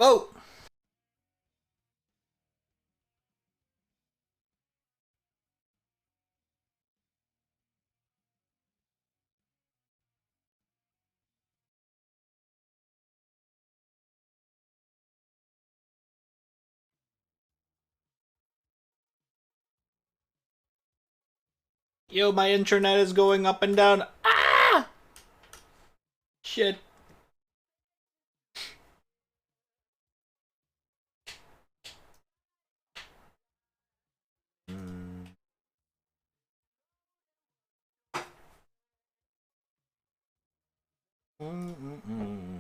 Oh! Yo, my internet is going up and down. Ah! Shit. Mm. Mm-mm-mm.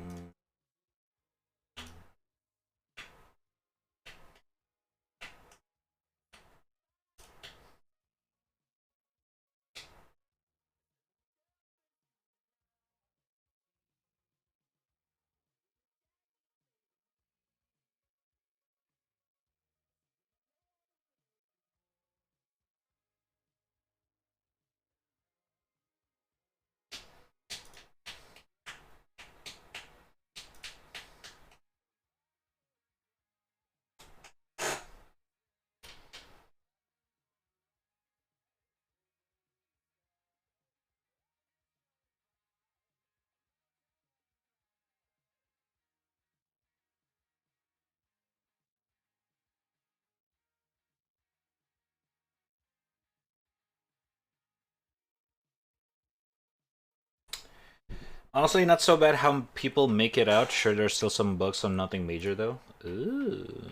Honestly, not so bad how people make it out. Sure, there's still some bugs, so nothing major though. Ooh.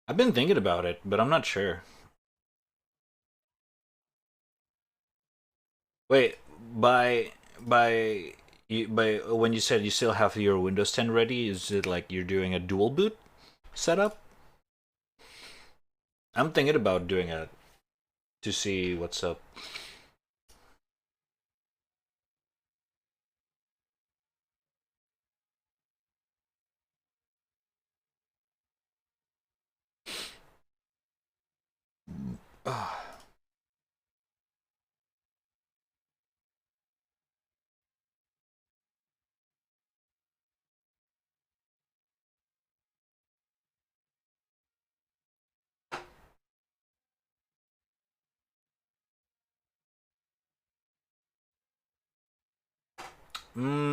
I've been thinking about it, but I'm not sure. Wait, by when you said you still have your Windows 10 ready, is it like you're doing a dual boot setup? I'm thinking about doing it to see what's up.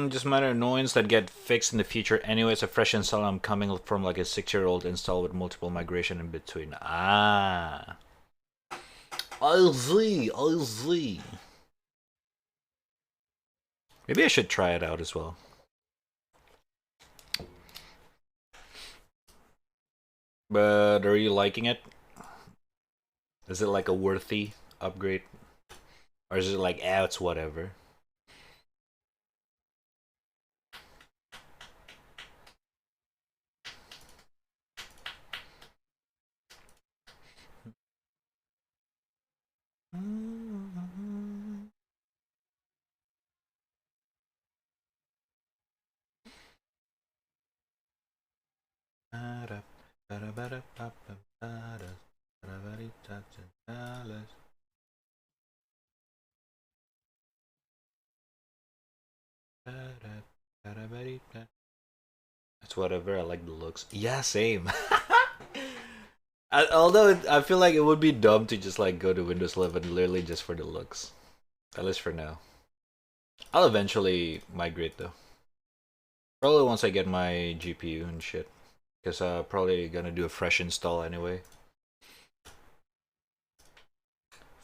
Just minor annoyance that get fixed in the future. Anyways, a fresh install. I'm coming from like a 6-year-old install with multiple migration in between. Ah, I see. I see. Maybe I should try it out as well. But are you liking it? Is it like a worthy upgrade, or is it like, ah, it's whatever? It's whatever. I like the looks. Yeah, same. I feel like it would be dumb to just like go to Windows 11 literally just for the looks. At least for now. I'll eventually migrate though. Probably once I get my GPU and shit. Because probably gonna do a fresh install anyway.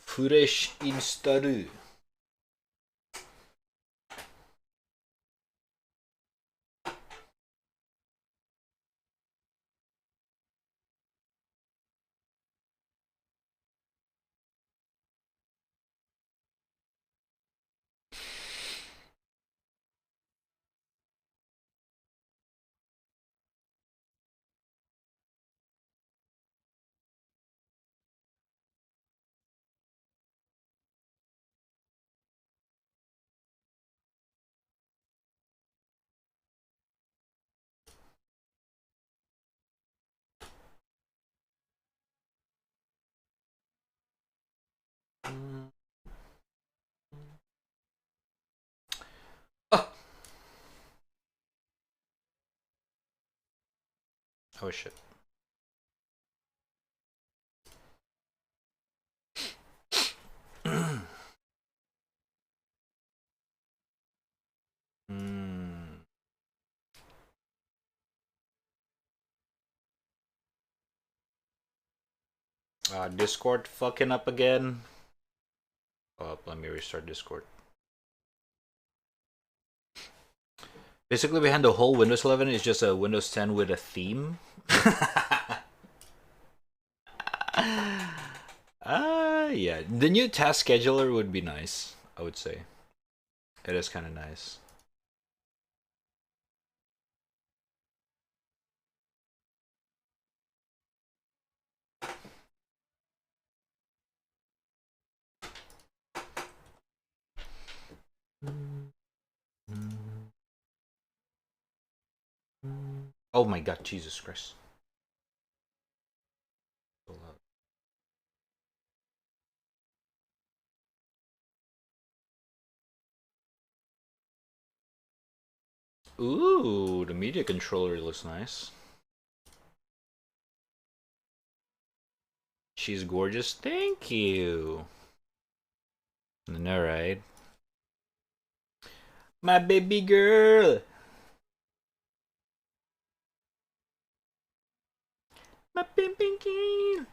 Fresh install. Oh, Oh shit. Discord fucking up again. Oh, let me restart Discord. Basically, behind the whole Windows 11 is just a Windows 10 with a theme. Yeah. The new task scheduler would be nice, I would say. It is kind of nice. Oh my god, Jesus Christ. Ooh, the media controller looks nice. She's gorgeous. Thank you. Alright. My baby girl. My baby girl.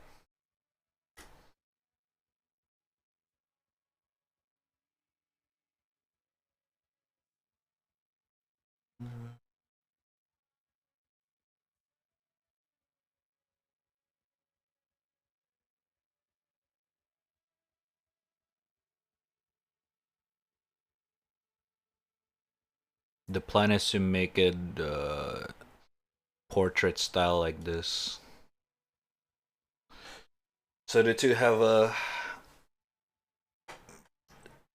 The plan is to make it portrait style like this. So the two have a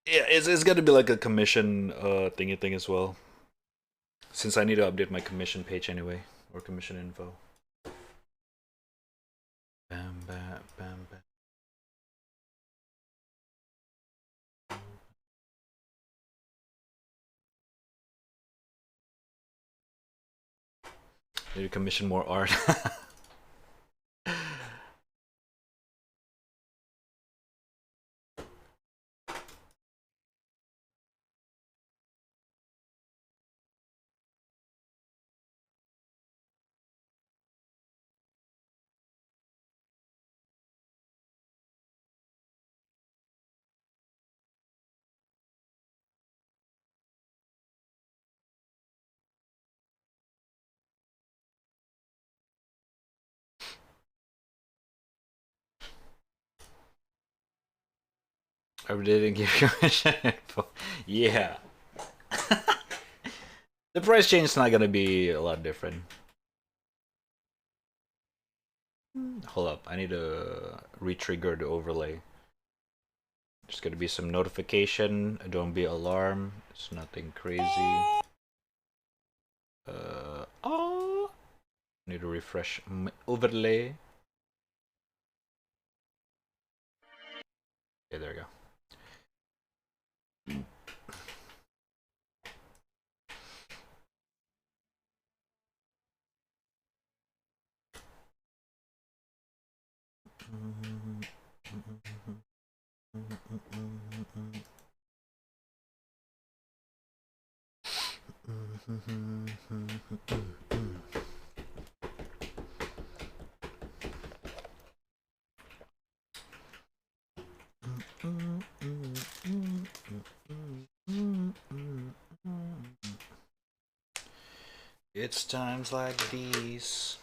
yeah, it's gonna be like a commission thingy thing as well. Since I need to update my commission page anyway, or commission info. Bam bam bam bam. Need to commission more art. I didn't give you commission info. Yeah. The price change is not gonna be a lot different. Hold up, I need to re-trigger the overlay. There's gonna be some notification. Don't be alarmed. It's nothing crazy. Oh, need to refresh my overlay. Okay, there we go. It's times like these.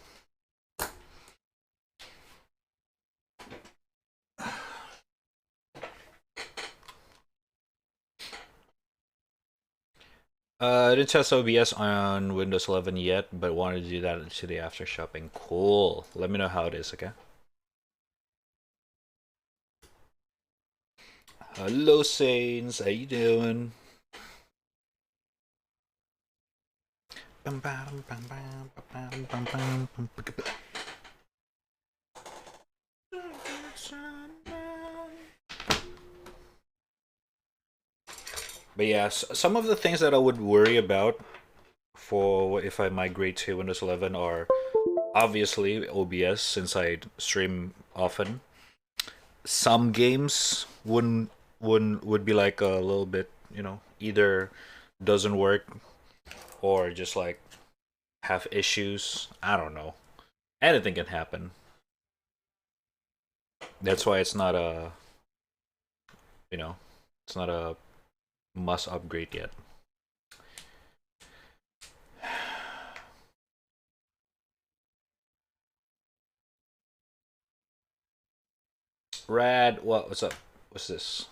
I didn't test OBS on Windows 11 yet, but wanted to do that today after shopping. Cool. Let me know how it is, okay? Hello, Saints. How you doing? But yeah, some of the things that I would worry about for if I migrate to Windows 11 are obviously OBS since I stream often. Some games would be like a little bit, either doesn't work or just like have issues. I don't know. Anything can happen. That's why you know, it's not a must upgrade yet. Rad, what's up? What's this?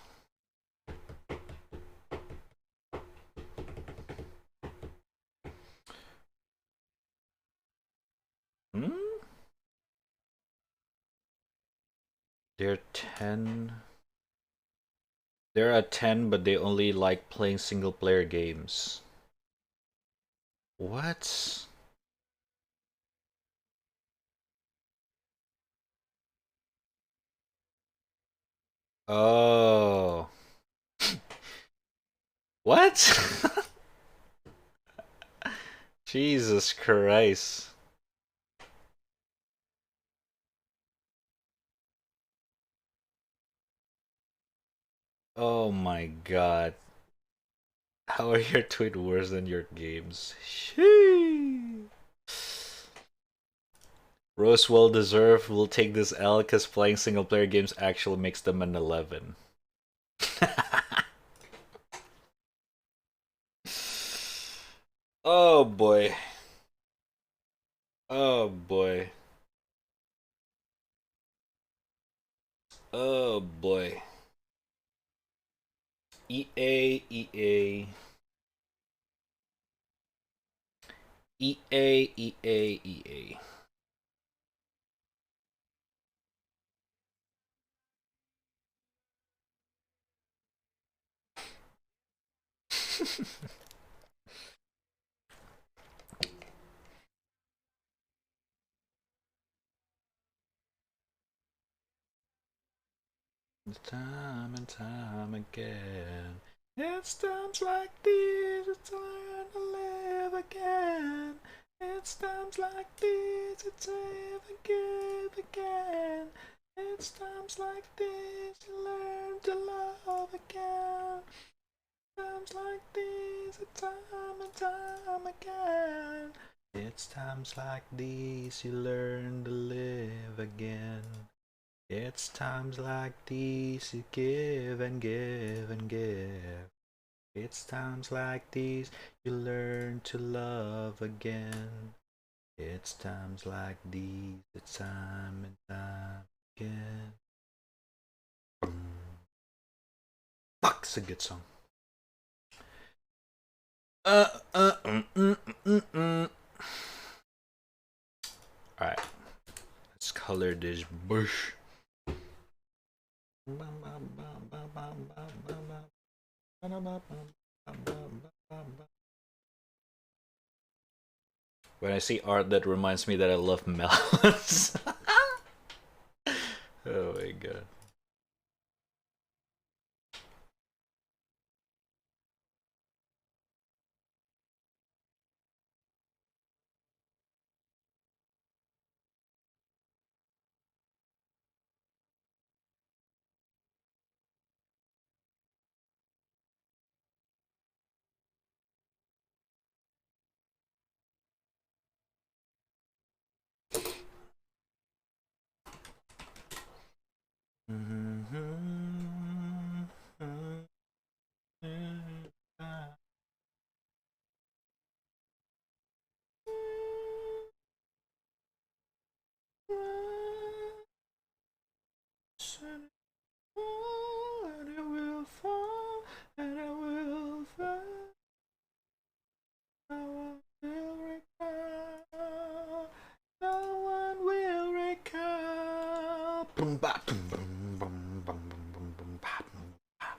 Hmm? They're 10. They're at 10, but they only like playing single player games. What? Oh. What? Jesus Christ. Oh my god. How are your tweets worse than your games? Sheesh. Rose well deserved will take this L because playing single player games actually makes them an 11. Oh boy. Oh boy. Oh boy. EA, EA. EA, EA, EA. Time and time again. It's times like these it's time to live again. It's times like these it's live and give again. It's times like these you learn to love again. Times like these it's time and time again. It's times like these you learn to live again. It's times like these you give and give and give. It's times like these you learn to love again. It's times like these, it's time and time again. Fuck, it's a good song. Uh, uh, mm, mm, mm, mm. Alright, let's color this bush. When I see art that reminds me that I love melons. Oh my god. And it will fall, and it will fall. No one will recall. No one will recall. Boom, ba, boom, boom, boom, boom, boom, boom, boom, ba, boom, ba.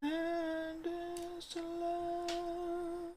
And it's love.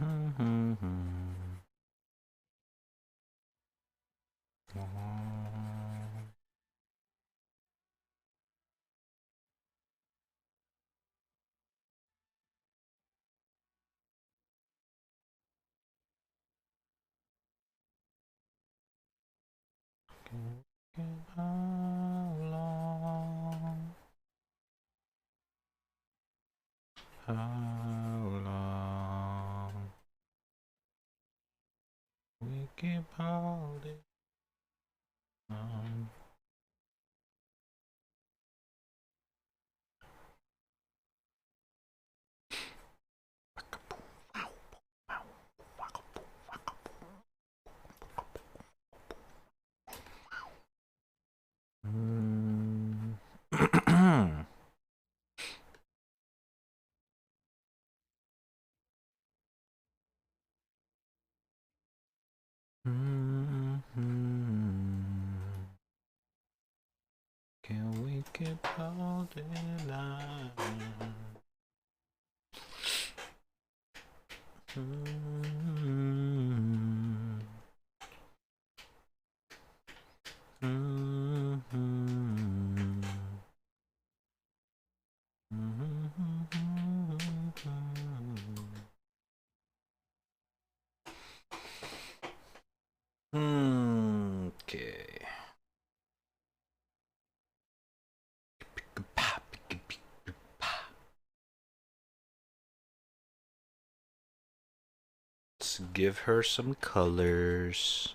How long we keep holding on. Can we keep holding on? Okay. Let's give her some colors.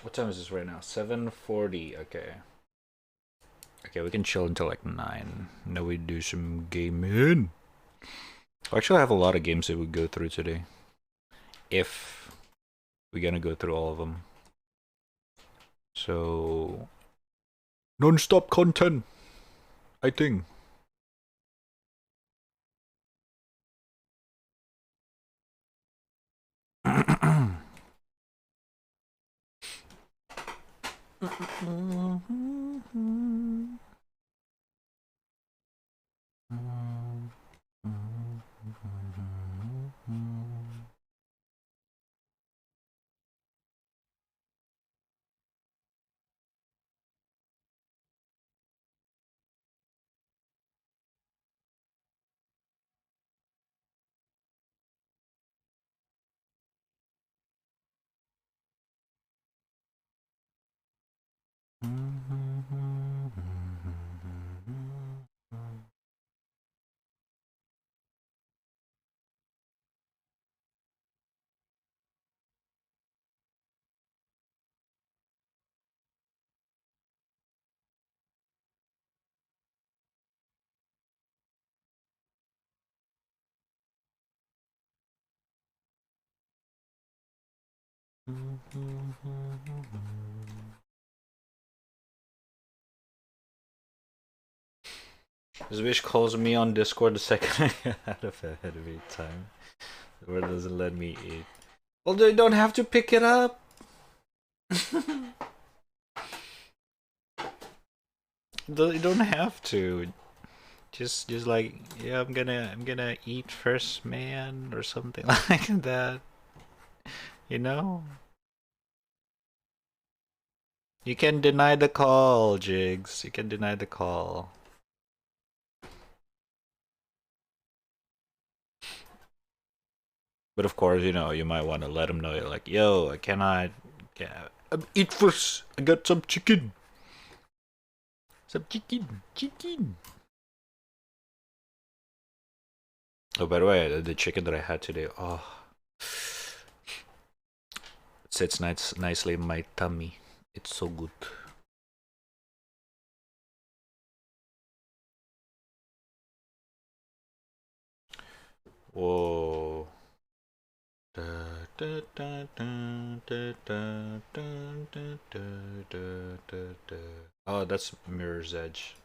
What time is this right now? 7:40. Okay. Okay, we can chill until like 9. Now we do some gaming. Actually, I have a lot of games that we go through today. If we're gonna go through all of them. So, non-stop content, I think. This bitch calls me on Discord the second I get out of bed every time. Or doesn't let me eat. Well, they don't have to pick it up. You don't have to. Just like, yeah, I'm gonna eat first, man, or something like that. You know? You can deny the call, Jigs. You can deny the call. But of course, you know, you might want to let them know, you're like, yo, I cannot. Yeah, eat first. I got some chicken. Some chicken. Chicken. Oh, by the way, the chicken that I had today, oh, it sits nicely in my tummy. It's so good. Whoa. Oh, that's Mirror's Edge.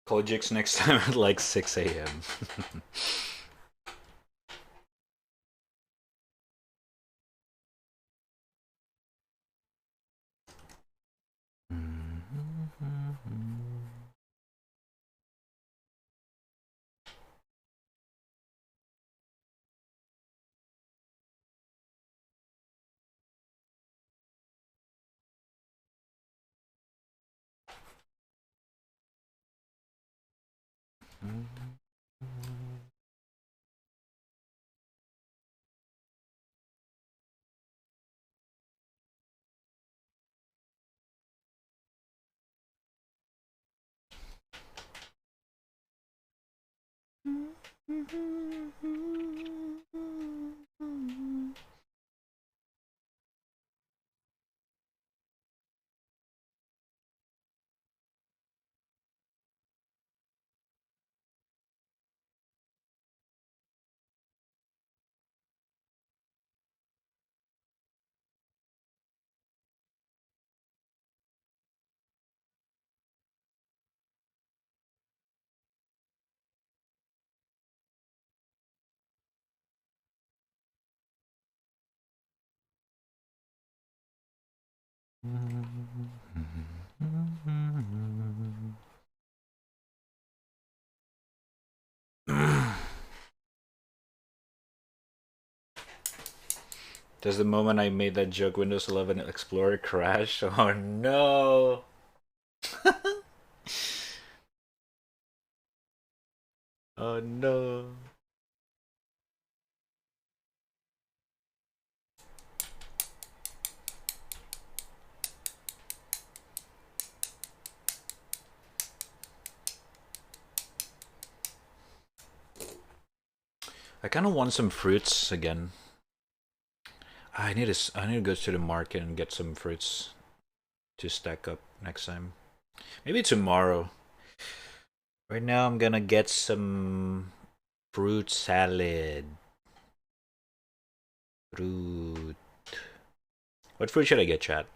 Kojik's next time at like 6 a.m. Does the moment I made that joke Windows 11 Explorer crash? Oh no! Oh no! I kind of want some fruits again. I need to go to the market and get some fruits to stack up next time. Maybe tomorrow. Right now I'm gonna get some fruit salad. Fruit. What fruit should I get, chat?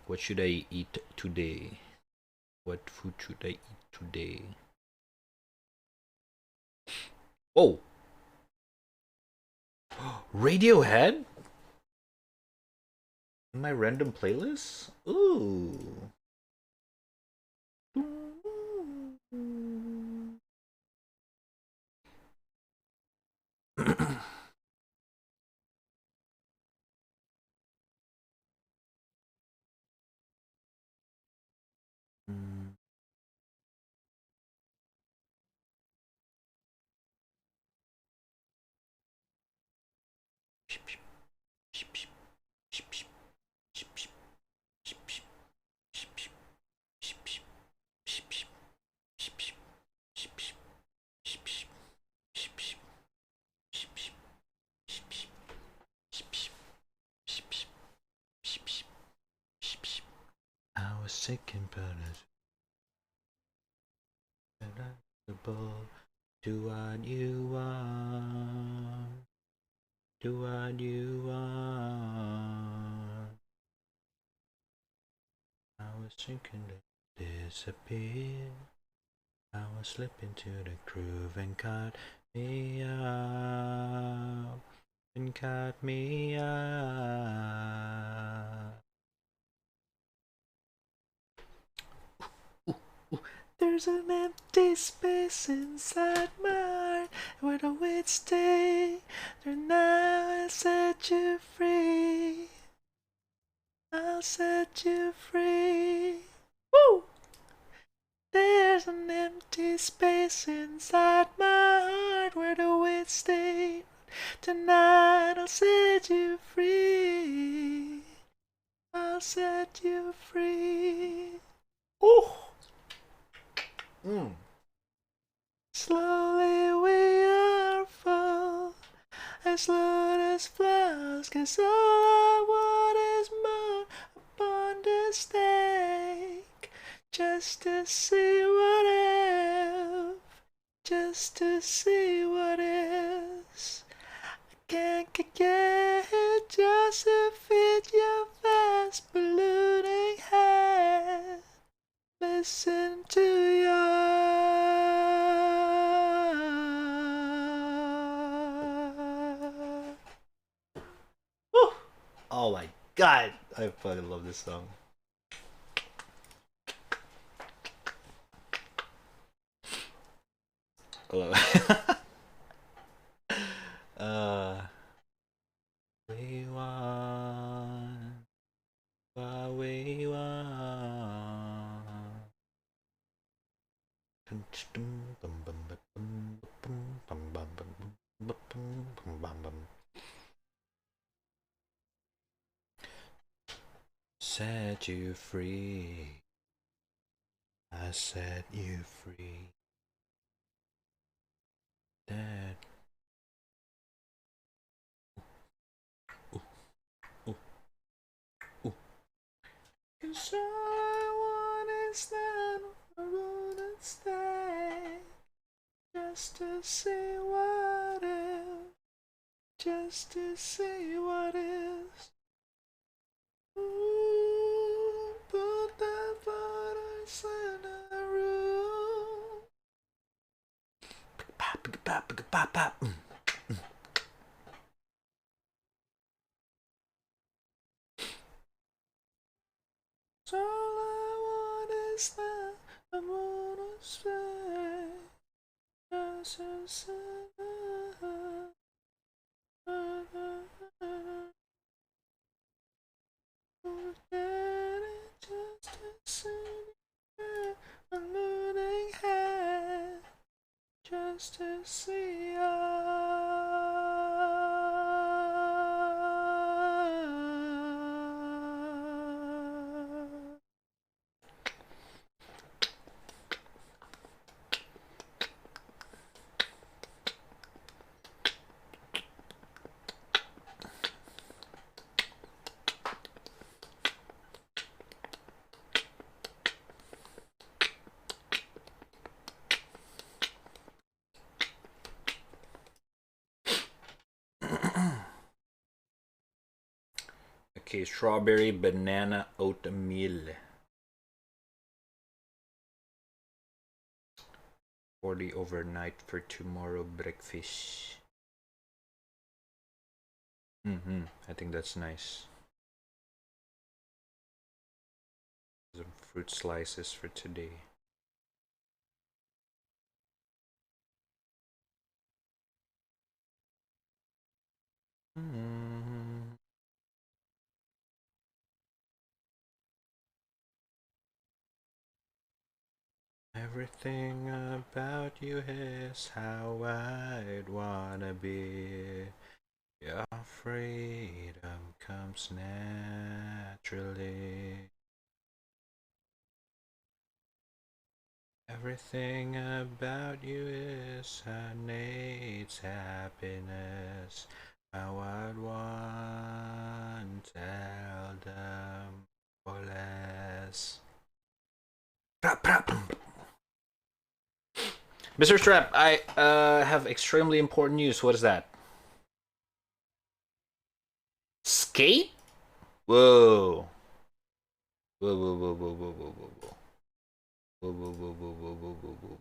What should I eat today? What food should I eat today? Oh! Radiohead? In my random playlist? Ooh. I was thinking about it. Do what you want. Do what you want. I was thinking to disappear. I was slipping to the groove and cut me out. And cut me out. There's an empty space inside my heart where the weights stay. And now I'll set you free. I'll set you free. Woo! There's an empty space inside my heart where the weights stay. Tonight I'll set you free. I'll set you free. Oh! Slowly we are full, as slow as flowers, 'cause all I want is more upon the stake, just to see what if, just to see what is. I can't get just to fit your fast ballooning head. Listen to your Woo! Oh my god, I fucking love this song. Hello. We want what we want. Set you free. I set you free. That. Ooh, ooh, ooh. 'Cause all I want is that I wouldn't stay. Just to see what if. Just to see what is. Ooh, put that photos in a room. So all I want is that I wanna stay. Just to see. Just to see a looting head, just to see Okay, strawberry banana oatmeal. 40 overnight for tomorrow breakfast. I think that's nice. Some fruit slices for today. Everything about you is how I'd wanna be. Yeah, freedom comes naturally. Everything about you is needs happiness. I would want tell them for less. Mr. Strap, I have extremely important news. What is that? Skate? Whoa. Whoa, whoa, whoa, whoa, whoa, whoa, whoa, whoa. Whoa, whoa, whoa, whoa, whoa, whoa, whoa, whoa.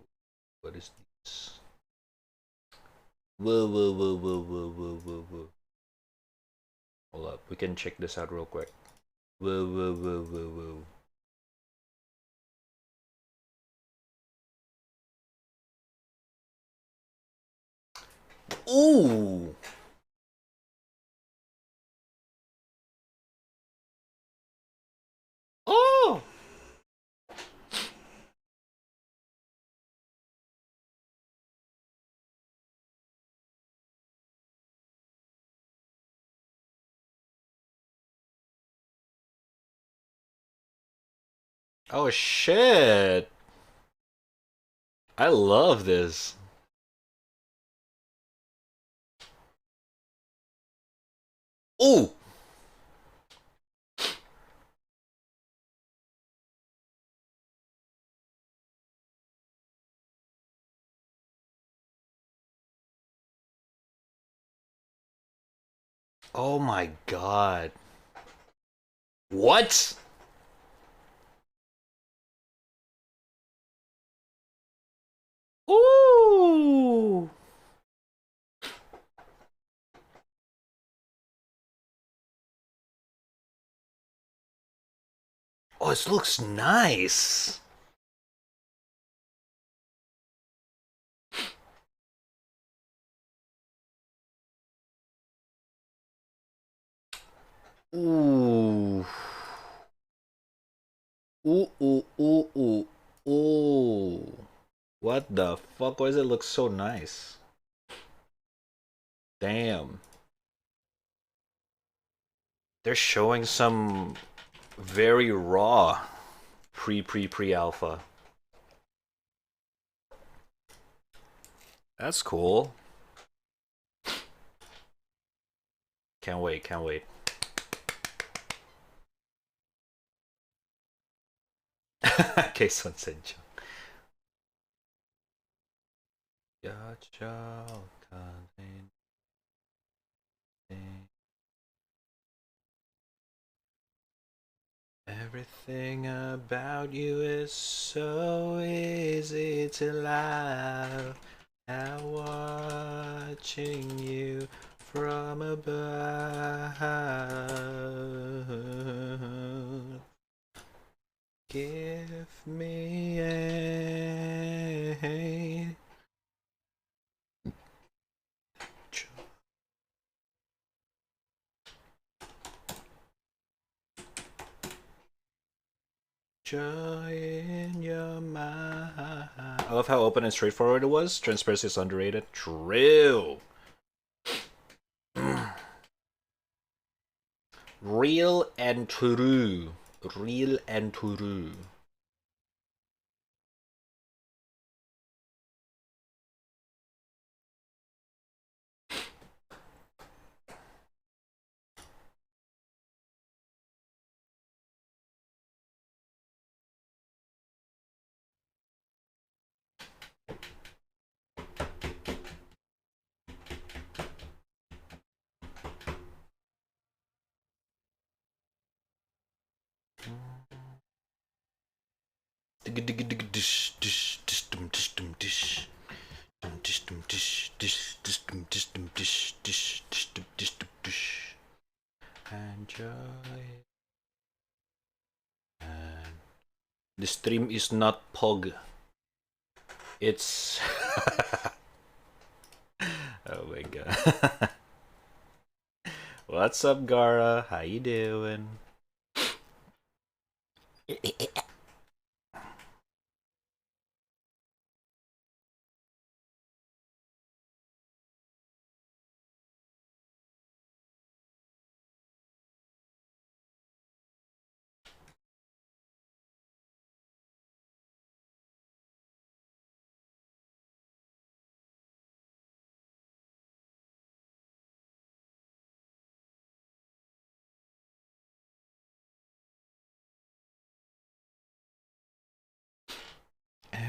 What is this? Whoa, whoa, whoa, whoa, whoa, whoa, whoa, whoa. Hold up, we can check this out real quick. Whoa, whoa, whoa, whoa, whoa. Ooh! Oh! Oh shit! I love this. Ooh! Oh my god. What? Ooh! Oh, this looks nice. Ooh. Ooh, ooh, ooh, ooh, ooh. What the fuck? Why does it look so nice? Damn. They're showing some very raw pre-alpha. That's cool. Can't wait, can't wait. Case one sent you. Everything about you is so easy to love. I'm watching you from above. Give me a joy in your mind. I love how open and straightforward it was. Transparency is underrated. True. Real and true. Real and true. Enjoy. And the stream is not pog. It's oh my god. What's up, Gara? How you doing?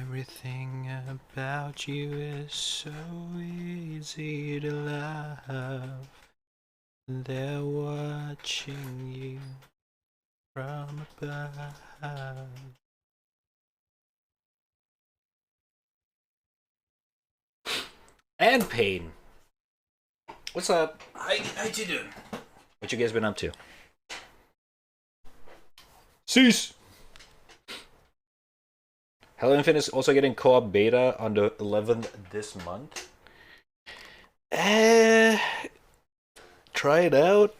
Everything about you is so easy to love. They're watching you from above. And Pain. What's up? How you doing? What you guys been up to? Cease! Halo Infinite is also getting co-op beta on the 11th this month. Try it out.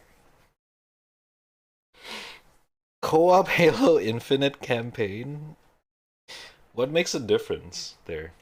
Co-op Halo Infinite campaign. What makes a difference there?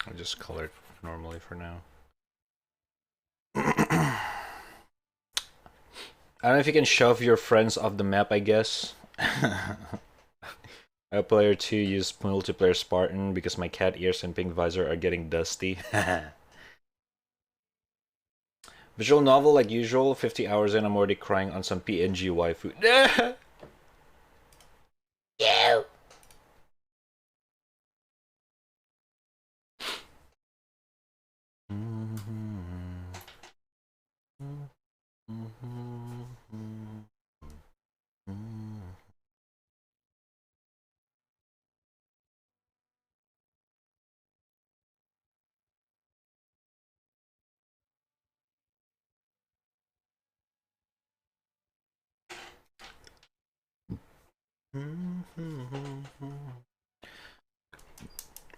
I just color it normally for now. I don't know if you can shove your friends off the map, I guess. I player 2 use multiplayer Spartan because my cat ears and pink visor are getting dusty. Visual novel like usual, 50 hours in, I'm already crying on some PNG waifu. Yeah.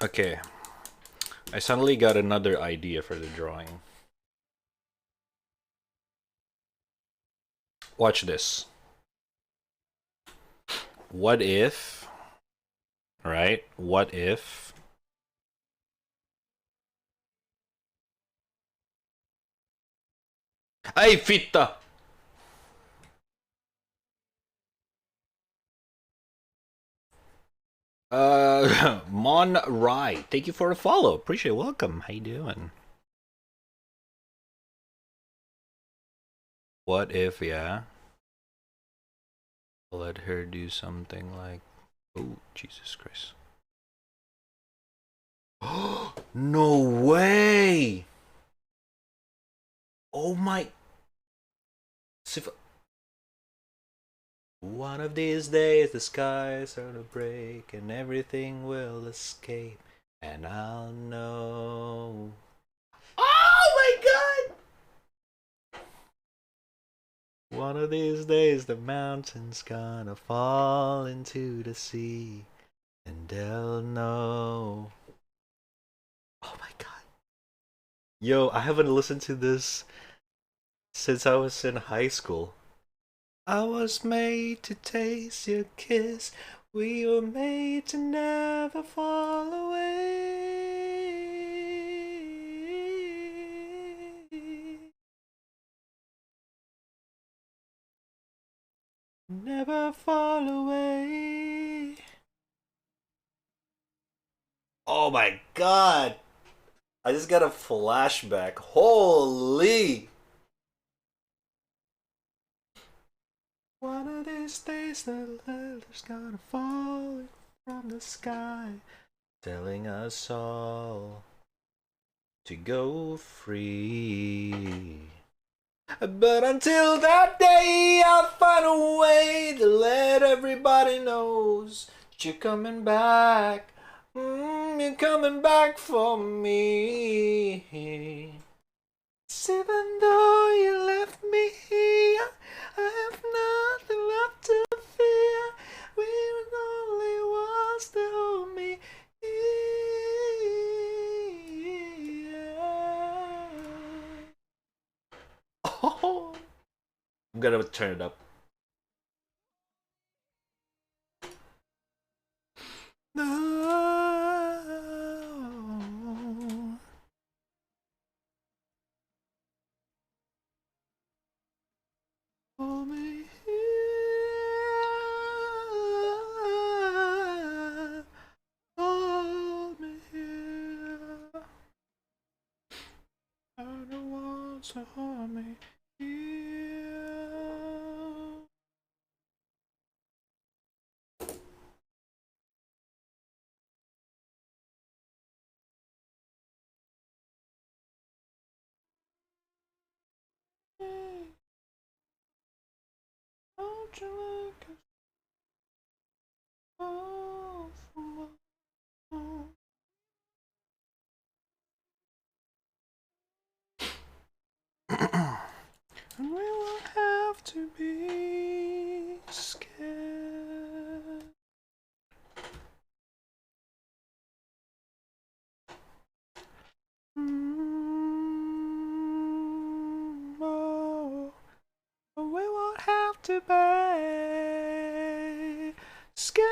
Okay. I suddenly got another idea for the drawing. Watch this. What if, right? What if ay fitta! Mon Rai, thank you for the follow. Appreciate it. Welcome. How you doing? What if, yeah? Let her do something like, oh, Jesus Christ. No way! Oh my. One of these days the skies are to break and everything will escape, and I'll know. Oh my god! One of these days the mountain's gonna fall into the sea, and they'll know. Oh my god. Yo, I haven't listened to this since I was in high school. I was made to taste your kiss. We were made to never fall away. Never fall away. Oh my god. I just got a flashback. Holy. One of these days the letter's gonna fall from the sky. telling us all to go free. But until that day, I'll find a way to let everybody knows that you're coming back. You're coming back for me. Even though you left me here, I have nothing left to fear. We were the only ones that hold me here. Oh, I'm gonna turn it up. No. Hold me here. Hold me here. I don't want to hold me here. Hey, don't you look as awful? And we won't have to be scared. Oh, we won't have to be scared.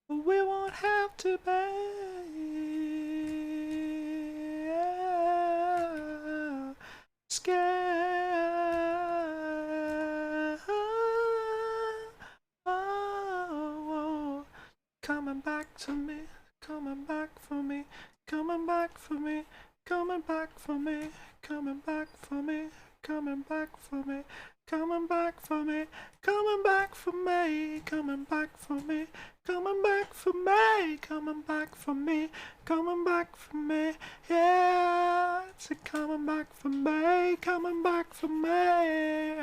We won't have to be scared. Oh, coming back to me, coming back for me, coming back for me, coming back for me, coming back for me, coming back for me, coming back for me, coming back for me, coming back for me, coming back for me, coming back for me, coming back for me, yeah, it's a coming back for me, coming back for me,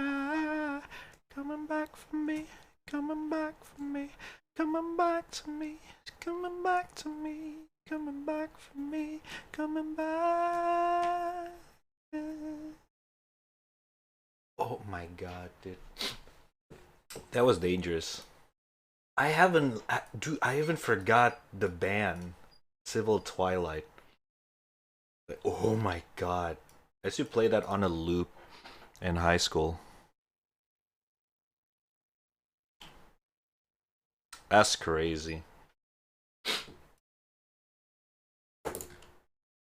coming back for me, coming back for me, coming back to me, coming back to me, coming back for me, coming back. Oh my god, dude. That was dangerous. Dude, I even forgot the band, Civil Twilight. Oh my god. I used to play that on a loop in high school. That's crazy.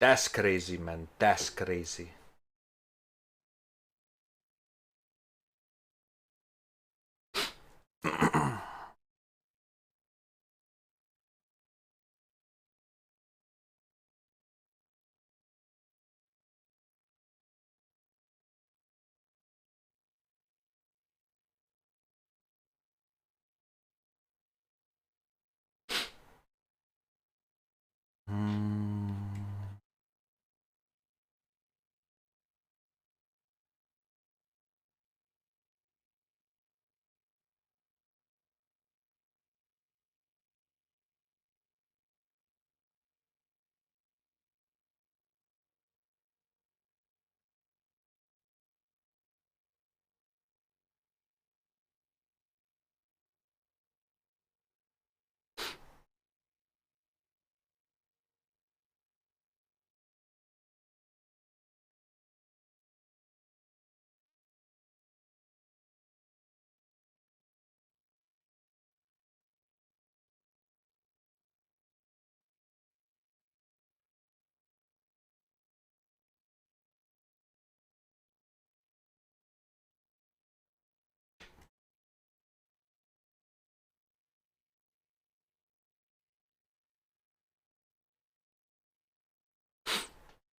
That's crazy, man. That's crazy. Hmm.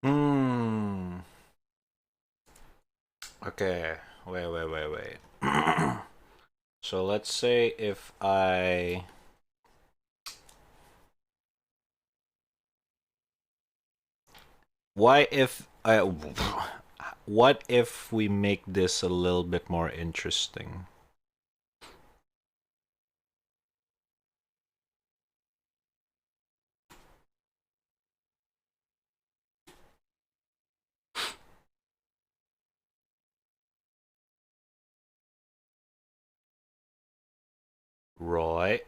Hmm. Okay. Wait. So let's say if I... Why if I... What if we make this a little bit more interesting? Roy.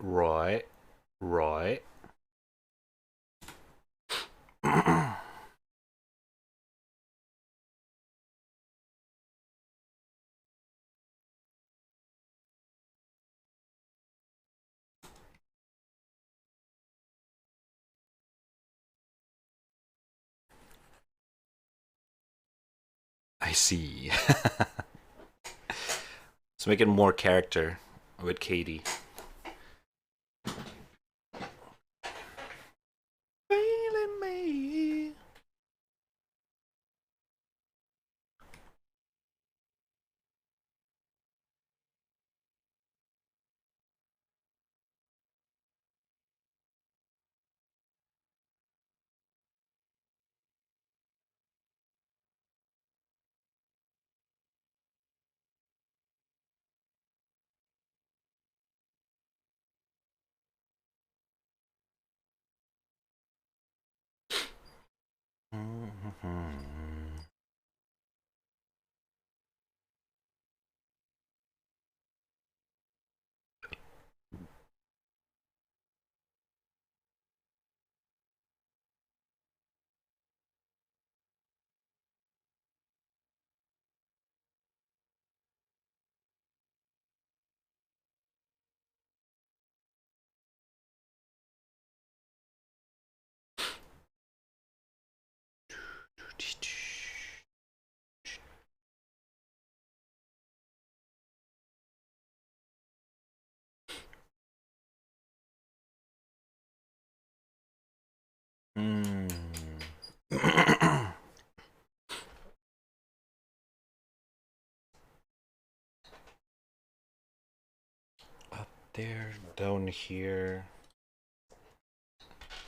I see. Let's make it more character with Katie. Feeling me. Hmm. Up there, down here.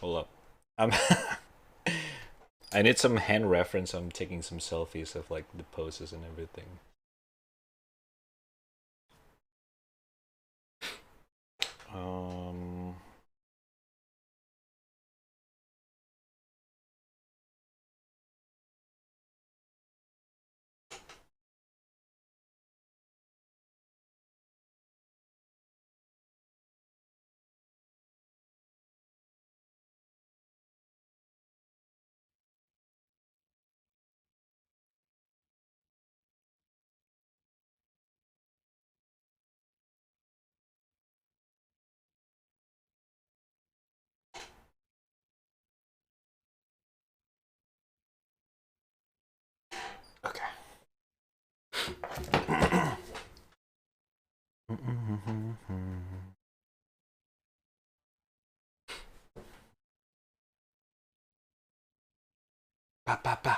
Hold up. I'm I need some hand reference. I'm taking some selfies of like the poses and everything. Um okay. Pa pa pa.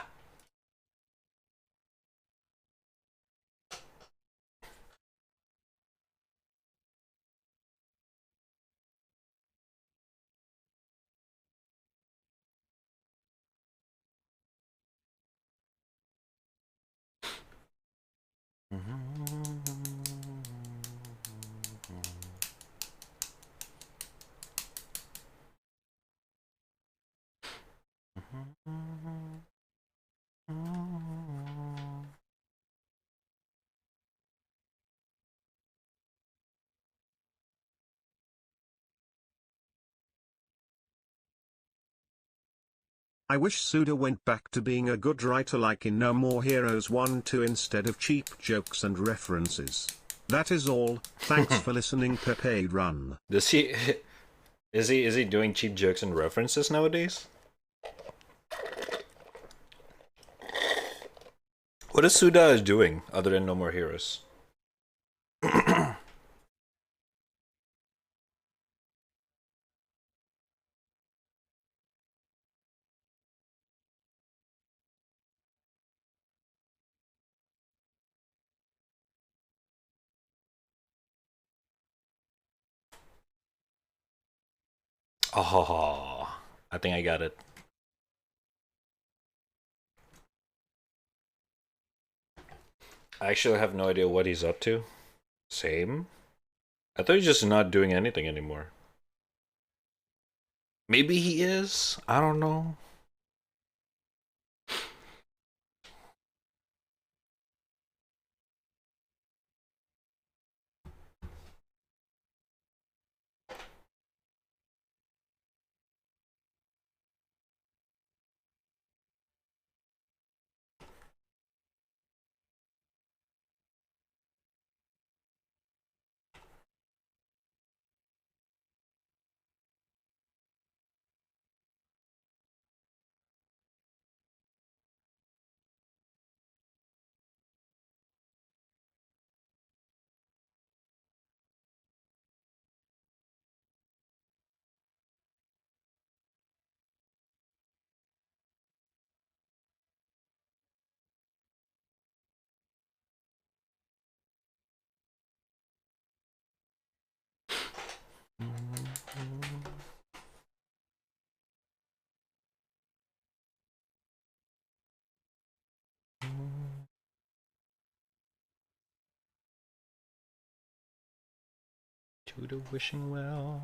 I wish Suda went back to being a good writer like in No More Heroes 1-2 instead of cheap jokes and references. That is all. Thanks for listening. Pepe Run. Does he is he doing cheap jokes and references nowadays? What is Suda doing other than No More Heroes? Oh, I think I got it. I actually have no idea what he's up to. Same. I thought he's just not doing anything anymore. Maybe he is. I don't know. To the wishing well.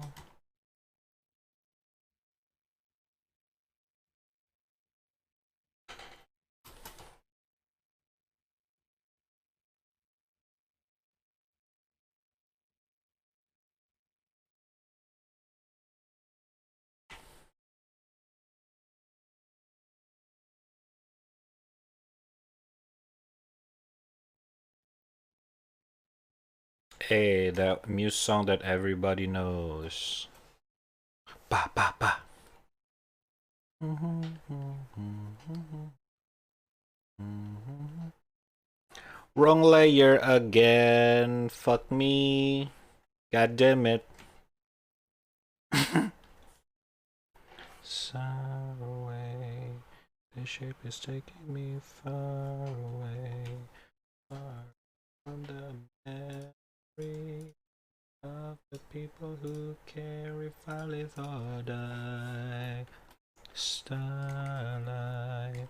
Hey, that Muse song that everybody knows. Ba ba ba. Wrong layer again. Fuck me. God damn it. Far away. The shape is taking me far away. Far from the memory of the people who care if I live or die. Starlight.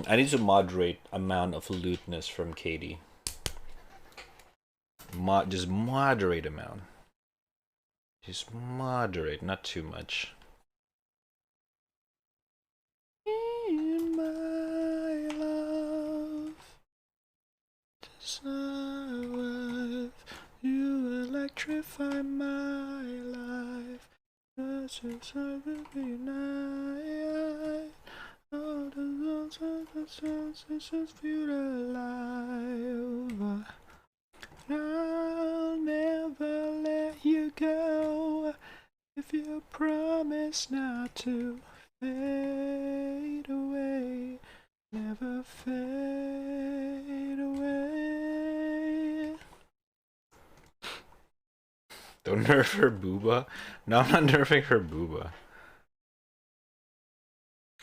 I need to moderate amount of lewdness from Katie. Just moderate amount. Just moderate, not too much. In my love, to survive, you electrify my life. Just inside the night. All the sensations feel alive. I'll never let you go if you promise not to fade away, never fade away. Don't nerf her booba. No, I'm not nerfing her booba.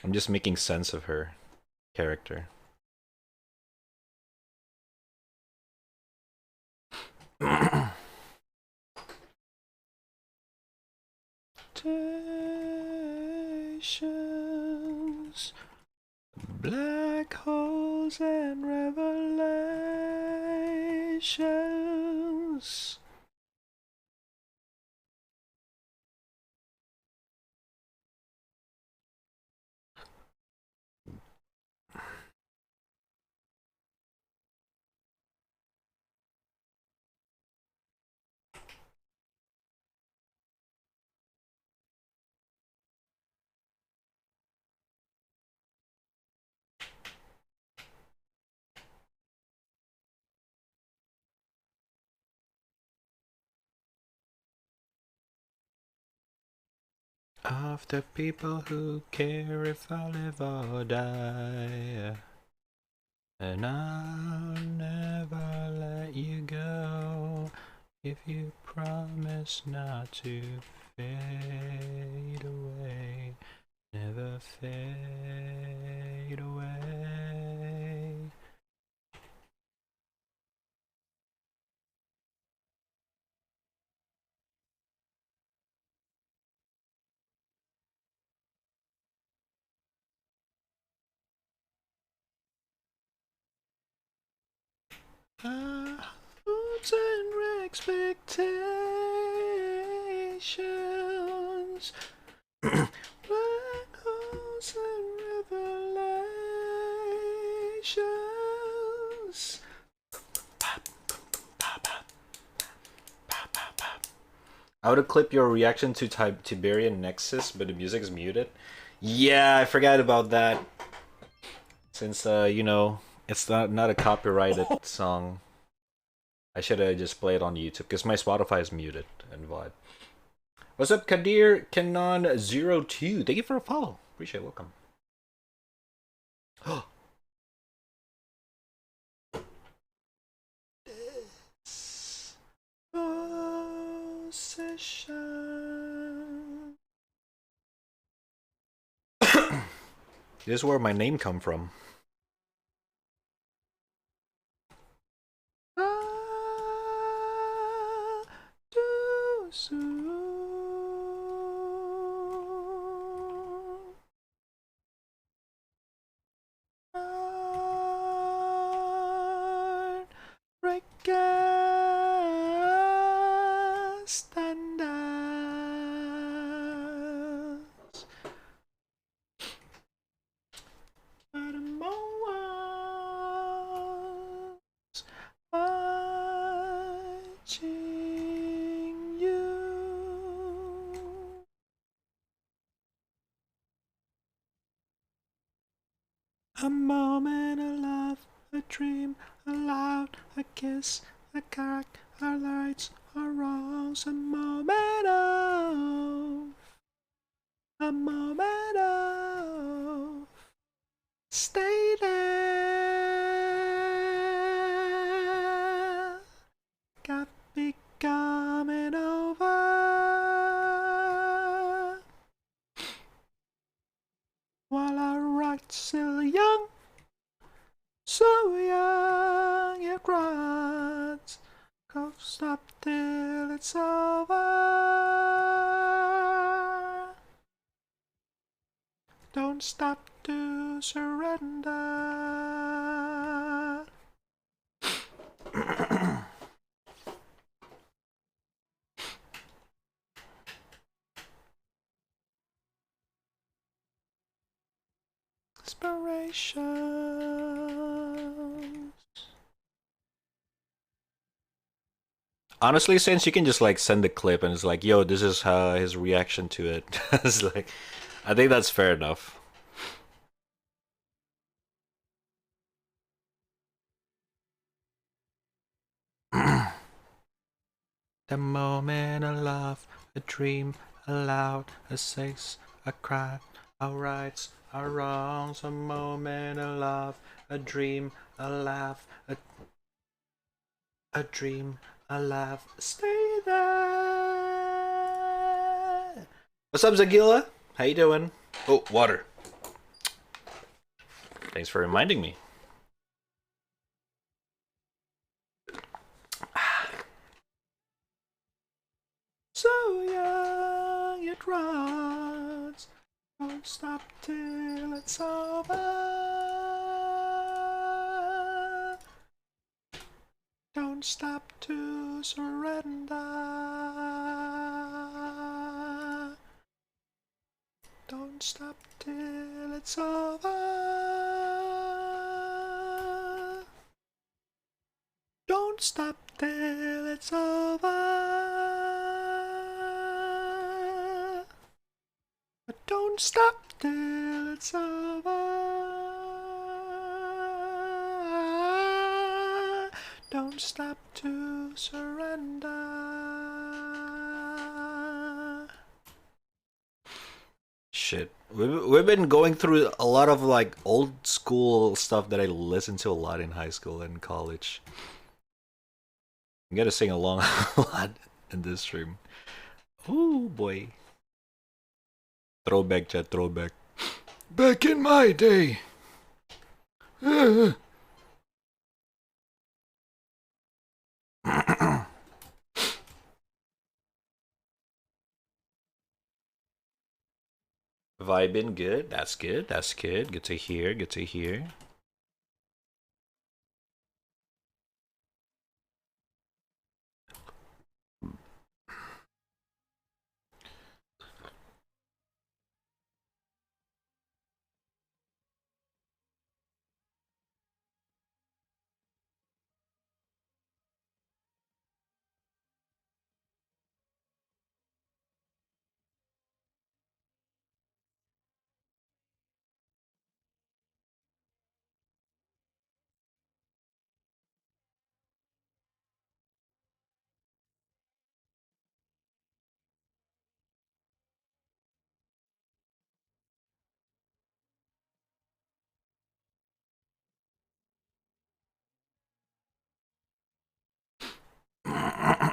I'm just making sense of her character. Temptations, black holes and revelations. Of the people who care if I live or die. And I'll never let you go if you promise not to fade away, never fade away. Hopes and expectations. Black holes and revelations. I would have clipped your reaction to Tiberian Nexus, but the music's muted. Yeah, I forgot about that. Since you know, it's not a copyrighted song. I should have just played on YouTube because my Spotify is muted and VOD. What's up, Kadir Canon02? Thank you for a follow. Appreciate it. Welcome. This position. This is where my name come from. Too soon. Standards. But a moment watching you. A moment of love, a dream, a loud, a kiss, a crack, our lights, our wrongs, a moment of stay there. Got me coming over while I rocked still young, so young it runs. Go stop till it's over. Don't stop to surrender. Inspirations. Honestly, since you can just like send a clip and it's like, yo, this is his reaction to it. It's like, I think that's fair enough. The moment of love, a dream, a loud, a sex, a cry, our rights, our wrongs, a moment of love, a dream, a laugh, a dream, a laugh, stay there. What's up, Zagila? How you doing? Oh, water. Thanks for reminding me. So young it runs. Don't stop till it's over. Don't stop to surrender. Don't stop till it's over. Don't stop till it's over. But don't stop till it's over. Don't stop to surrender. Shit. We've been going through a lot of like old school stuff that I listened to a lot in high school and college. I'm gonna sing along a lot in this stream. Oh boy. Throwback chat, throwback. Back in my day. Vibing good. That's good. That's good. Good to hear. Good to hear.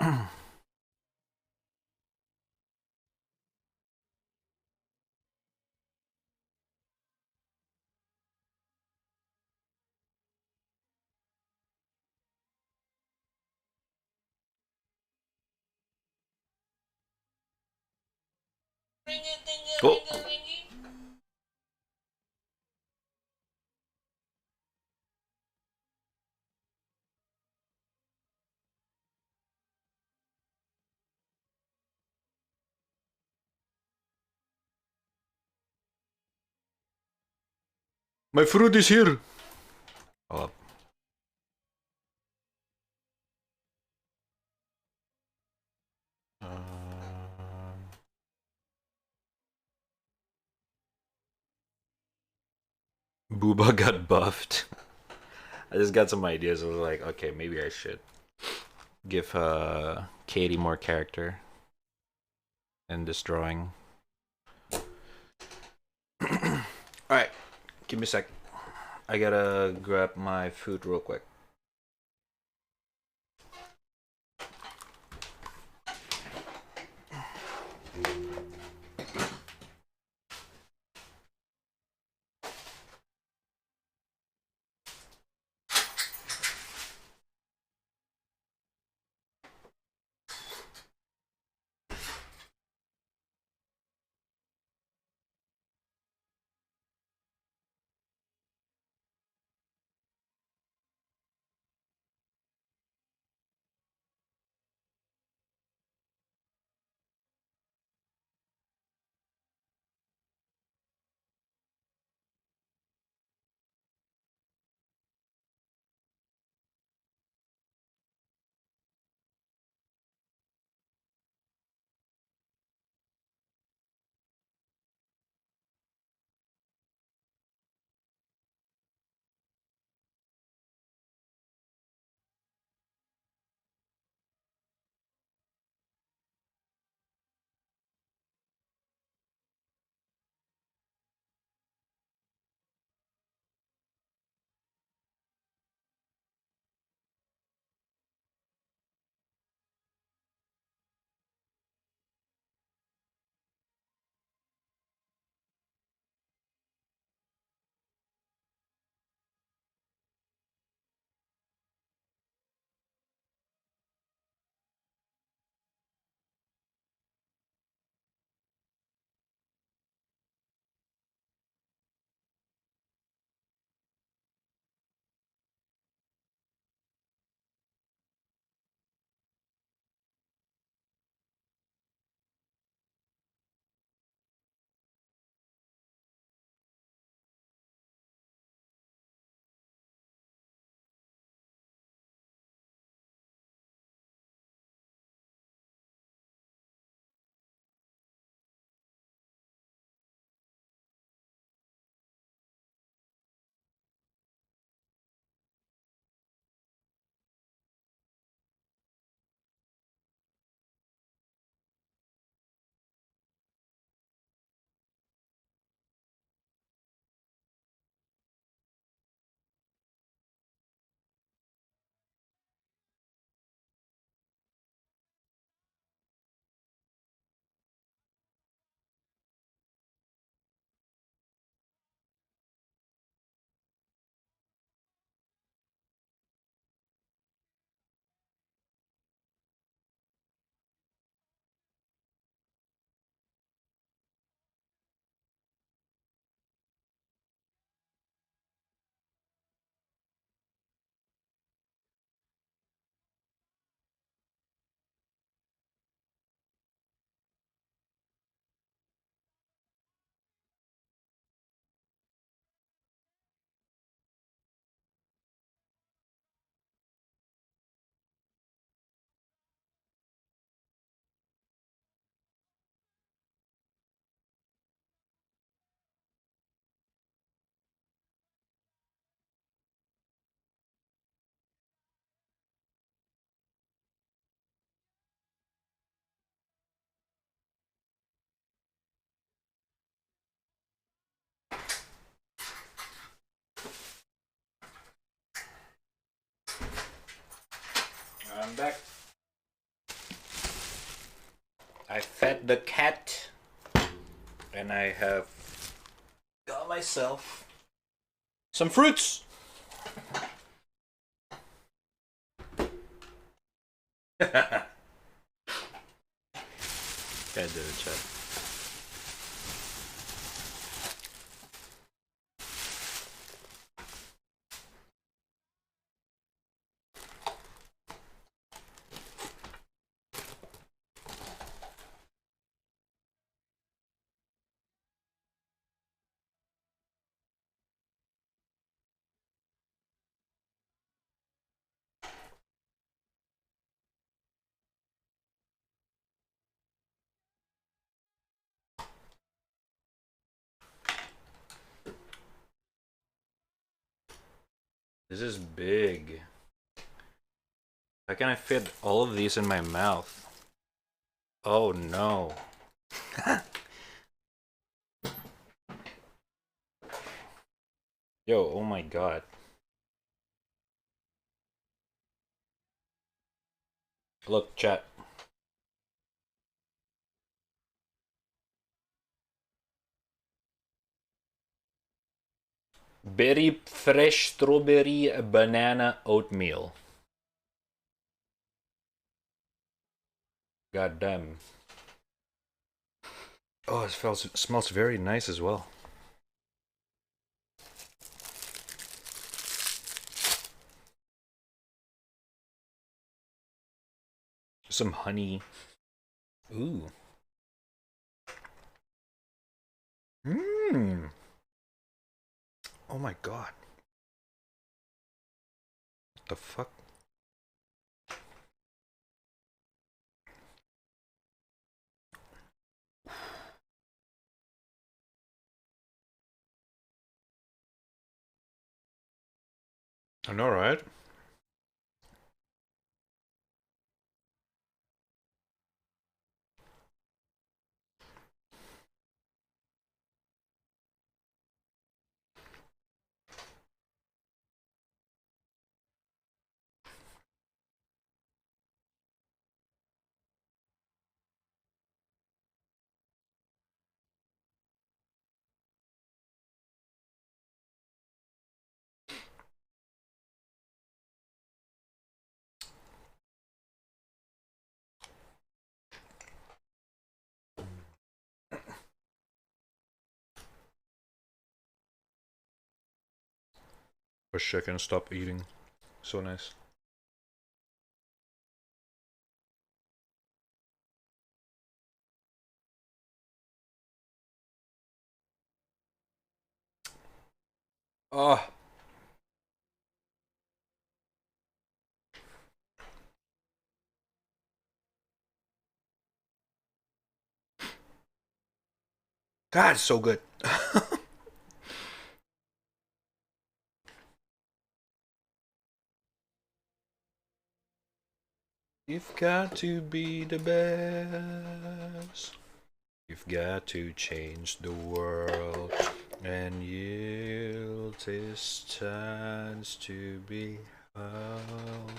Oh. My fruit is here. Oh. Booba got buffed. I just got some ideas. I was like, okay, maybe I should give Katie more character in this drawing. Alright, give me a sec. I gotta grab my food real quick. I'm back. I fed the cat, and I have got myself some fruits. Can't do it, chat. This is big. How can I fit all of these in my mouth? Oh no. Yo, oh my god. Look, chat. Berry fresh strawberry banana oatmeal. God damn. Oh, it smells very nice as well. Some honey. Ooh. Mmm. Oh my god. What the fuck? I know, right? Wish I can stop eating. So nice. Oh. God, it's so good. You've got to be the best. You've got to change the world and yield this chance to be held.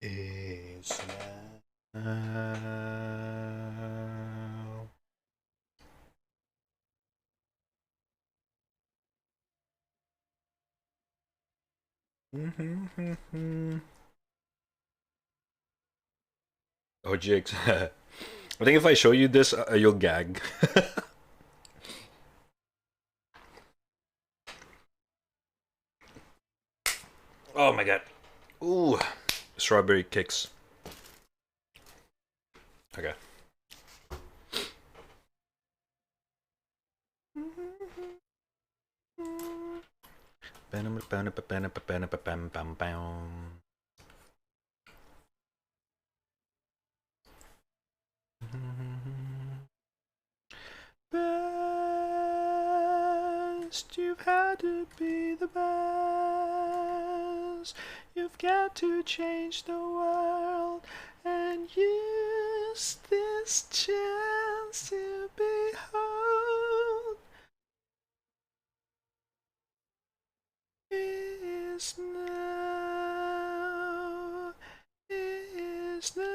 It's now. Oh, Jigs. I think if I show you this, you'll gag. Oh my god. Ooh. Strawberry kicks. Okay. Best, you've had to be the best. You've got to change the world and use this chance to behold. is now, is now.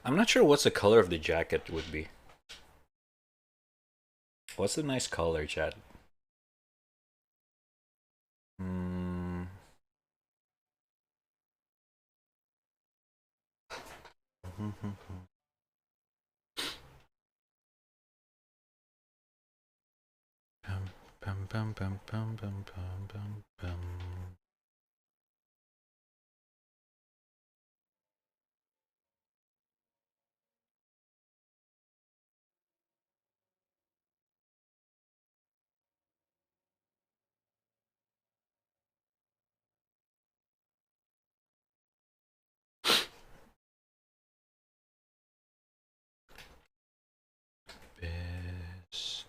I'm not sure what's the color of the jacket would be. What's the nice color, chat? Mm. Pum, pum, pum, pum, pum, pum, pum, pum. Best.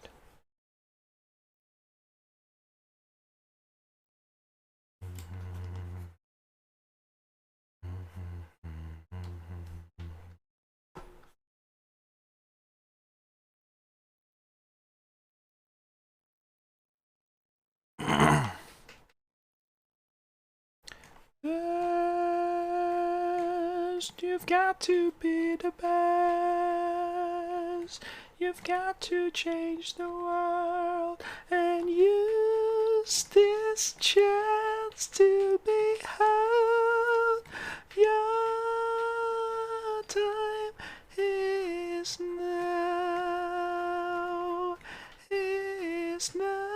Best. You've got to be the best. You've got to change the world and use this chance to be heard. Your time is now. Is now.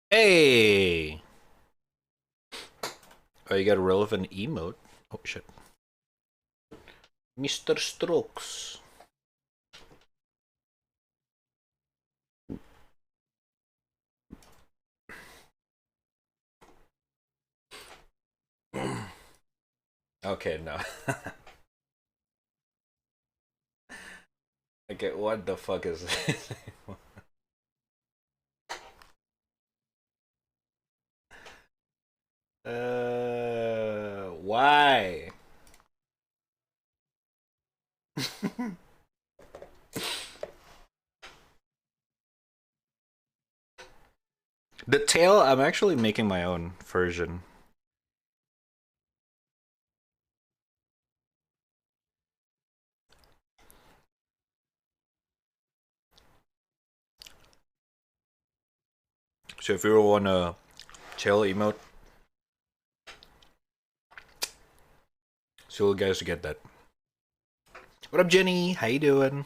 Hey! Oh, you got a relevant emote? Oh, shit. Mr. Strokes. Okay, no. Okay, what the fuck is this? Why? The tail, I'm actually making my own version. So if you want a tail emote, so you guys get that. What up, Jenny? How you doing?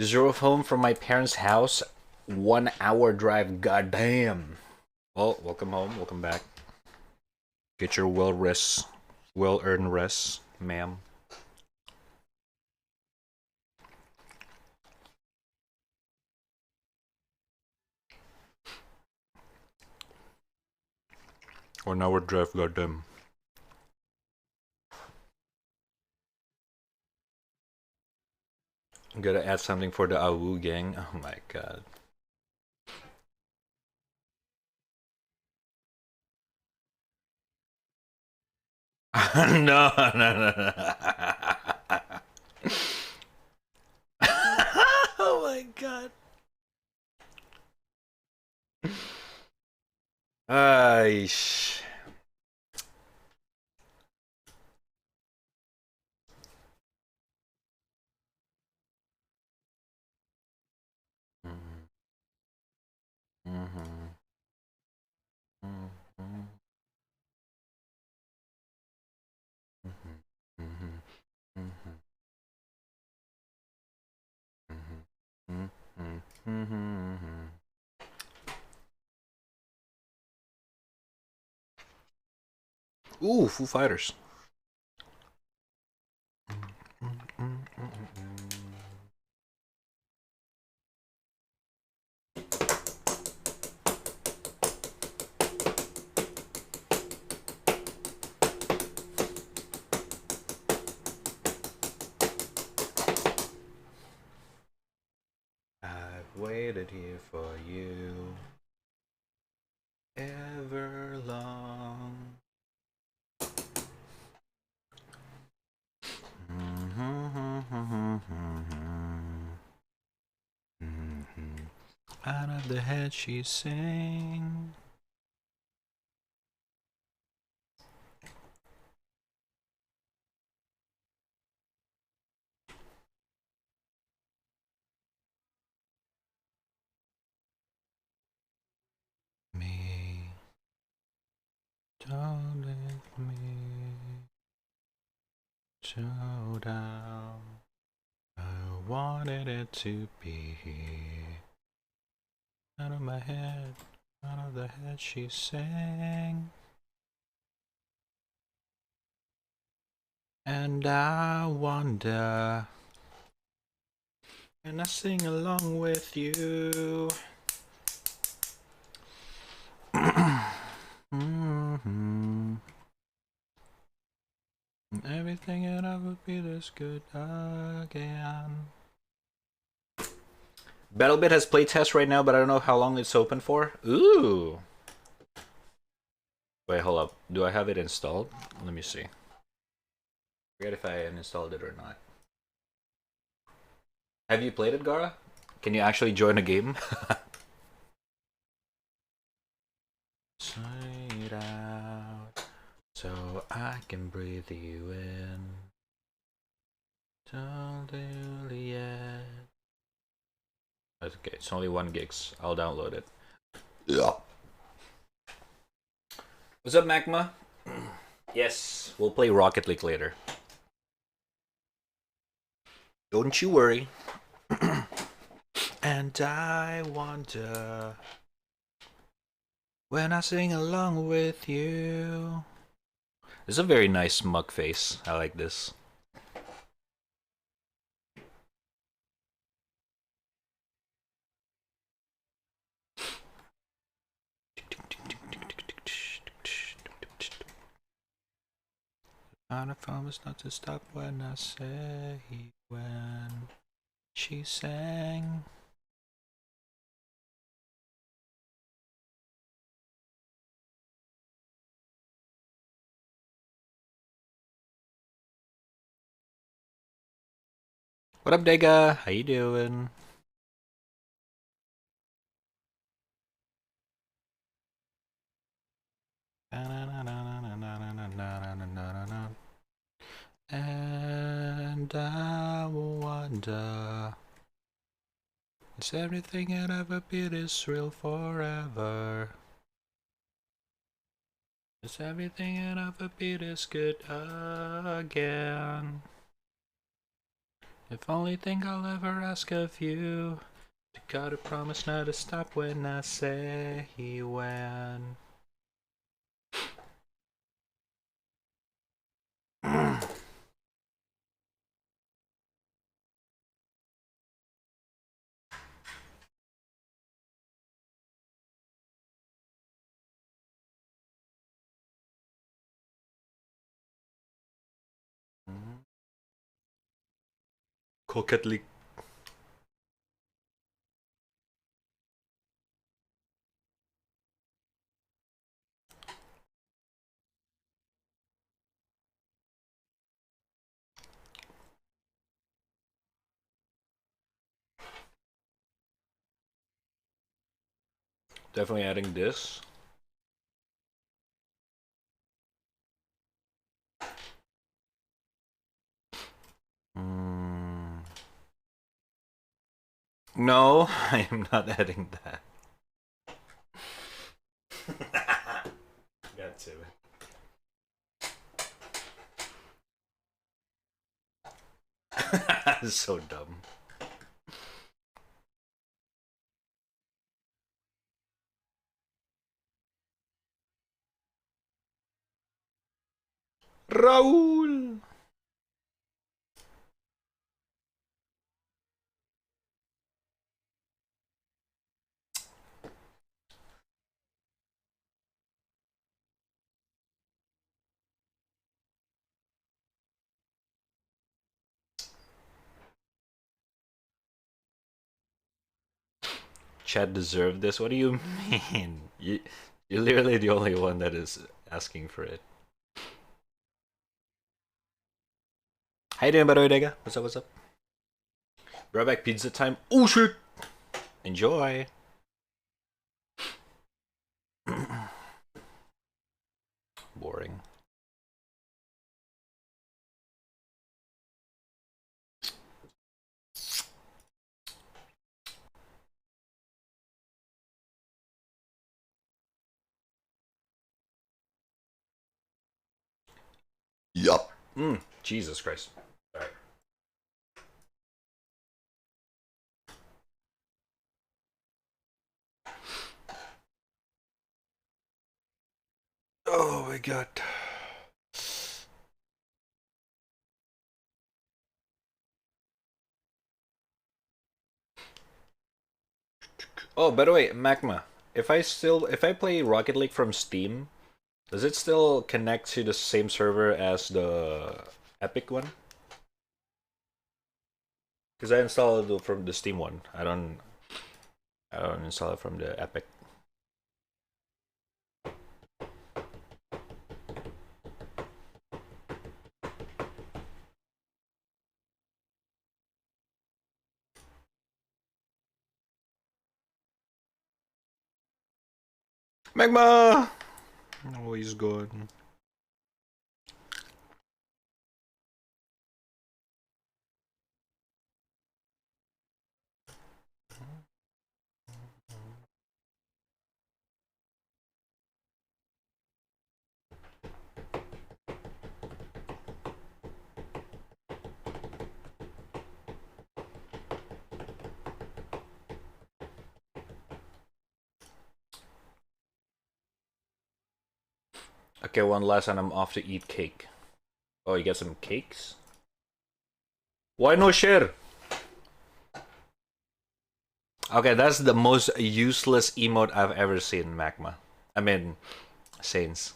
Just drove home from my parents' house. 1 hour drive. Goddamn. Well, welcome home. Welcome back. Get your well-earned rest, ma'am. One hour drive. Goddamn. I'm gonna add something for the AWU gang. Oh my god. No, no, no, no. Oh my god. Aish. Mm-hmm. Mm-hmm. Mm-hmm. Mm-hmm. Mm-hmm. Mm-hmm. Ooh, Foo Fighters. I've waited here for you ever long. Out of the head she sang. Me, don't let me show down. I wanted it to be out of my head, out of the head she sang. And I wonder, and I sing along with you. Mm-hmm. Everything that I would be this good again. BattleBit has playtest right now, but I don't know how long it's open for. Ooh. Wait, hold up. Do I have it installed? Let me see. Forget if I installed it or not. Have you played it, Gara? Can you actually join a game? Side out, so I can breathe you in. Don't do yet. Okay, it's only 1 gigs. I'll download it. Yeah. What's up, Magma? Yes, we'll play Rocket League later. Don't you worry. And I wonder when I sing along with you. It's a very nice smug face. I like this. I promise not to stop when I say when she sang. What up, Dega? How you doing? And I wonder, is everything that ever been is real forever? Is everything that ever been is good again? If only thing I'll ever ask of you, you gotta promise not to stop when I say when. Coquetly. Definitely adding this. No, I am not adding that. Got to. So dumb. Raul! Chad deserved this? What do you mean? You're literally the only one that is asking for it. How you doing, by the way, Dega? What's up, what's up? Right back pizza time. Oh, shit! Enjoy! Boring. Yup. Jesus Christ. Alright. Oh my god. Oh, by the way, Magma. If I play Rocket League from Steam, does it still connect to the same server as the Epic one? Because I installed it from the Steam one. I don't install it from the Epic. Magma! Oh, he's gone. Okay, one last and I'm off to eat cake. Oh, you get some cakes? Why no share? Okay, that's the most useless emote I've ever seen, Magma. I mean, Saints.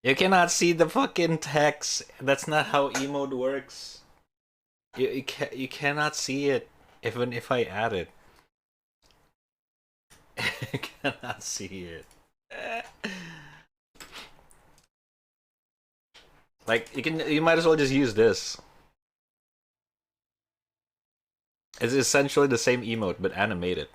You cannot see the fucking text. That's not how emote works. You cannot see it, even if I add it. You cannot see it. Like you might as well just use this. It's essentially the same emote but animated.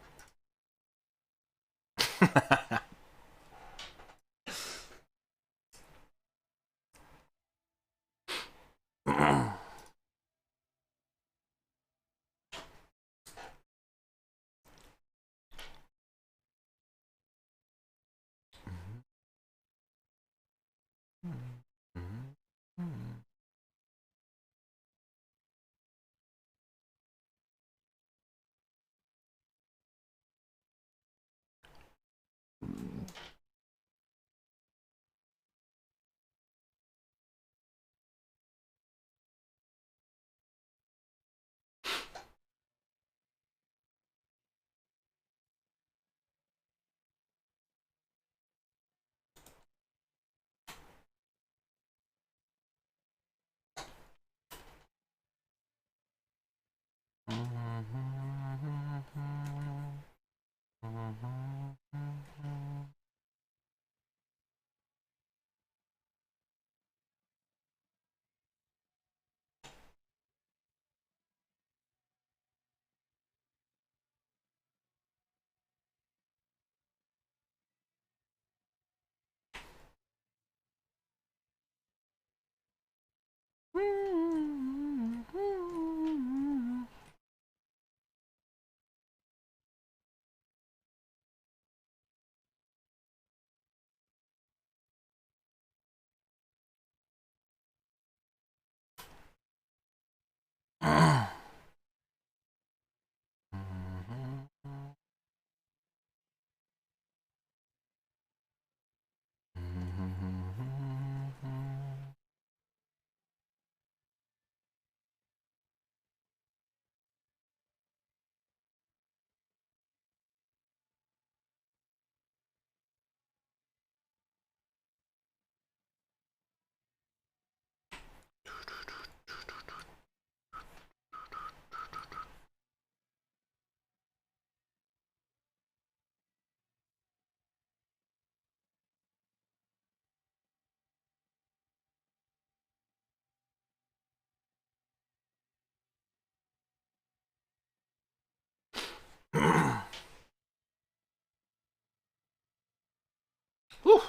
Whew.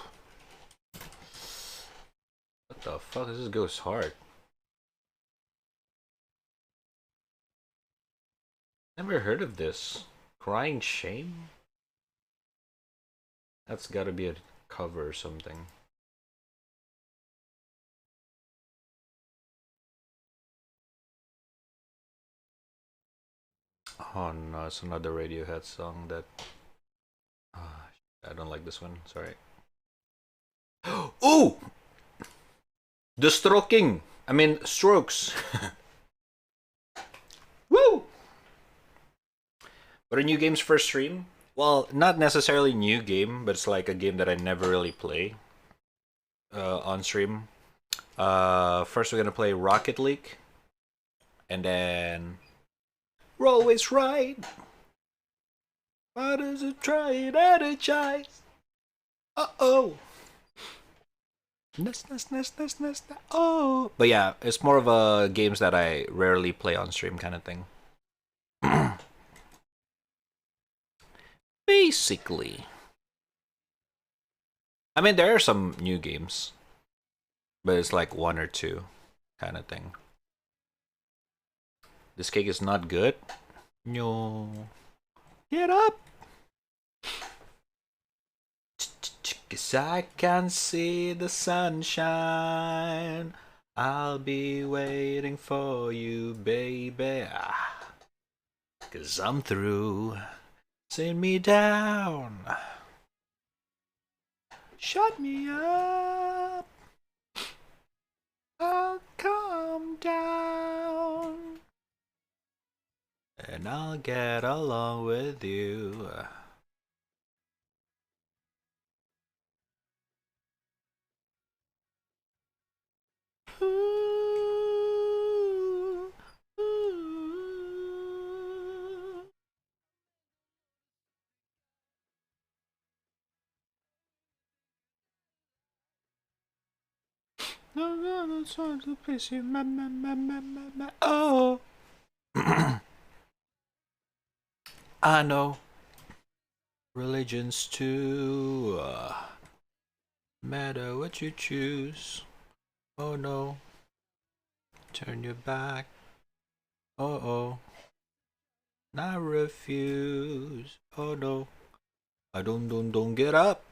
What the fuck? This goes hard. Never heard of this. Crying Shame? That's gotta be a cover or something. Oh no, it's another Radiohead song that... I don't like this one, sorry. Oh! The Stroking! I mean, Strokes! Woo! What are new games for stream? Well, not necessarily new game, but it's like a game that I never really play on stream. First we're gonna play Rocket League. And then... We're always right! Why does it try it energize? Uh-oh! Oh! But yeah, it's more of a games that I rarely play on stream kind of thing. Basically. I mean, there are some new games. But it's like one or two kind of thing. This cake is not good. No. Get up! 'Cause I can see the sunshine. I'll be waiting for you, baby. 'Cause I'm through. Send me down. Shut me up. I'll calm down. And I'll get along with you. Ooh, ooh. No, trying to please you, oh. I know. Religions too. Matter what you choose. Oh no. Turn your back. Oh oh. I refuse. Oh no. I don't get up.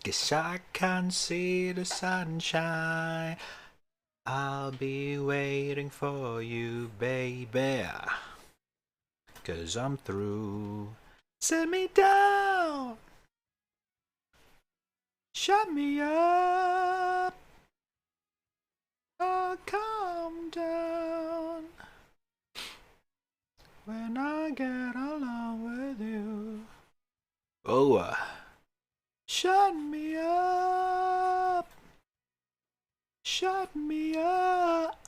Guess I can see the sunshine. I'll be waiting for you, baby. 'Cause I'm through. Set me down. Shut me up. I'll calm down when I get along with you. Oh, shut me up. Shut me up.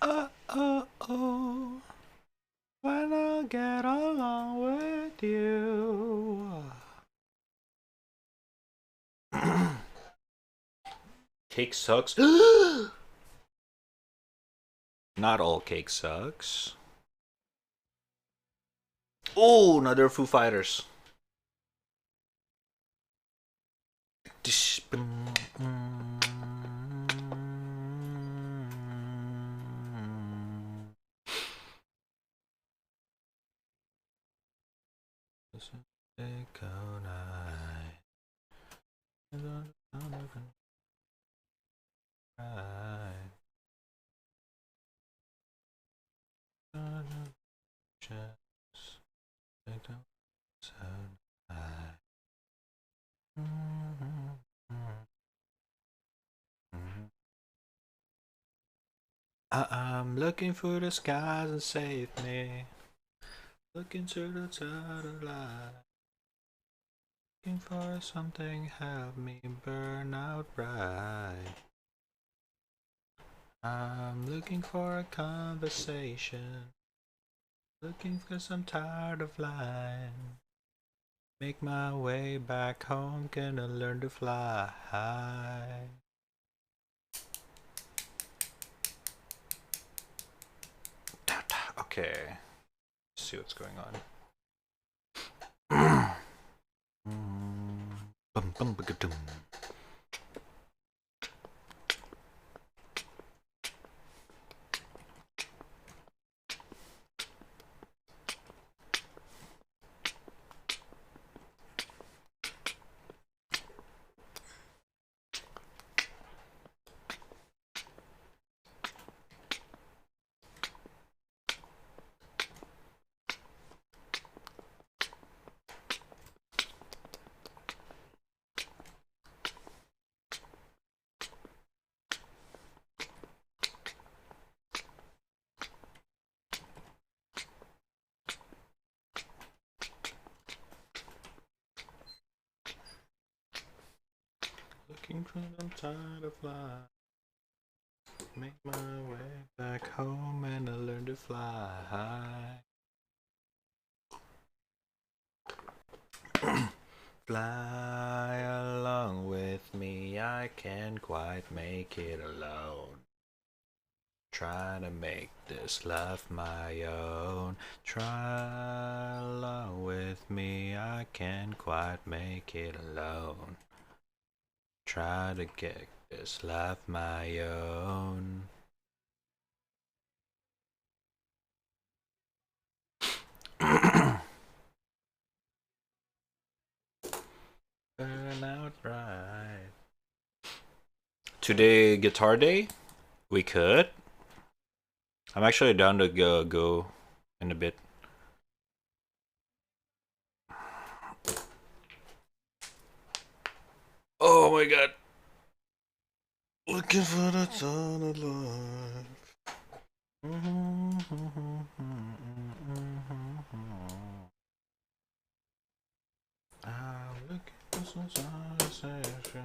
When I get along with you. Cake sucks. Not all cake sucks. Oh, another Foo Fighters. I'm looking for the skies and save me. Looking to the satellite. Looking for something, help me burn out bright. I'm looking for a conversation. Looking cause I'm tired of lying. Make my way back home, gonna learn to fly high. Okay, let's see what's going on. Bum, bum, ba-ga-dum. Looking for some tired of life. Make my way back home and I learn to fly high. Fly along with me, I can't quite make it alone. Trying to make this life my own. Try along with me, I can't quite make it alone. Try to get this life my own. Burn out right. Today, guitar day? We could. I'm actually down to go in a bit. Oh my god. Looking for the sun of life. I'm looking for some sensation.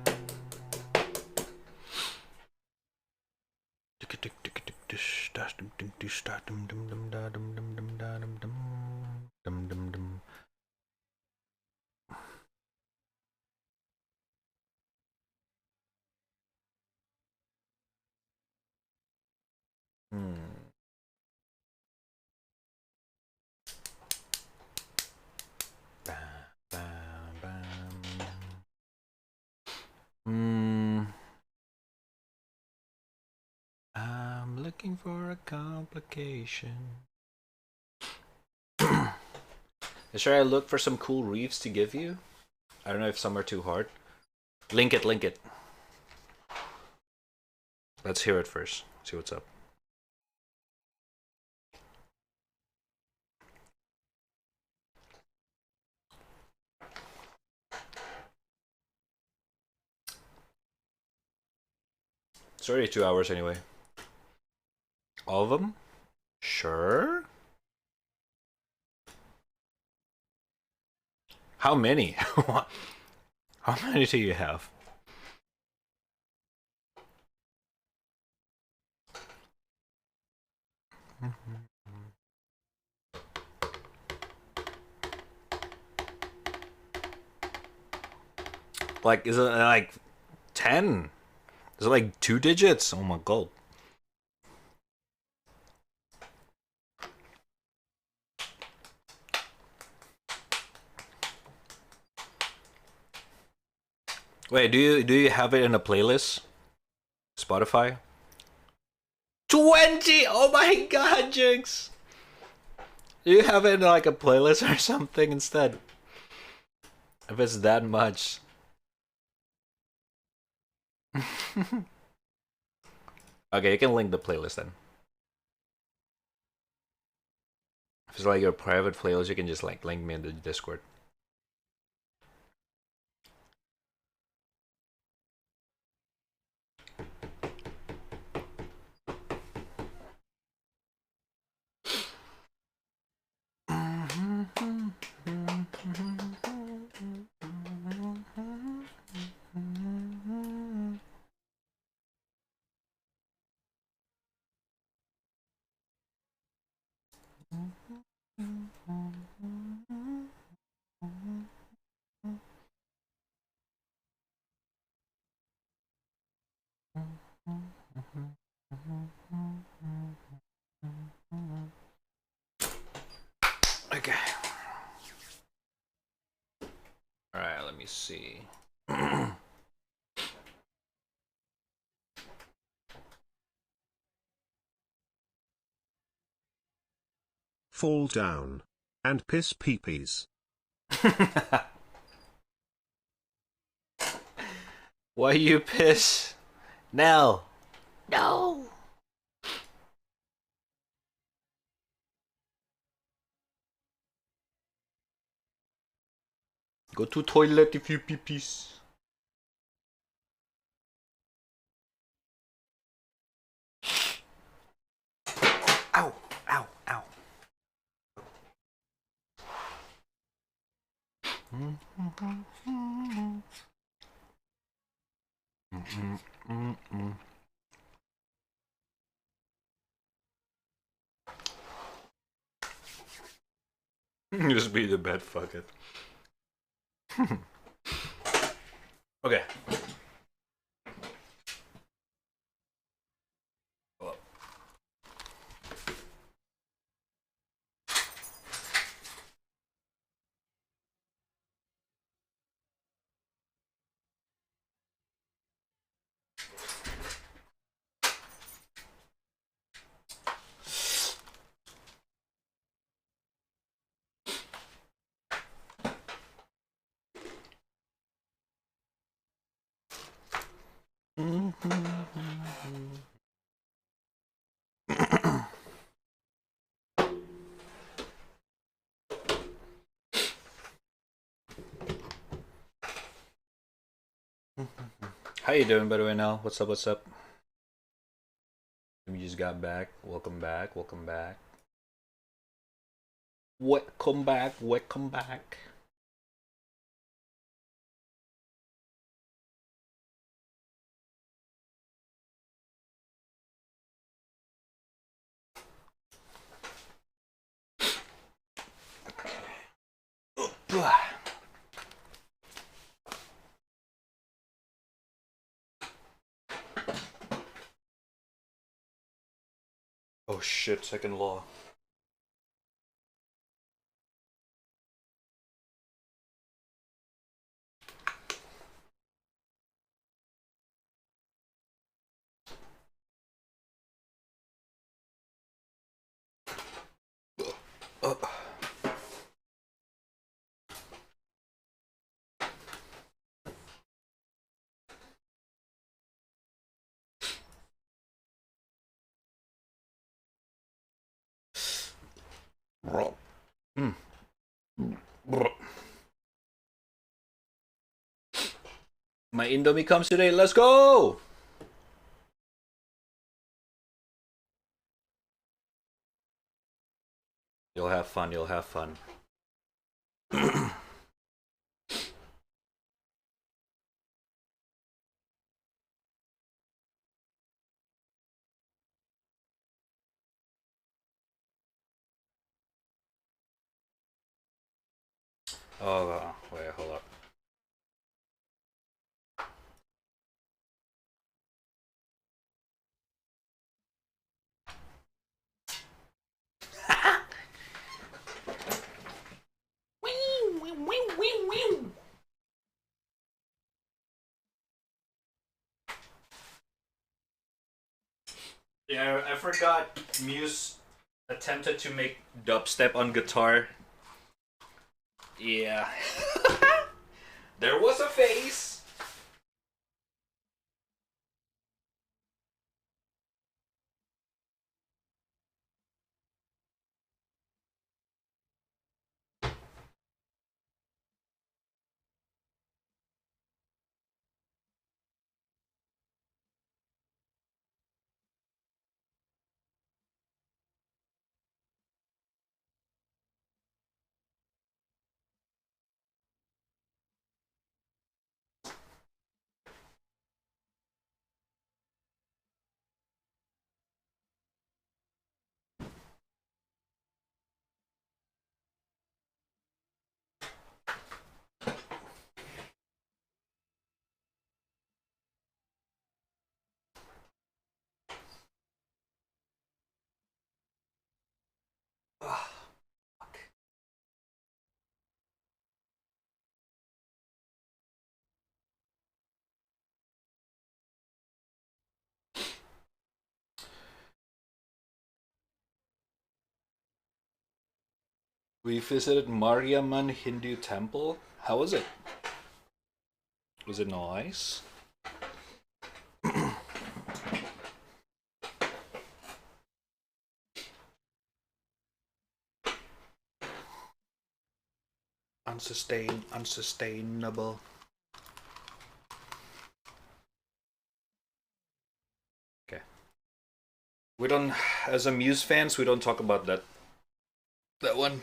I'm looking for a complication. Should I look for some cool reefs to give you? I don't know if some are too hard. Link it, link it. Let's hear it first. See what's up. It's already 2 hours anyway. All of them? Sure. How many? How many do you have? Like, is it like 10? Is it like 2 digits? Oh my god. Wait, do you have it in a playlist? Spotify? 20! Oh my god, Jinx! Do you have it in like a playlist or something instead? If it's that much. Okay, you can link the playlist then. If it's like your private playlist, you can just like link me in the Discord. Okay. Alright, let me see. Fall down. And piss peepees. Why you piss? Nell! No! Go to toilet if you pee pees. Ow! Ow! Ow! Just be the bed, fuck it. Okay. How you doing, by the way, now? What's up, what's up? We just got back. Welcome back, welcome back. Welcome back, welcome back. Oh shit, second law. My Indomie comes today, let's go! You'll have fun, you'll have fun. Oh, wait, hold up. Yeah, I forgot Muse attempted to make dubstep on guitar. Yeah. There was a face. We visited Mariamman Hindu temple. How was it? Was it nice? Unsustainable. Okay. We don't, as a Muse fans, we don't talk about that one.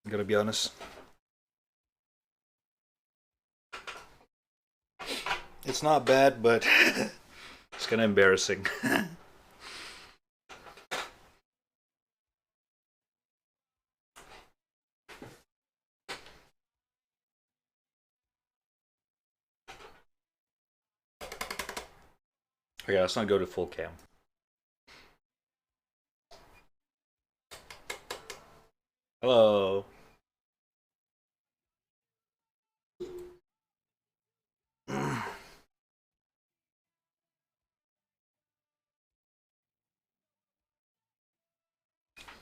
I'm gonna be honest. It's not bad, but it's kind of embarrassing. Okay, let's not go to full cam. Hello.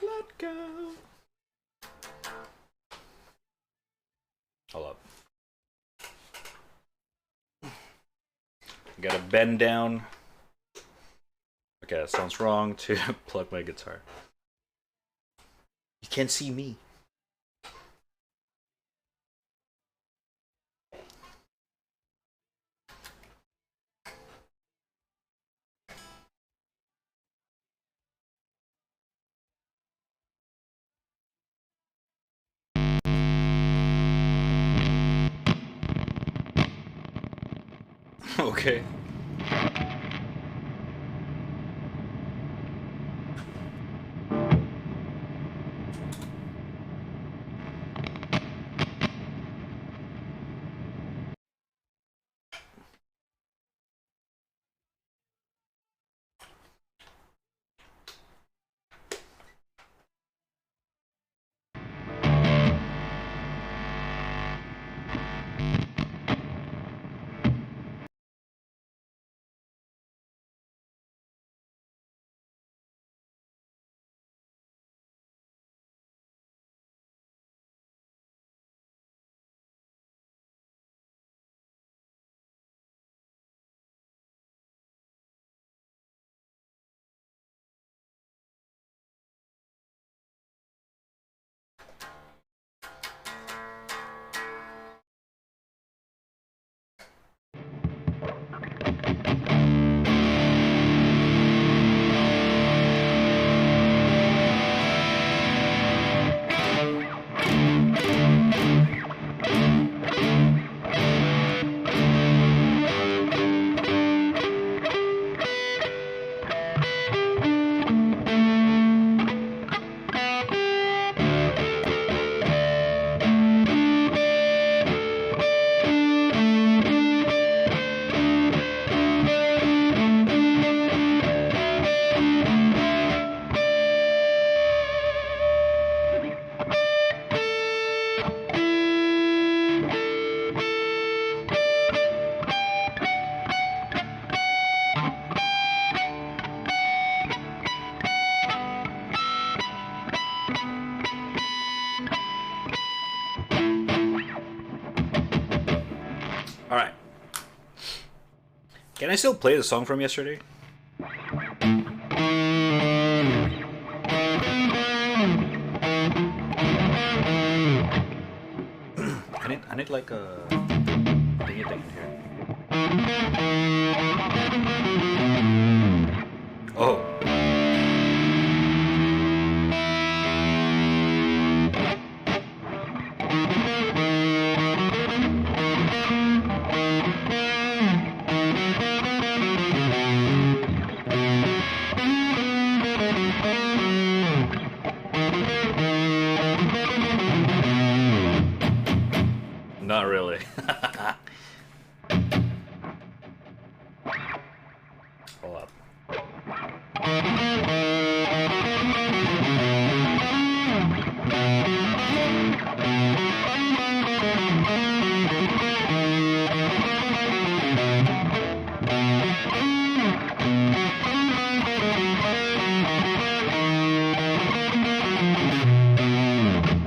Let go. Hold up. Gotta bend down. Okay, that sounds wrong to plug my guitar. You can't see me. Okay. Can I still play the song from yesterday? I need like a thingy thing in here. Oh. Not really. Hold up.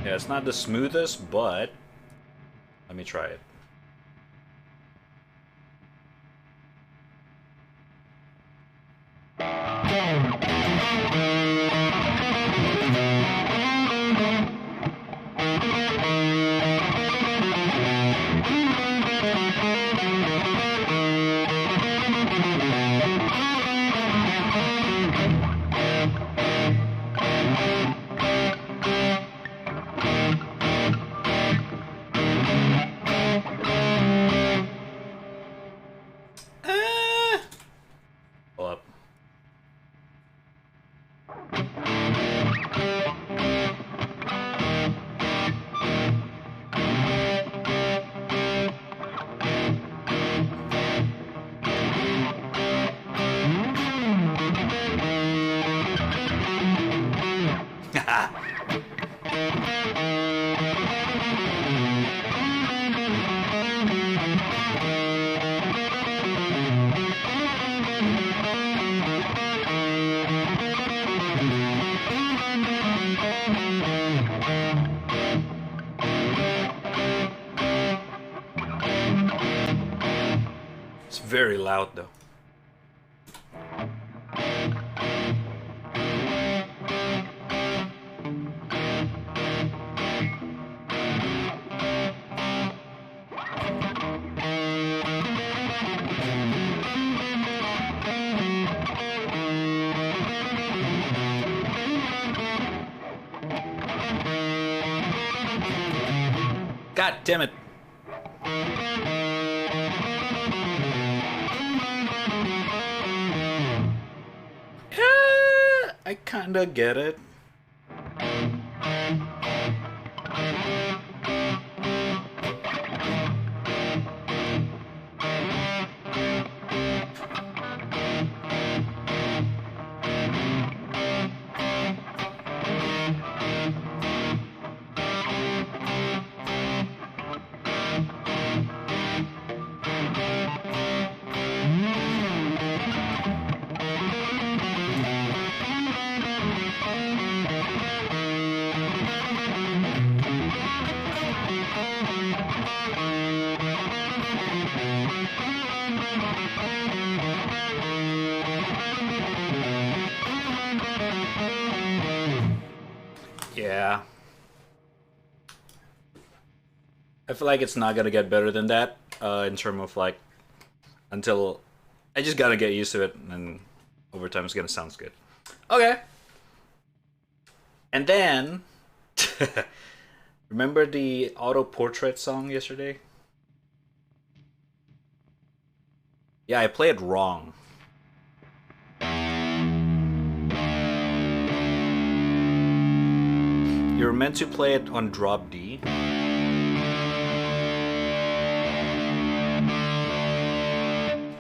Yeah, it's not the smoothest, but let me try it. Hold up. It's very loud though. God damn it. Yeah, I kinda get it. Yeah. I feel like it's not gonna get better than that in terms of like until I just gotta get used to it, and over time it's gonna sound good. Okay. And then remember the auto portrait song yesterday? Yeah, I played it wrong. You're meant to play it on drop D.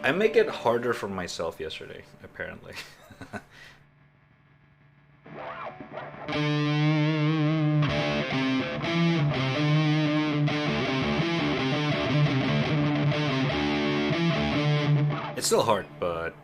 I make it harder for myself yesterday, apparently. It's still hard, but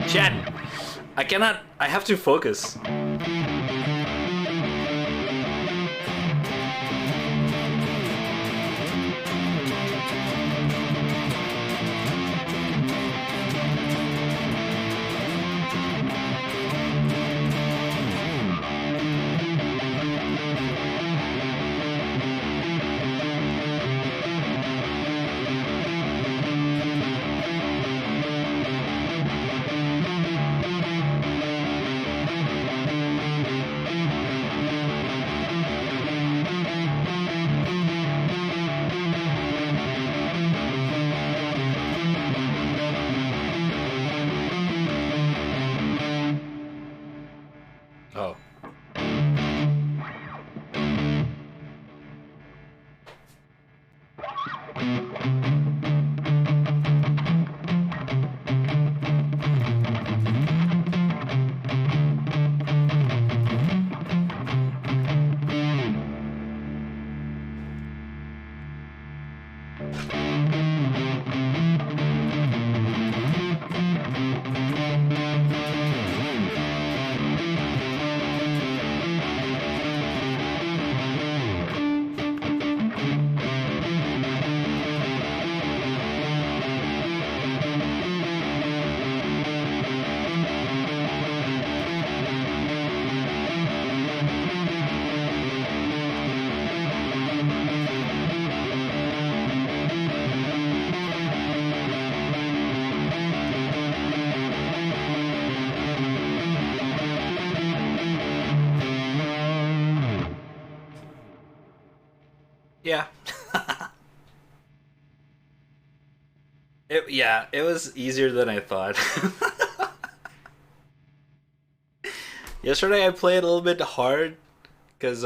Chat! I cannot. I have to focus. Oh. Yeah. Yeah, it was easier than I thought. Yesterday I played a little bit hard because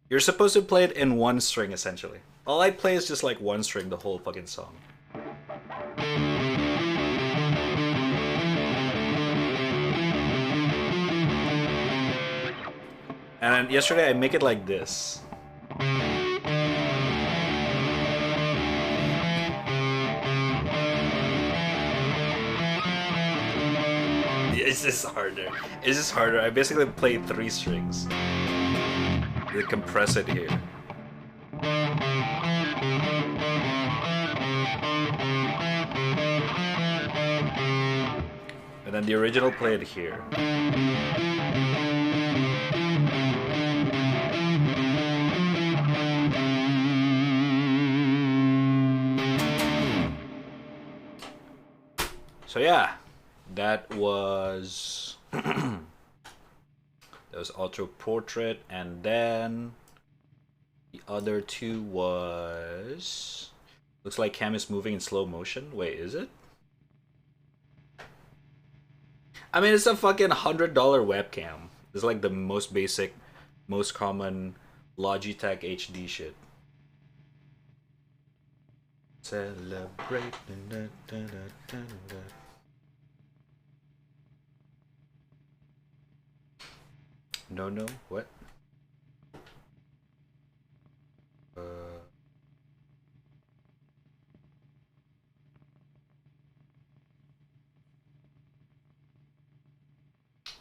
you're supposed to play it in one string essentially. All I play is just like one string the whole fucking song. And yesterday I make it like this. It's just harder. It's just harder. I basically play 3 strings. They compress it here. And then the original played here. So yeah, that was that was Auto Portrait, and then the other two was looks like Cam is moving in slow motion. Wait, is it? I mean, it's a fucking $100 webcam. It's like the most basic, most common Logitech HD shit. Celebrate. No, what?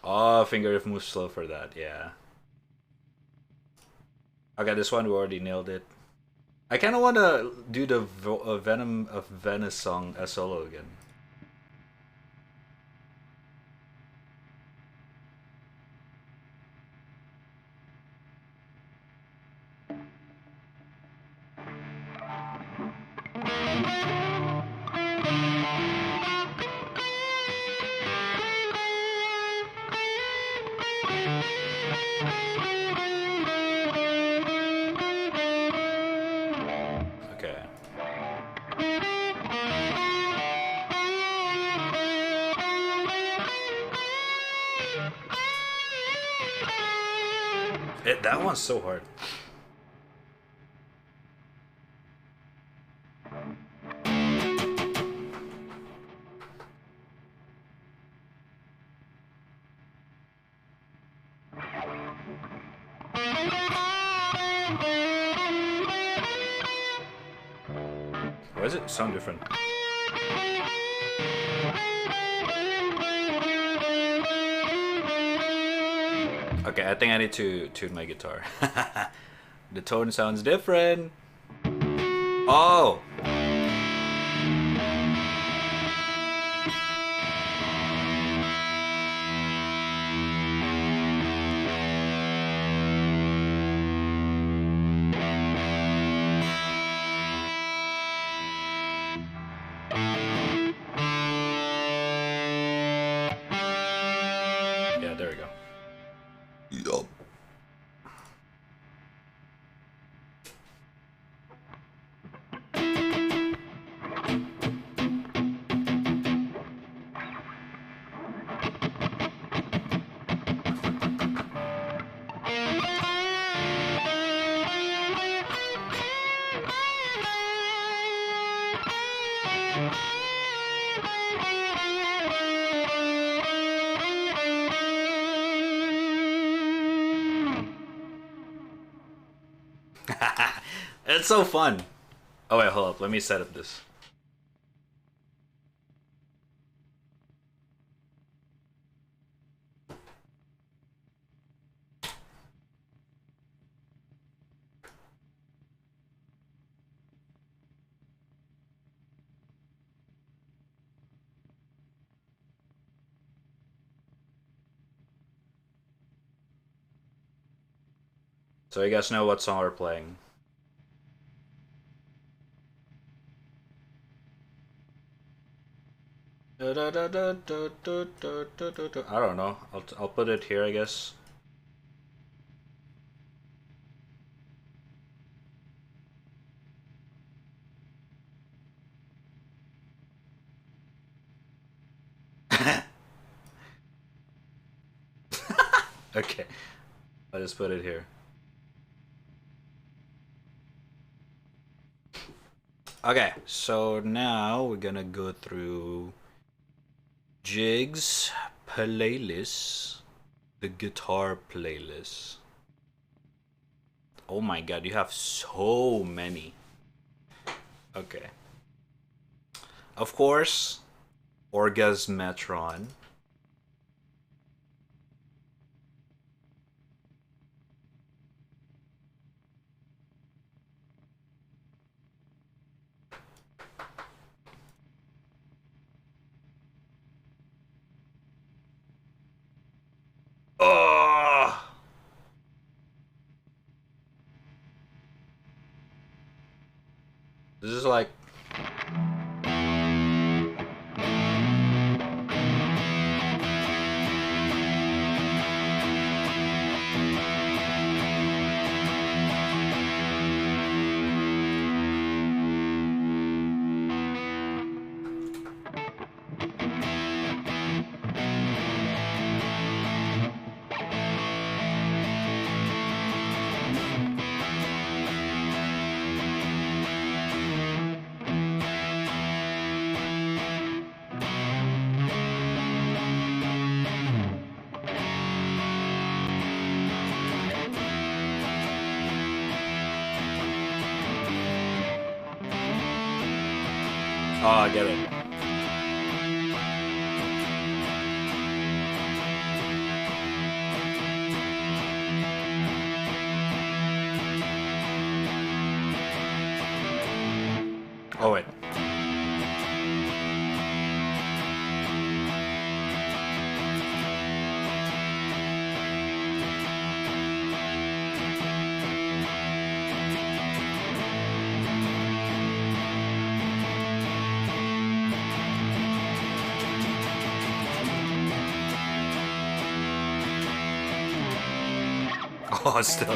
Oh, finger if moves slow for that, yeah. Okay, this one we already nailed it. I kind of want to do the Venom of Venice song as solo again. Okay. That one's so hard. Why does it sound different? Okay, I think I need to tune my guitar. The tone sounds different. Oh! Yeah, there we go. Yup. It's so fun. Oh wait, hold up. Let me set up this. So you guys know what song we're playing. I don't know. I'll put it here, I guess. Okay, I'll just put it here. Okay, so now we're gonna go through Jig's playlist, the guitar playlist. Oh my god, you have so many. Okay. Of course, Orgasmatron. Oh! This is like... Oh, I get it. Oh, wait. Oh, still.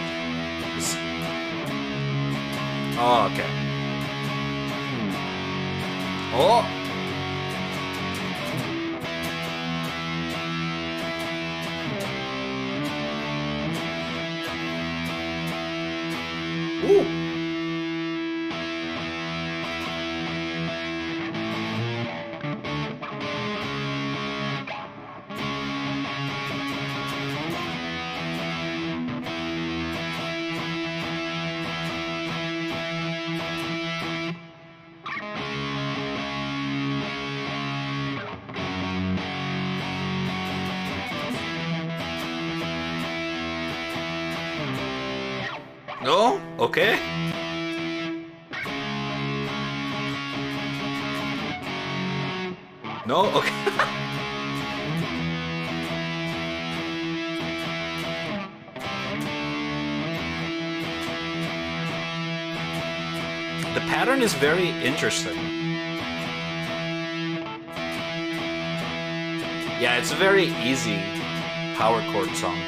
Oh, okay. Oh! Ooh! Okay. No? Okay. The pattern is very interesting. Yeah, it's a very easy power chord song.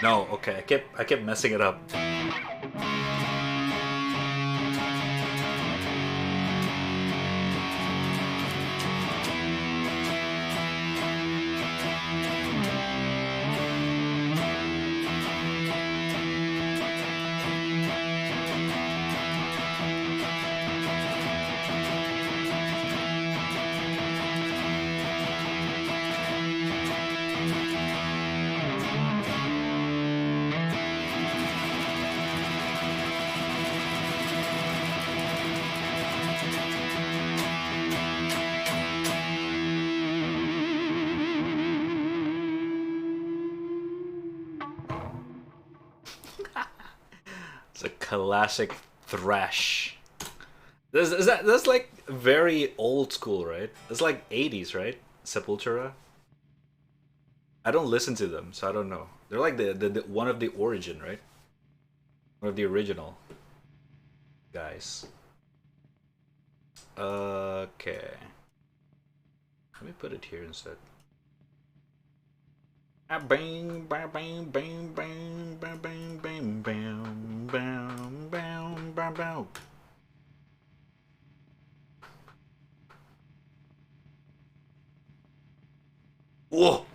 No, okay, I kept messing it up. It's a classic thrash. That's like very old school, right? It's like 80s, right? Sepultura. I don't listen to them, so I don't know. They're like the one of the origin, right? One of the original guys. Okay. Let me put it here instead. Bang, bang, bang, bang, bang, bang, bang, bang, bang, bang, bang, bang, bang. Whoa!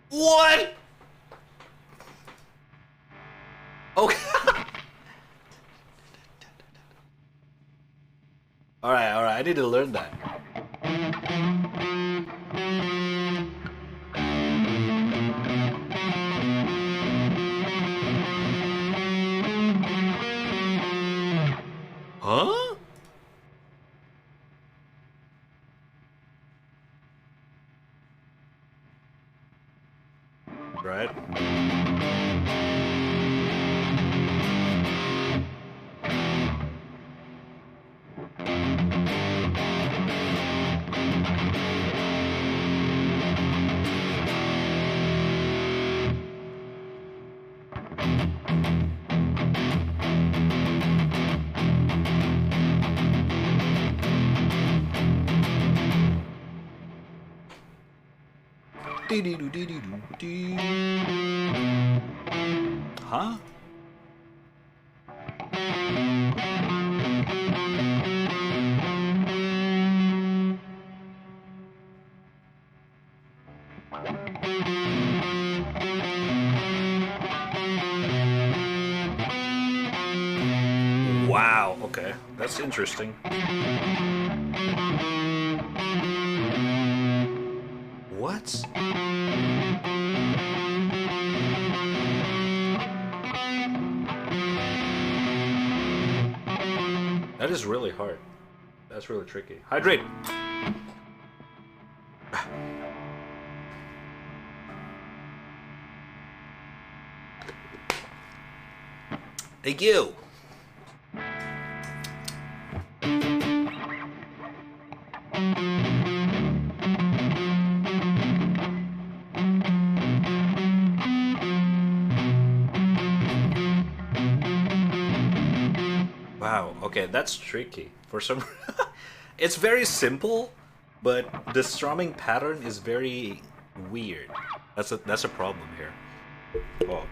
What? Okay. Alright, alright, I need to learn that. Huh? Right? Huh? Wow, okay. That's interesting. What? That is really hard. That's really tricky. Hydrate! Thank you! Wow, okay. Okay, that's tricky. For some, it's very simple, but the strumming pattern is very weird. That's a problem here. Oh.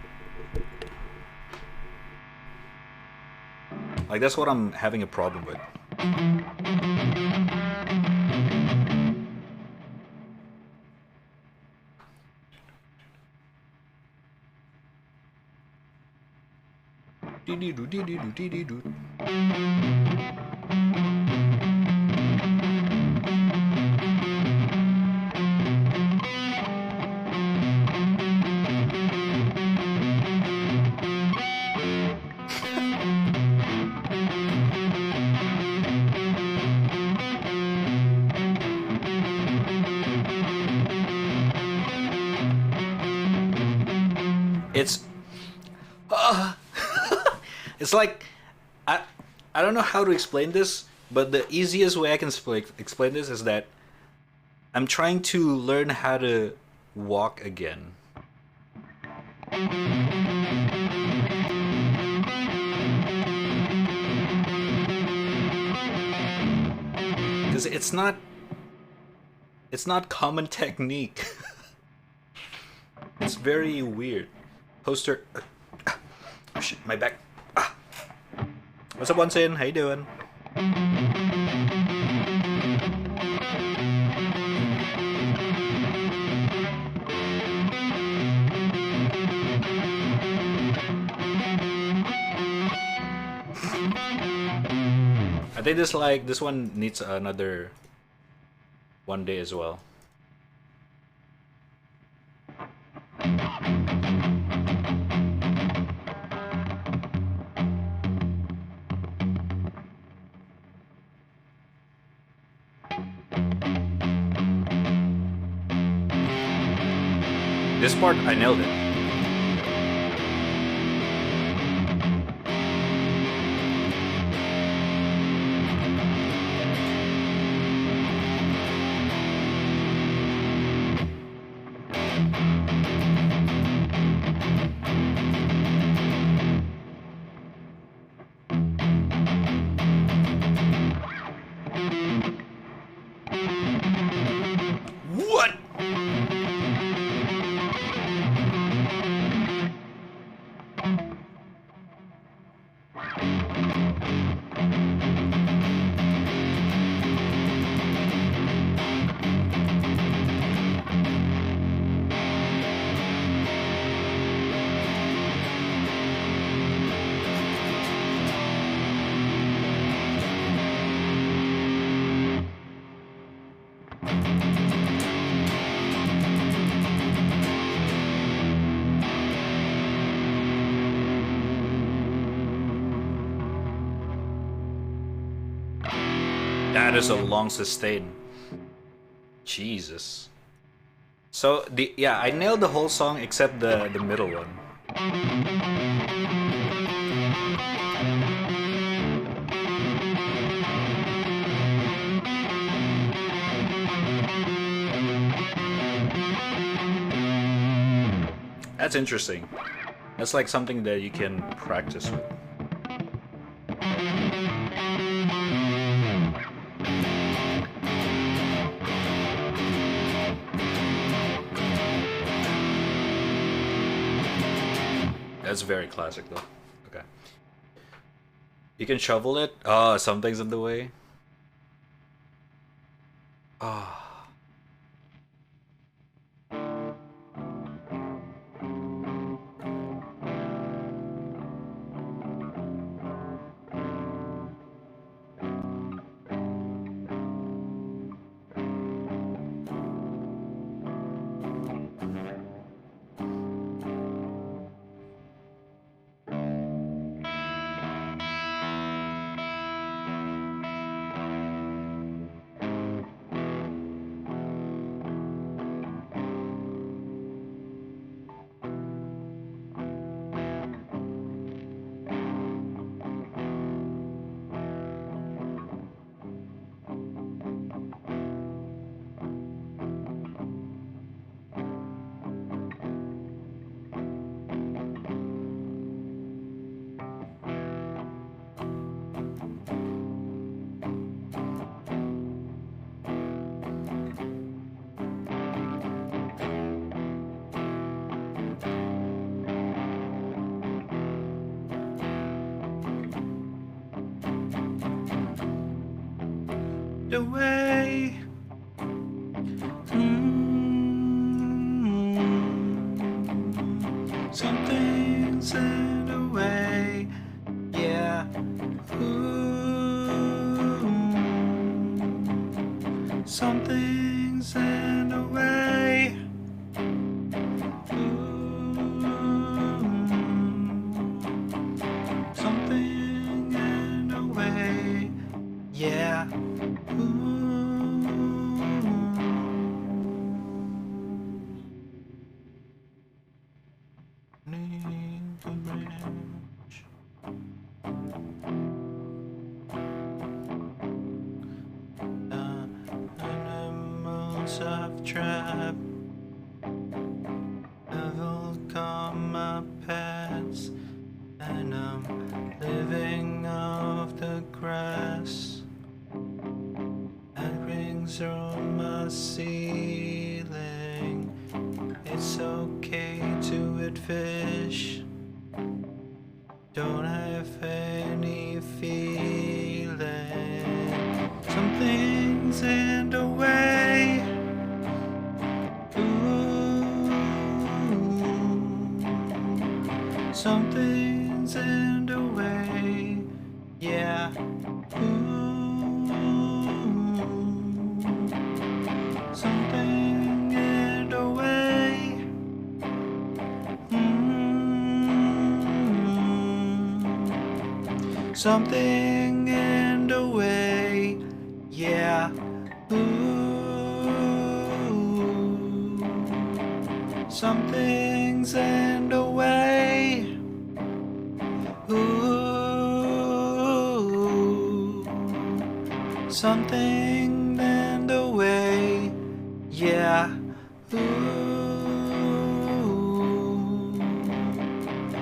Like that's what I'm having a problem with. It's it's like I I don't know how to explain this, but the easiest way I can explain this is that I'm trying to learn how to walk again. Because it's not common technique. It's very weird. Poster. Oh shit, my back. Ah. What's up, Onsen? How you doing? I think this one needs another one day as well. This part, I nailed it. What? That is a long sustain. Jesus. So I nailed the whole song except the middle one. That's interesting. That's like something that you can practice with. That's very classic though. Okay. You can shovel it? Oh, something's in the way. Ah. away. Something's in the way, yeah. Something's in the way. Something in the way, yeah. Animals of trap will come my pets, and I'm living off the grass and rings through my ceiling. It's okay to eat fish, don't have any feeling. Something's in the way. Something's in the way, yeah. Something in the way. Something in the way, yeah. Something's in the way. Something in the way, yeah.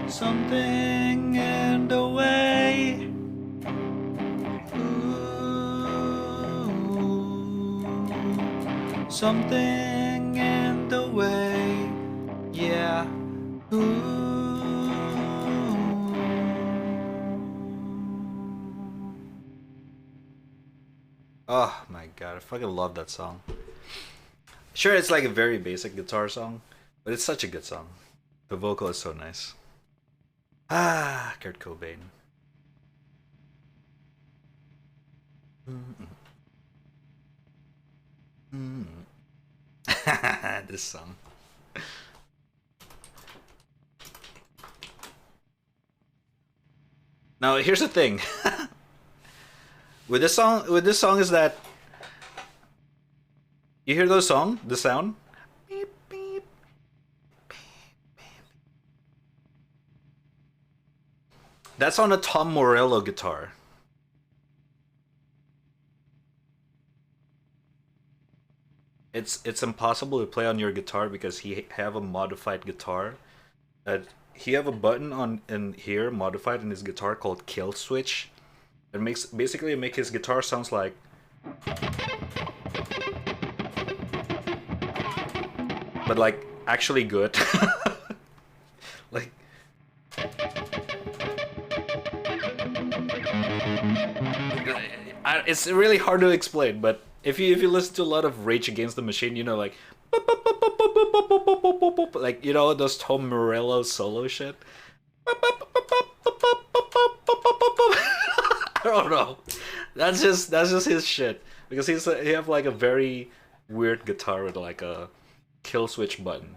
Something in the way. Something in the way, yeah. Oh my god, I fucking love that song. Sure, it's like a very basic guitar song, but it's such a good song. The vocal is so nice. Ah, Kurt Cobain. This song. Now, here's the thing. With this song is that you hear those song, the sound. Beep, beep, beep, beep. That's on a Tom Morello guitar. It's impossible to play on your guitar because he have a modified guitar. He have a button on in here modified in his guitar called Kill Switch. It makes basically make his guitar sounds like, but like actually good. Like it's really hard to explain, but if you listen to a lot of Rage Against the Machine, you know, like you know those Tom Morello solo shit. I don't know. That's just his shit because he have like a very weird guitar with like a kill switch button.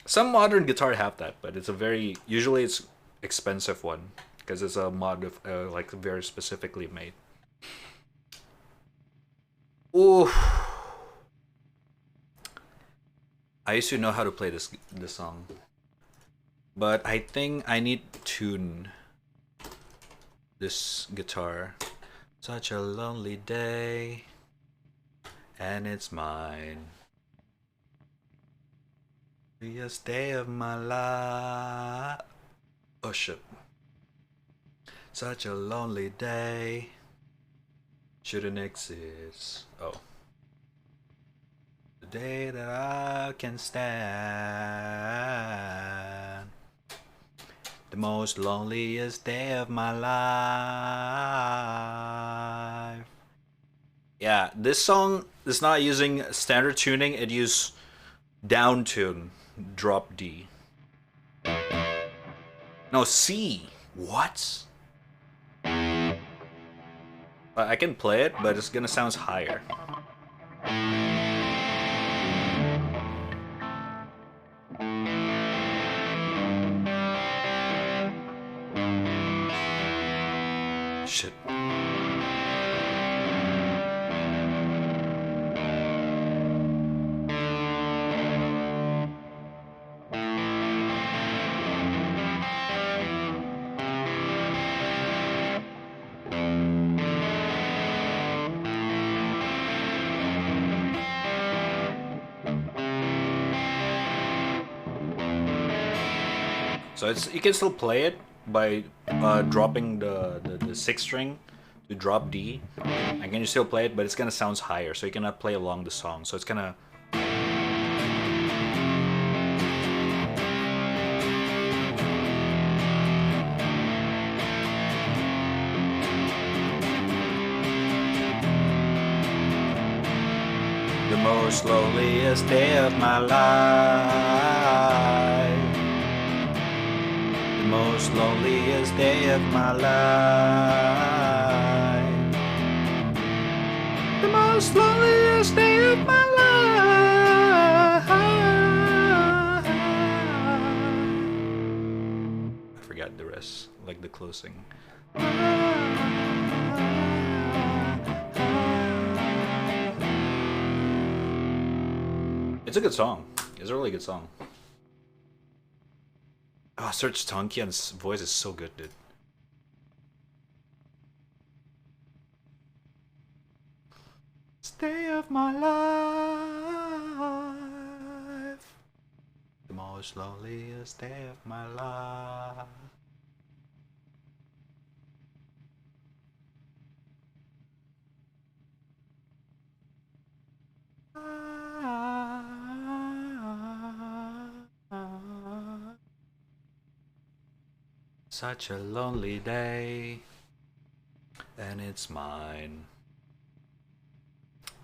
Some modern guitar have that, but it's a very usually it's expensive one because it's a mod of like very specifically made. Ooh. I used to know how to play this song, but I think I need to tune this guitar. Such a lonely day, and it's mine. Happiest day of my life. Oh shit. Such a lonely day. Shouldn't exist. Oh. The day that I can stand. The most loneliest day of my life. Yeah, this song is not using standard tuning, it uses down tune, drop D. No, C. What? I can play it, but it's gonna sound higher. Shit. So it's you can still play it by dropping the sixth string to drop D. And can you still play it, but it's gonna sound higher, so you cannot play along the song. So it's gonna. The most loneliest day of my life. The most loneliest day of my life. The most loneliest day of my life. I forgot the rest, like the closing. It's a good song. It's a really good song. Oh, Serge Tankian's voice is so good, dude. Day of my life. The most loneliest day of my life. Such a lonely day, and it's mine.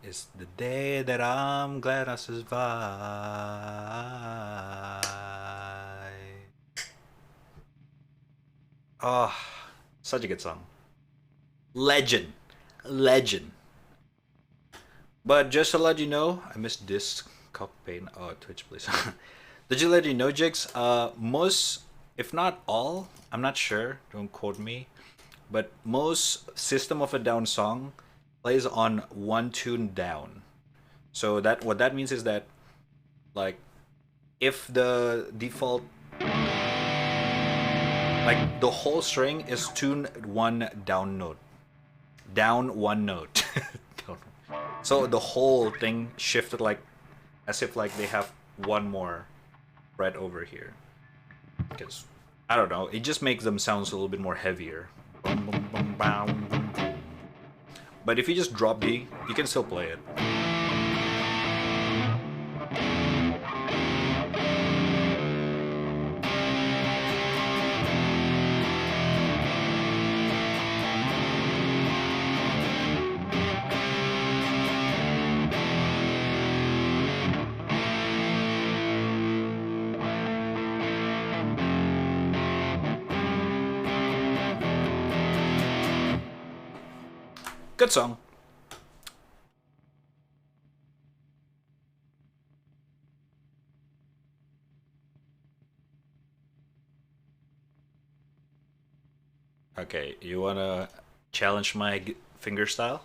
It's the day that I'm glad I survived. Oh, such a good song. Legend. Legend. But just to let you know, I missed this cup pain. Oh, Twitch, please. Did you let you know, Jigs? Most, if not all, I'm not sure. Don't quote me. But most System of a Down song plays on one tune down. So that what that means is that, like, if the default, like, the whole string is tuned one down note, down one note. So the whole thing shifted, like, as if like they have one more fret over here. Because I don't know, it just makes them sound a little bit more heavier. But if you just drop D, you can still play it. Good song. Okay, you wanna challenge my finger style?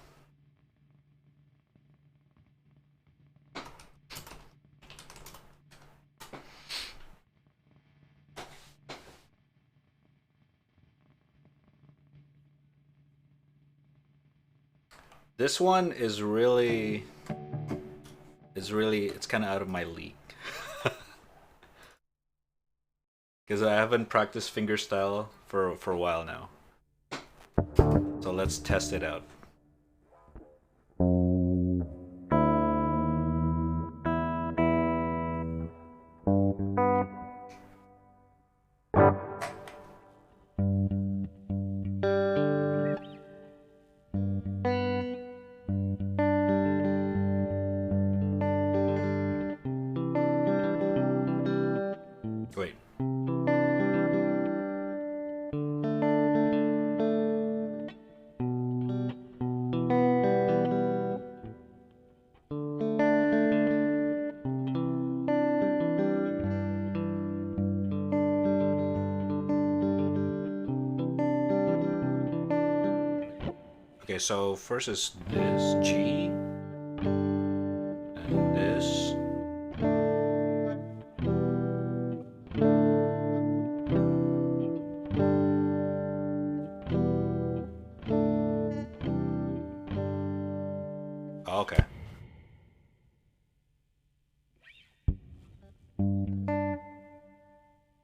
This one is really, it's kind of out of my league. Because I haven't practiced fingerstyle for a while now. So let's test it out. so first is this G and this. Okay.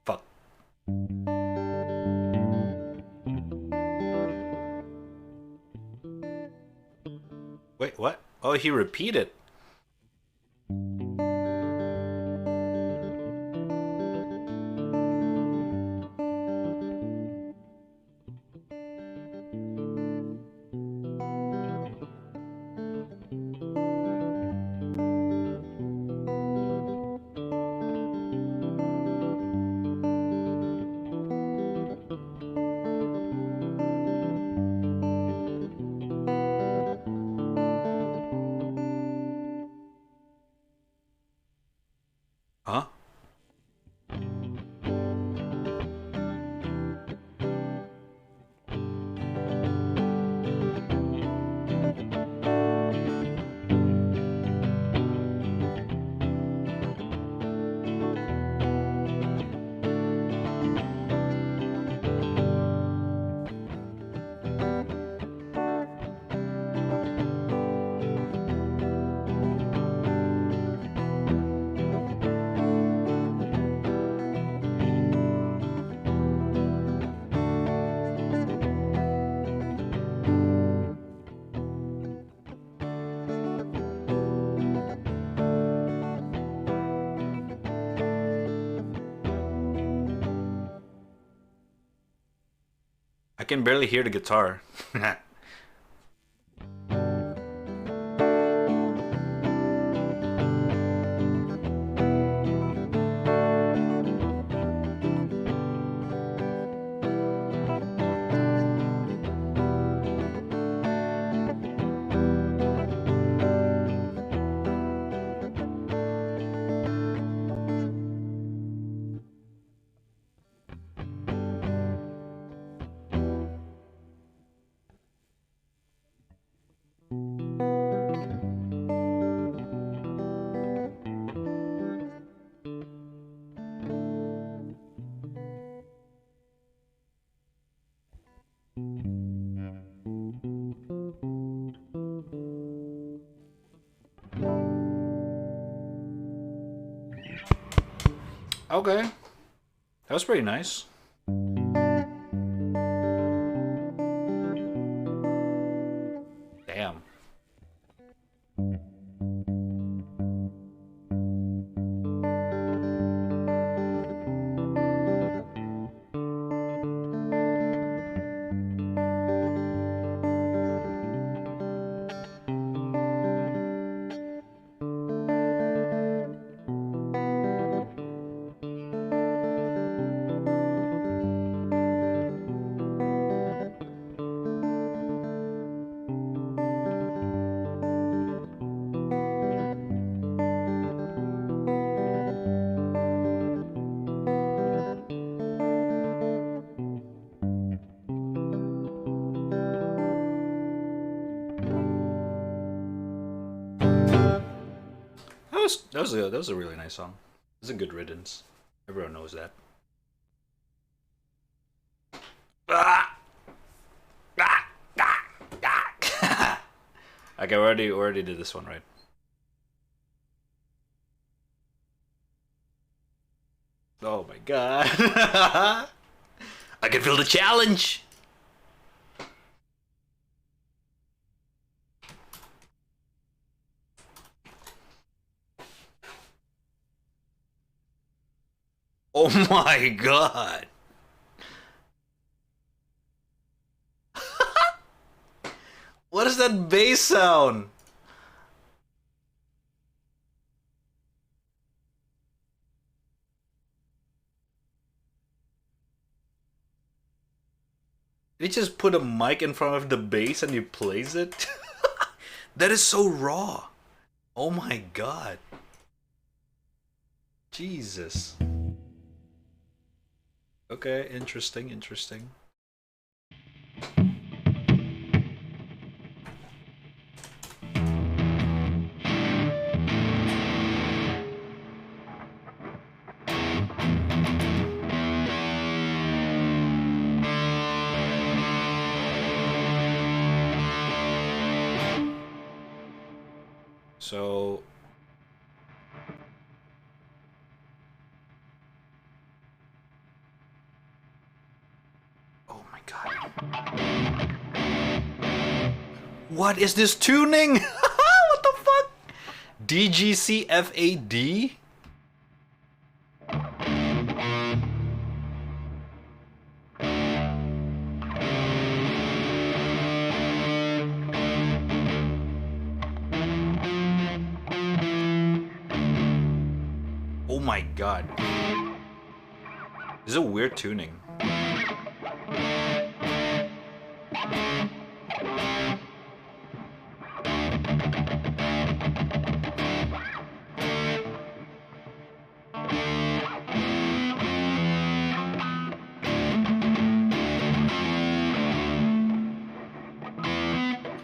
Fuck. Wait, what? Oh, he repeated. Huh? I can barely hear the guitar. Okay. That was pretty nice. Damn. That was a really nice song. It's a good riddance. Everyone knows that. Ah! Ah! Ah! Ah! Okay, we already did this one, right? Oh my god. I can feel the challenge. Oh my god. What is that bass sound? They just put a mic in front of the bass and he plays it? That is so raw. Oh my god. Jesus. Okay, interesting, interesting. So oh my god. What is this tuning? What the fuck? DGCFAD? Oh my god. This is a weird tuning.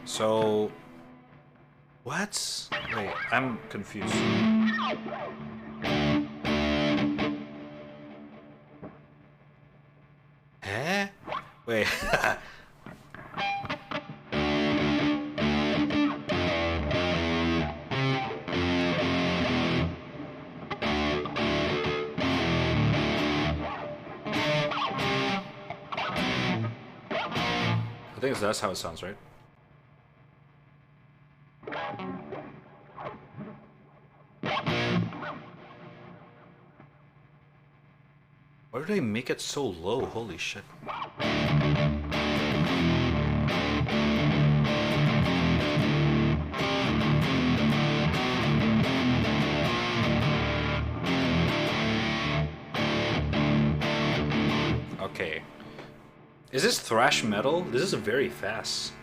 So, what? Wait, I'm confused. Eh? Wait. I think that's how it sounds, right? Why do they make it so low? Holy shit. Okay. Is this thrash metal? This is very fast.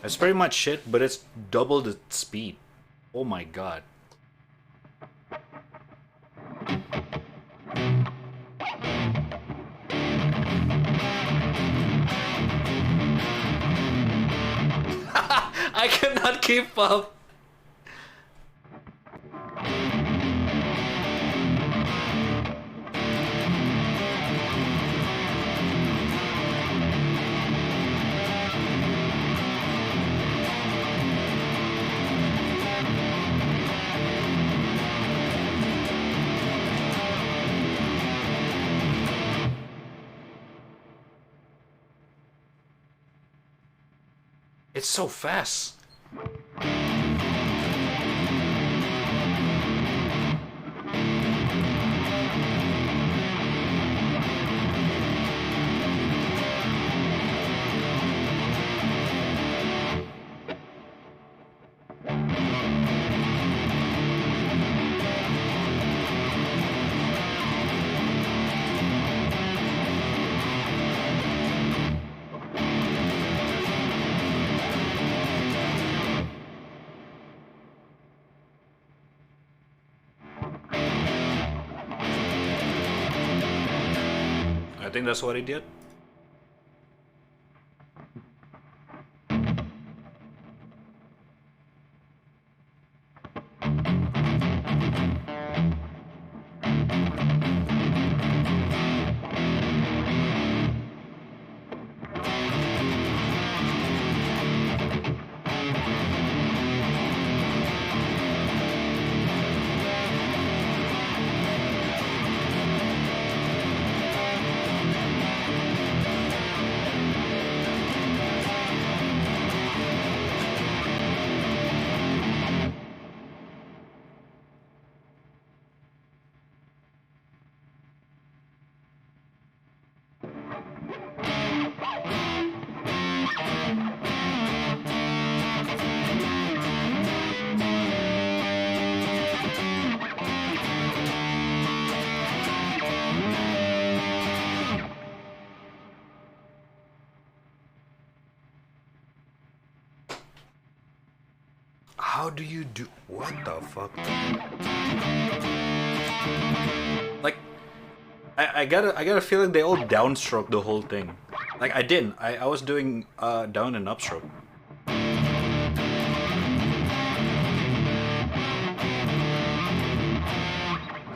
It's pretty much shit, but it's double the speed. Oh my god. I cannot keep up. It's so fast. I think that's what he did. How do you do? What the fuck? Like, I got a feeling they all downstroke the whole thing. Like I didn't. I was doing down and upstroke.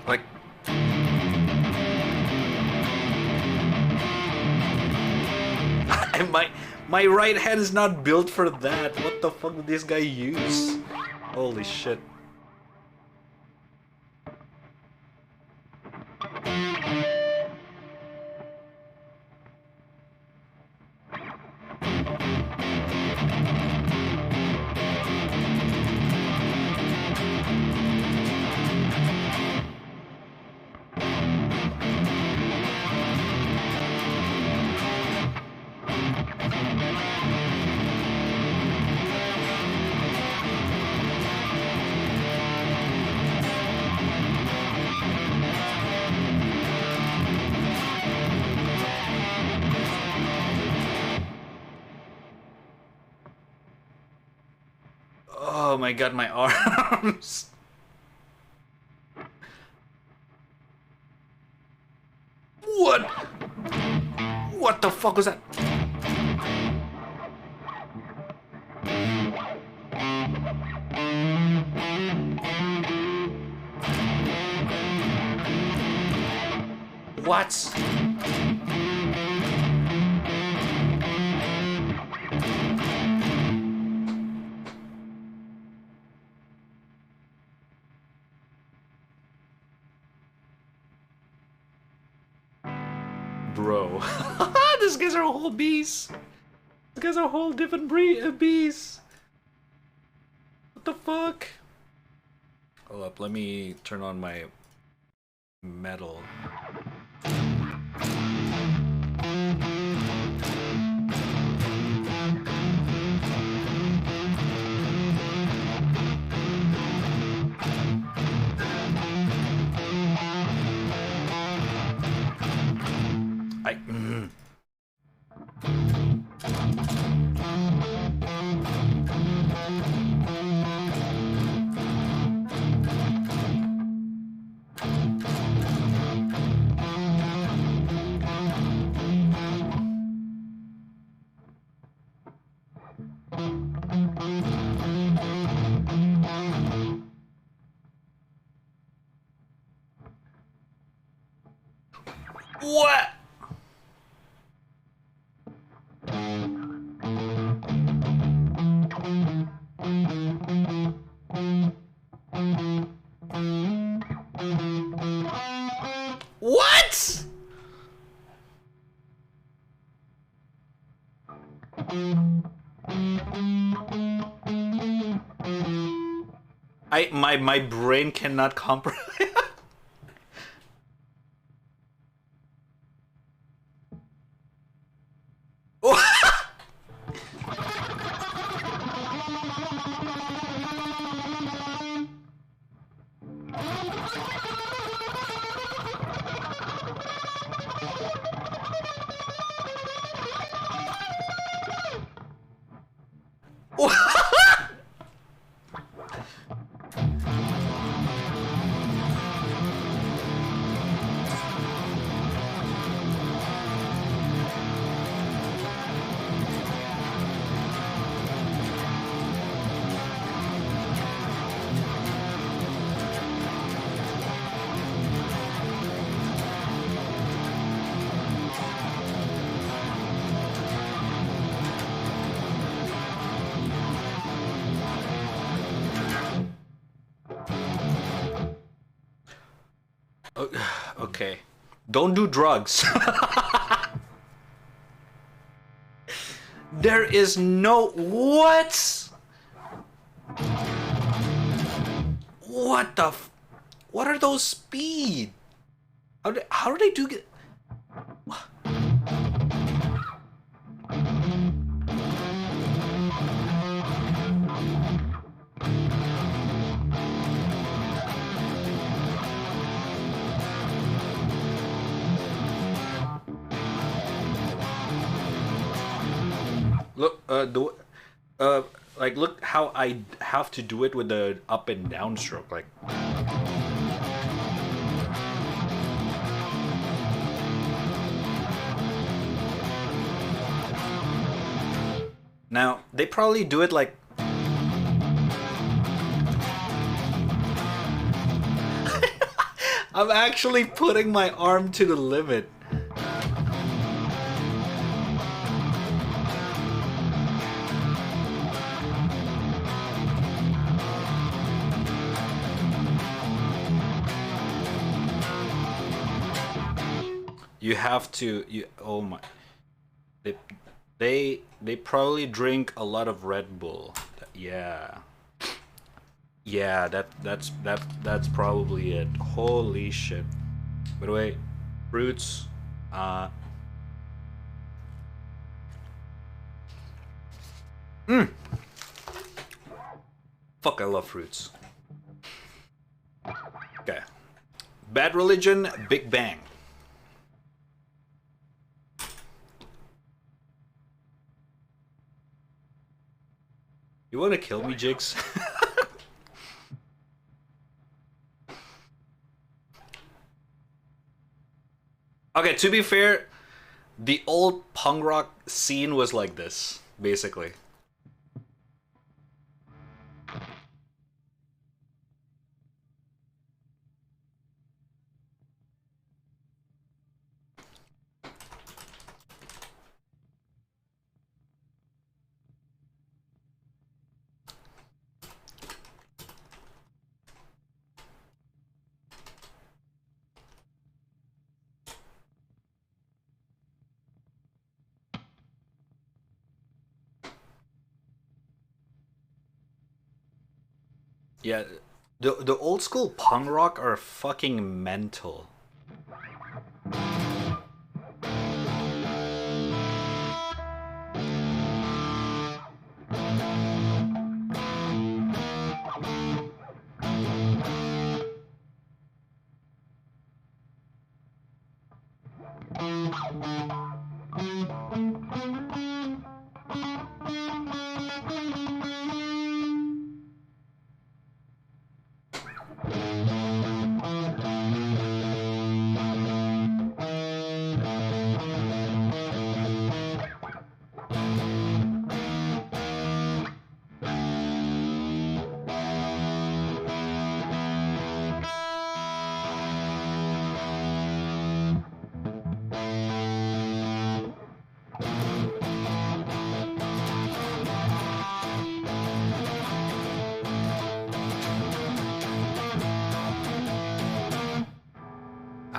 Like. My right hand is not built for that. What the fuck did this guy use? Holy shit. Oh my god, my arms. What? What the fuck was that? What? Bro. These guys are a whole beast. These guys are a whole different breed of beast. What the fuck? Hold up, let me turn on my metal. What? What? My brain cannot comprehend. Okay. Don't do drugs. There is no... What? What the f... What are those speed? How do they do... Look, Like, look how I have to do it with the up and down stroke. Like, now they probably do it like. I'm actually putting my arm to the limit. You have to. Oh my. They probably drink a lot of Red Bull. Yeah. Yeah, that's probably it. Holy shit. By the way, fruits. Fuck, I love fruits. Okay. Bad Religion, Big Bang. You wanna kill me, Jigs? Okay, to be fair, the old punk rock scene was like this, basically. Yeah, the old school punk rock are fucking mental.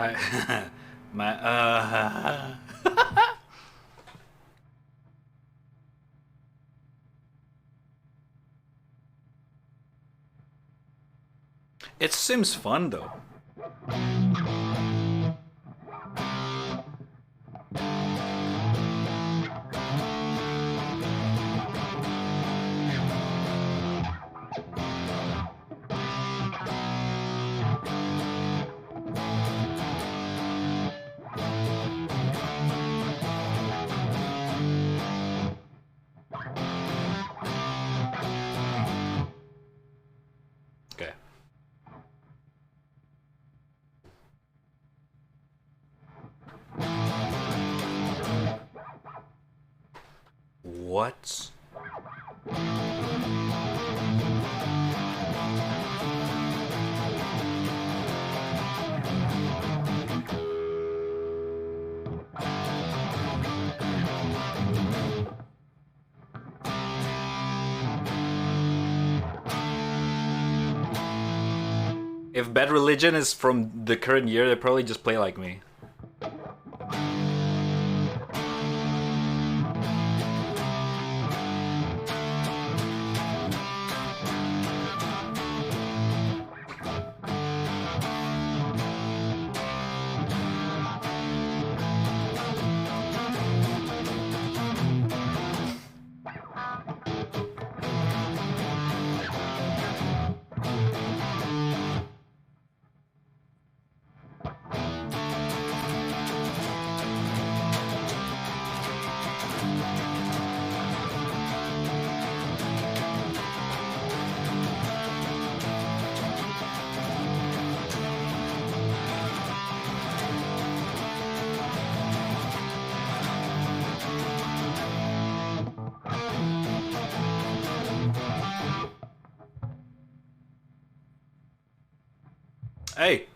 I my It seems fun though. Okay. What? If Bad Religion is from the current year, they probably just play like me. Hey!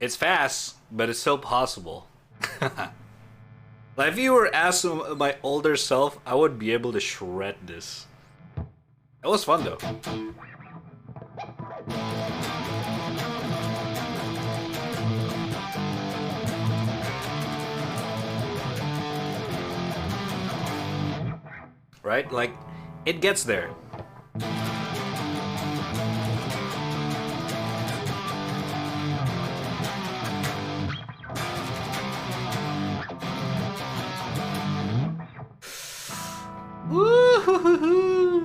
It's fast, but it's still possible. Like, if you were asked my older self, I would be able to shred this. It was fun though. Right? Like, it gets there. Woo-hoo-hoo-hoo.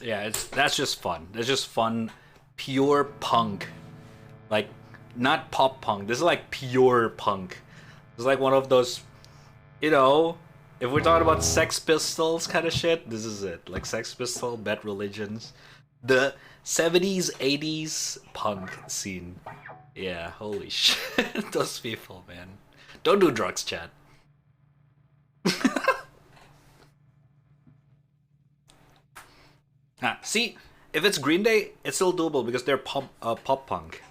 Yeah, that's just fun. That's just fun, pure punk. Like, not pop punk. This is like pure punk. It's like one of those, you know, if we're talking about Sex Pistols kind of shit, this is it. Like Sex Pistol, Bad Religions, the 70s, 80s punk scene. Yeah, holy shit, those people, man. Don't do drugs, chat. Ah, see, if it's Green Day, it's still doable because they're pop punk.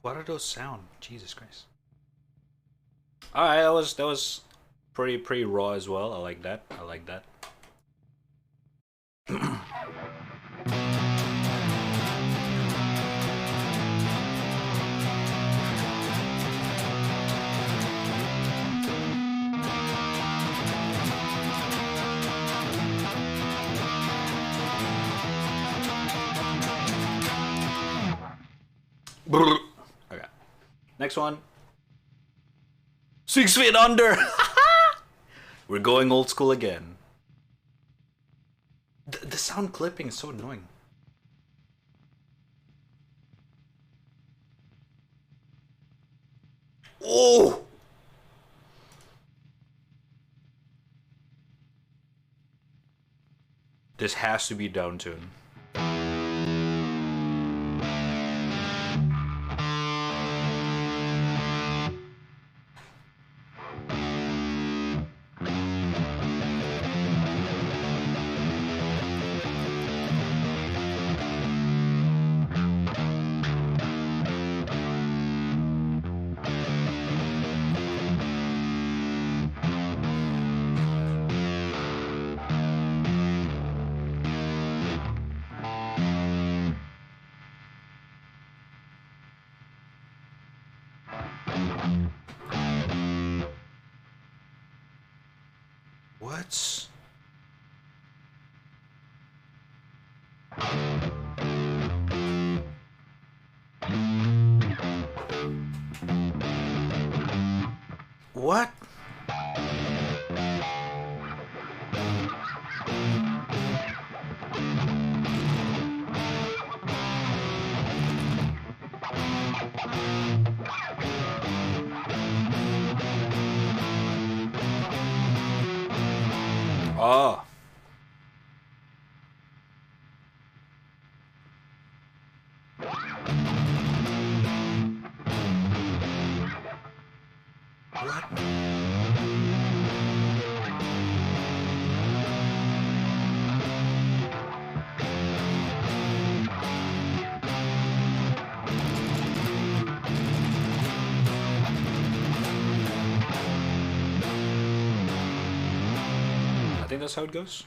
What are those sound? Jesus Christ. Alright, that was pretty raw as well. I like that. I like that. Okay. Next one. 6 feet under. We're going old school again. The sound clipping is so annoying. Oh! This has to be downtune. What? What? Oh. I think that's how it goes.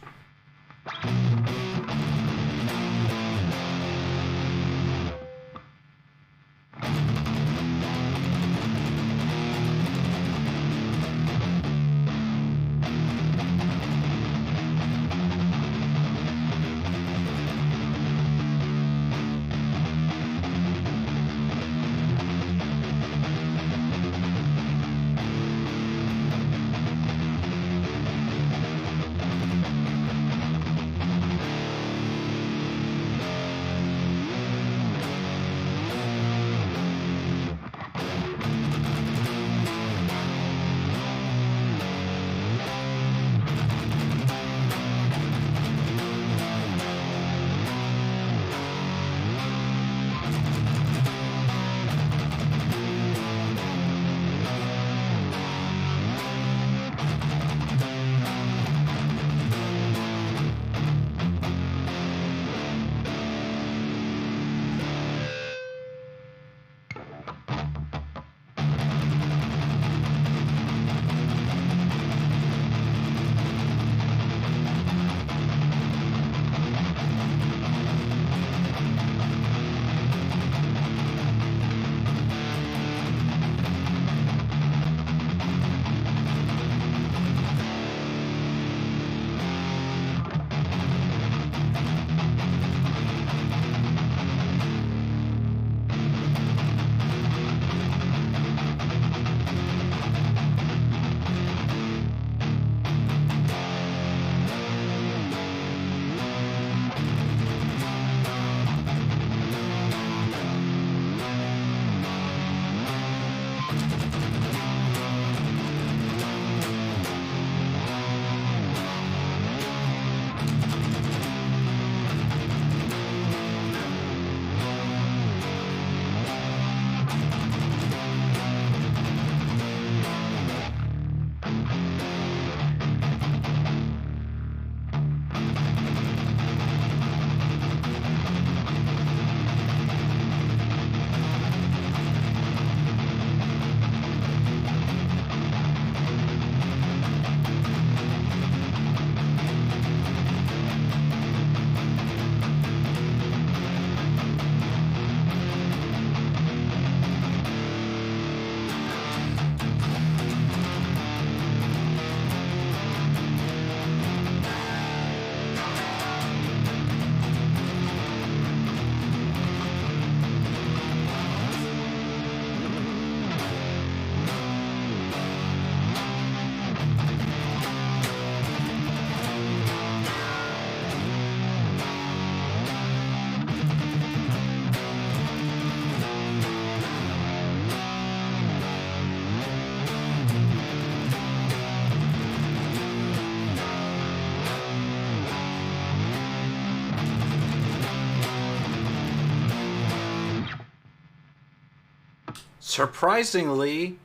Surprisingly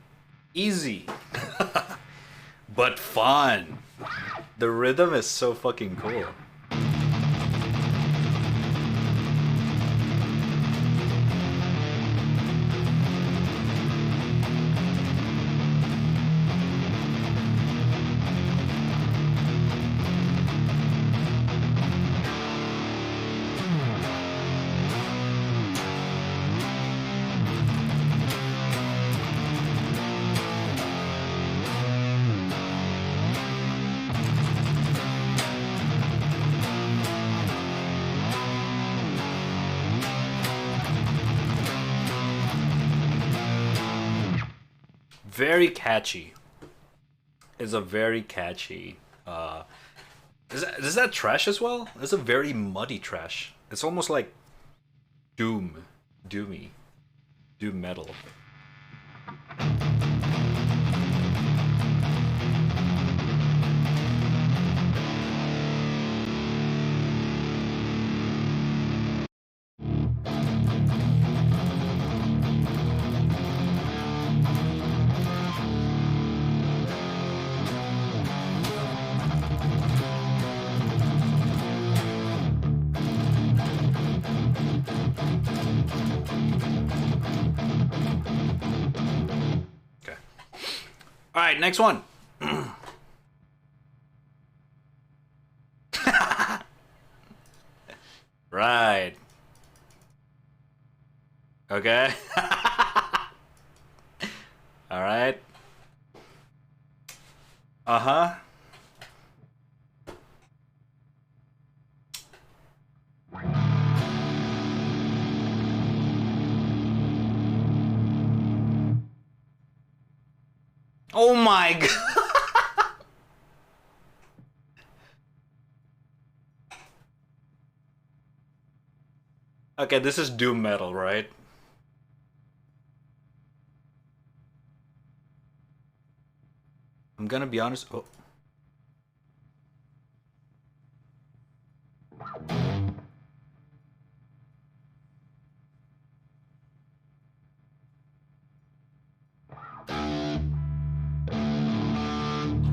easy. But fun. The rhythm is so fucking cool. Very catchy. is a very catchy. Is that trash as well? It's a very muddy trash. It's almost like doomy, doom metal. All right, next one. Right. Okay. All right. Uh-huh. Oh my god. Okay, this is doom metal, right? I'm gonna be honest. Oh.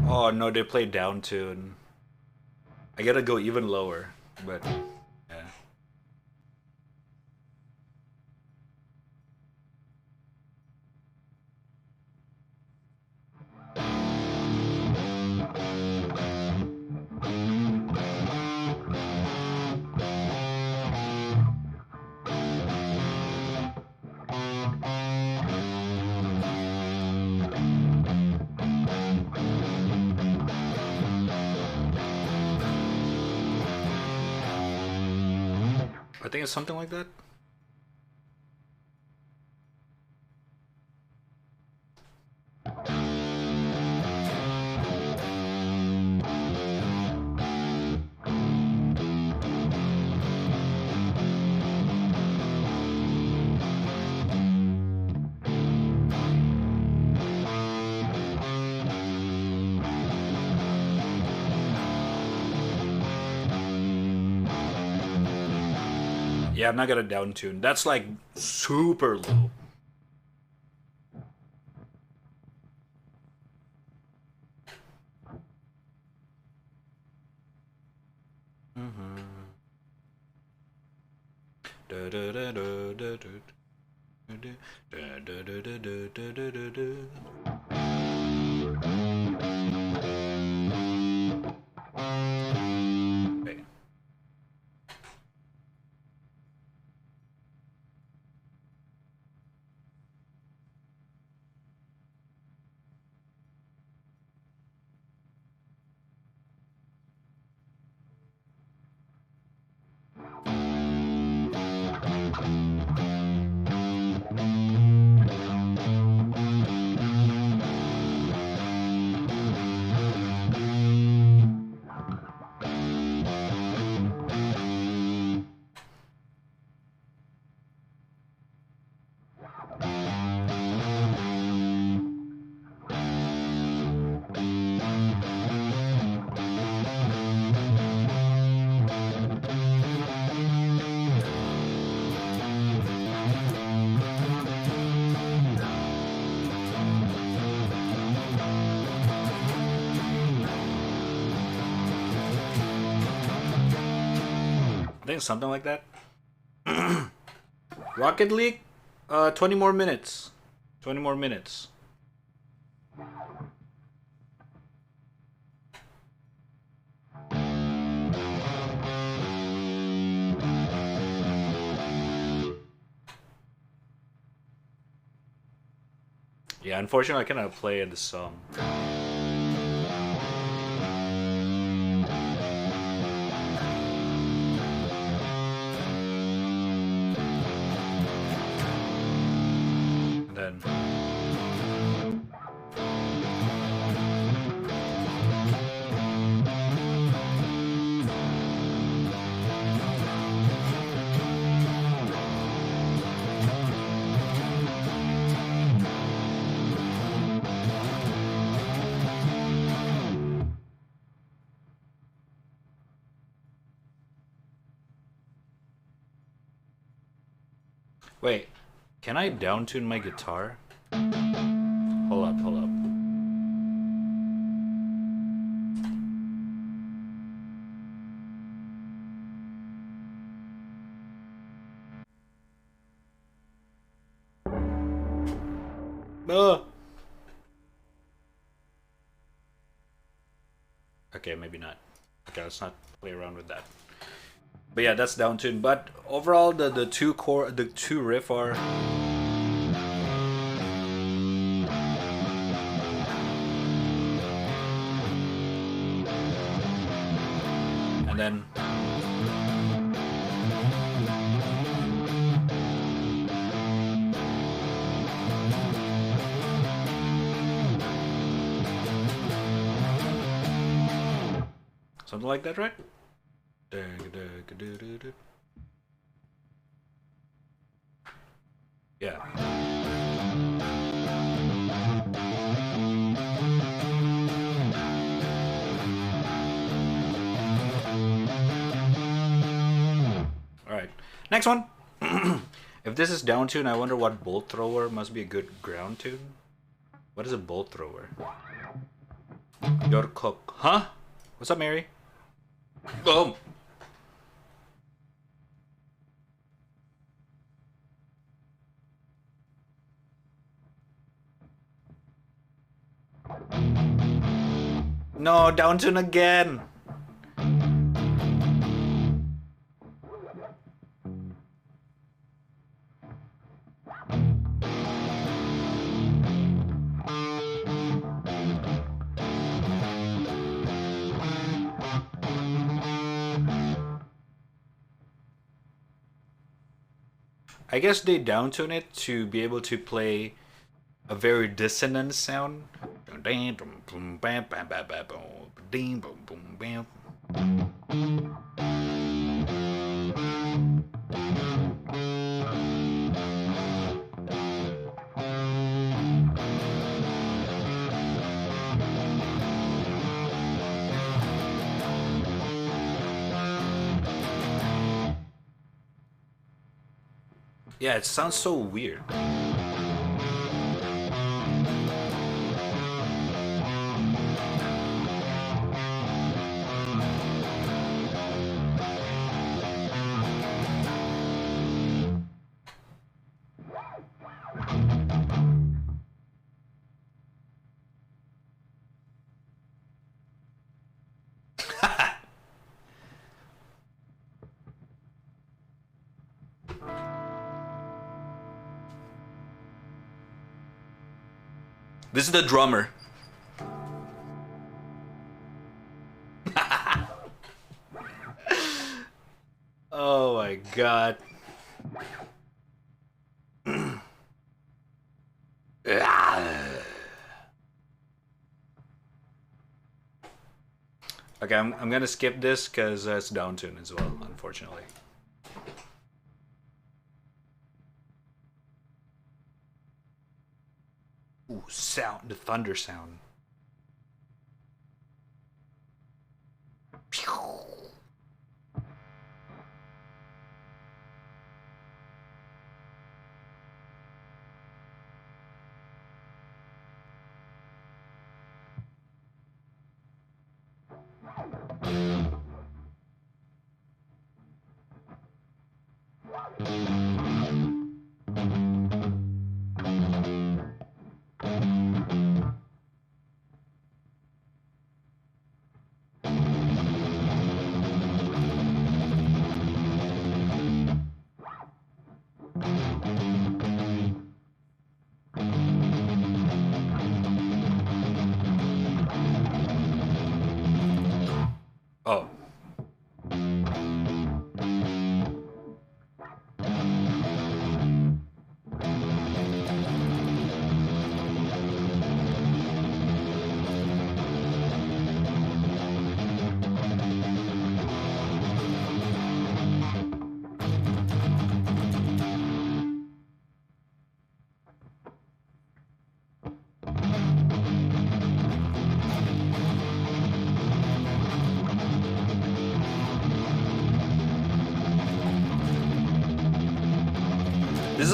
Oh no, they play down tune. I gotta go even lower, but yeah. I think it's something like that. Yeah, I'm not gonna down tune. That's like super low. Wait. I think something like that. Rocket League, 20 more minutes. 20 more minutes. Yeah, unfortunately I cannot play the song. And then Wait, can I downtune my guitar? Hold up, hold up. Okay, maybe not. Okay, let's not play around with that. But yeah, that's downtune. But overall, the two riff are. And then. Something like that, right? Yeah. Alright. Next one. If this is down tune, I wonder what bolt thrower must be a good ground tune. What is a bolt thrower? Your cook. Huh? What's up, Mary? Boom! No, down tune again! I guess they downtune it to be able to play a very dissonant sound. Yeah, it sounds so weird. This is the drummer. Oh my god. Okay, I'm gonna skip this because it's downtune as well, unfortunately. Ooh, sound, the thunder sound.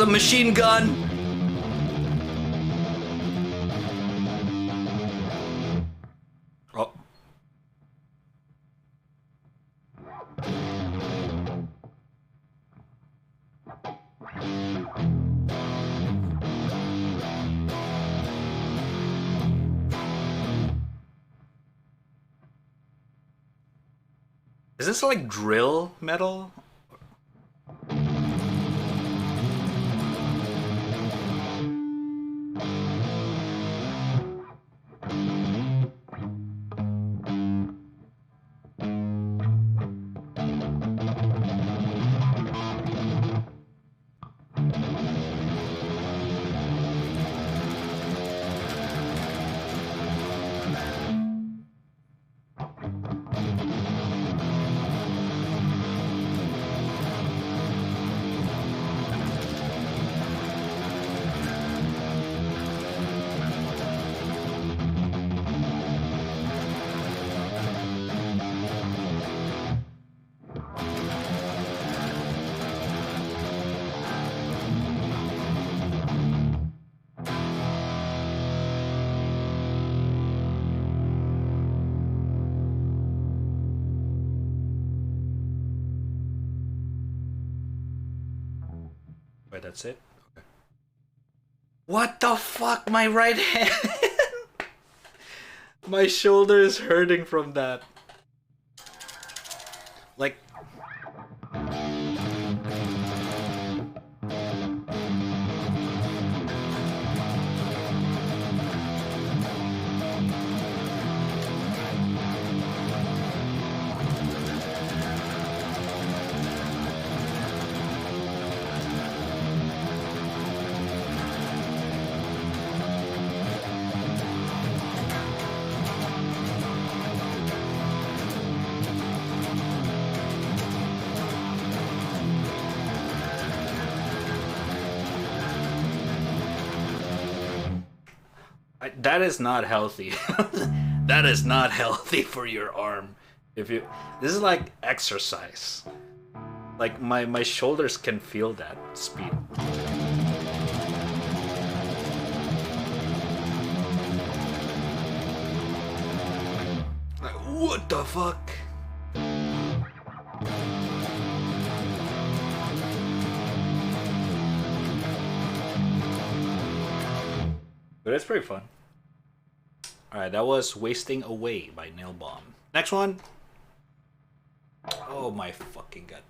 a machine gun! Oh. Is this like drill metal? Wait, that's it? Okay. What the fuck? My right hand! My shoulder is hurting from that. Like... that is not healthy. That is not healthy for your arm. If you, this is like exercise. Like my shoulders can feel that speed. Like, what the fuck? But it's pretty fun. Alright, that was Wasting Away by Nail Bomb. Next one. Oh my fucking god.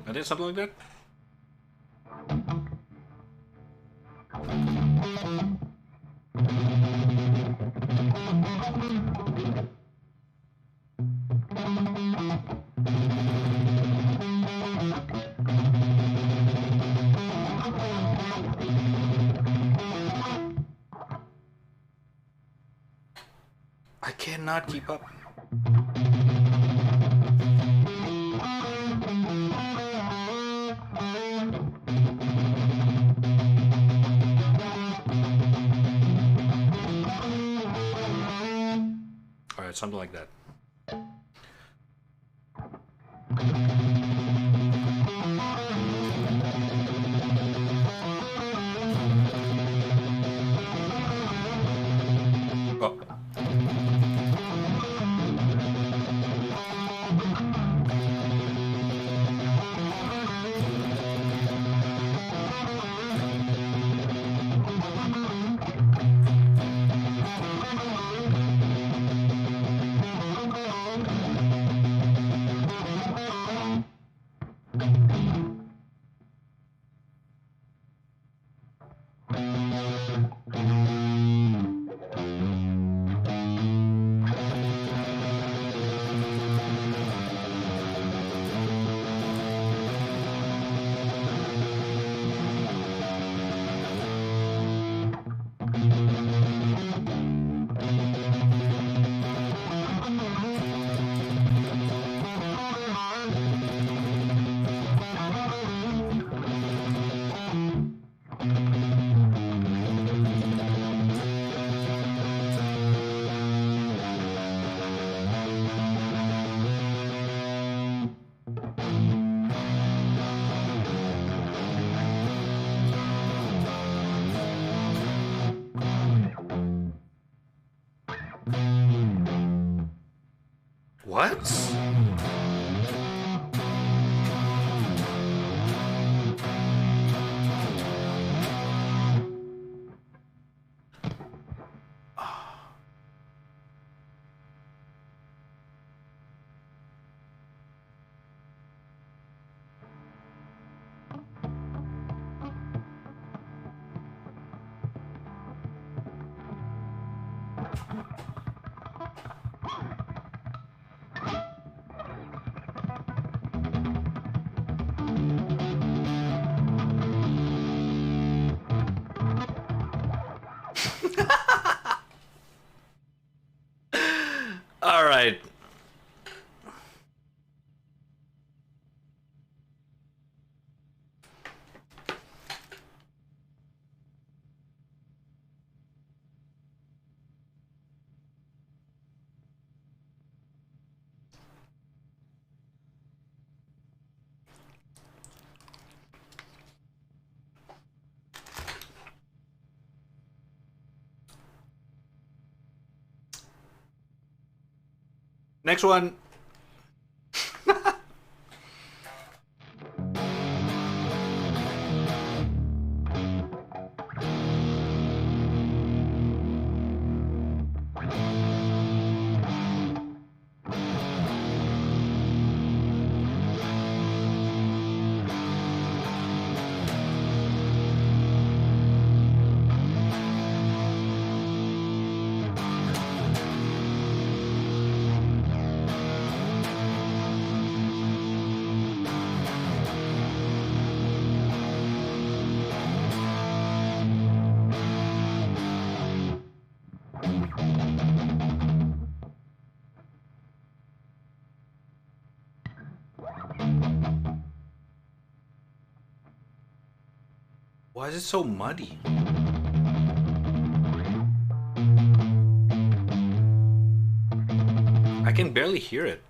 I did something like that? I cannot keep up. Alright, something like that. Oh. What? All right. Next one. Why is it so muddy? I can barely hear it.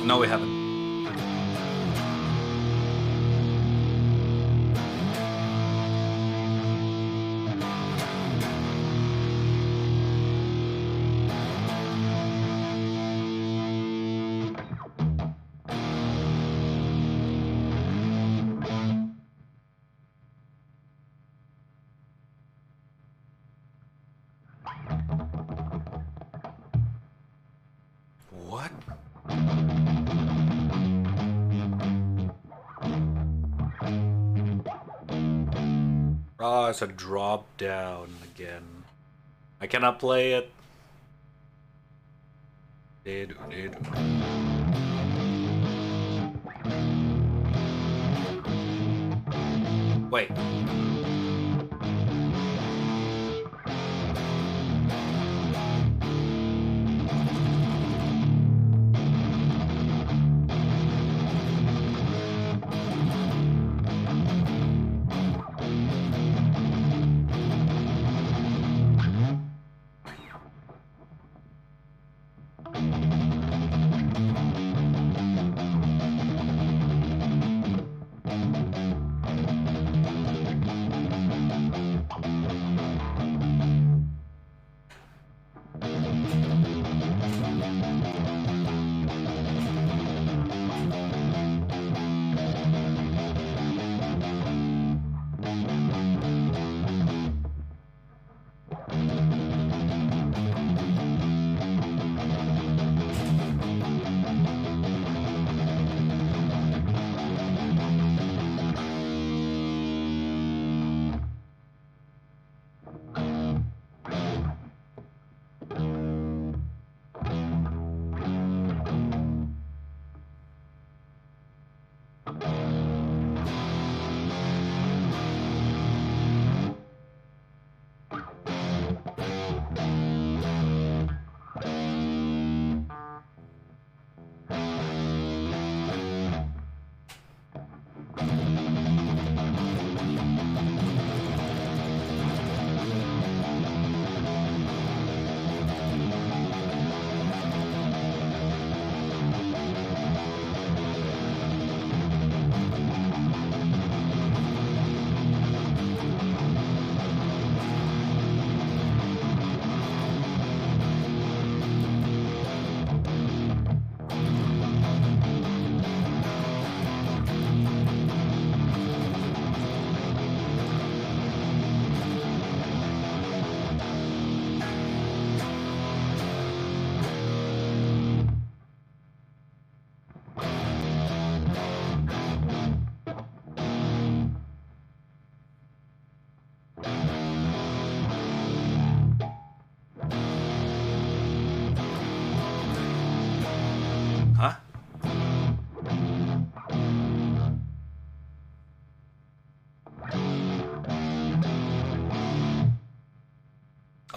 No, we haven't. What? Oh, it's a drop down again. I cannot play it. Wait.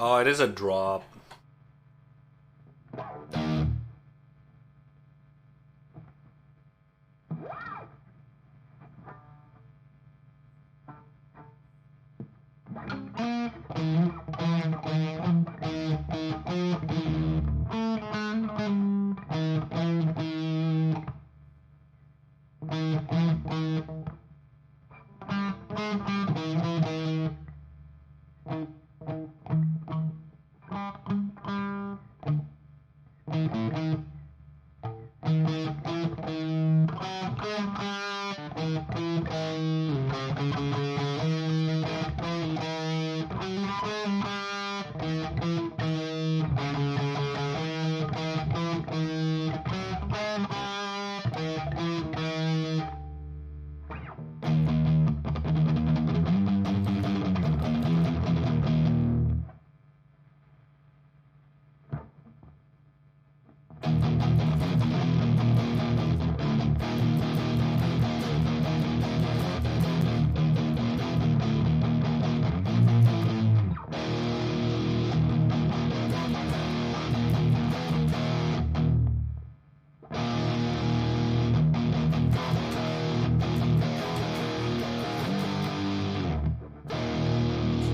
Oh, it is a drop.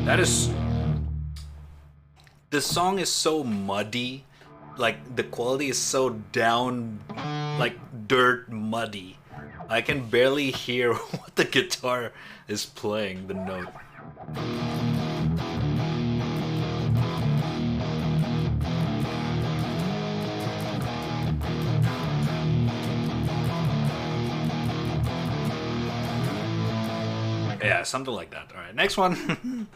That is... The song is so muddy. Like, the quality is so down, like, dirt muddy. I can barely hear what the guitar is playing, the note. Yeah, something like that. Alright, next one.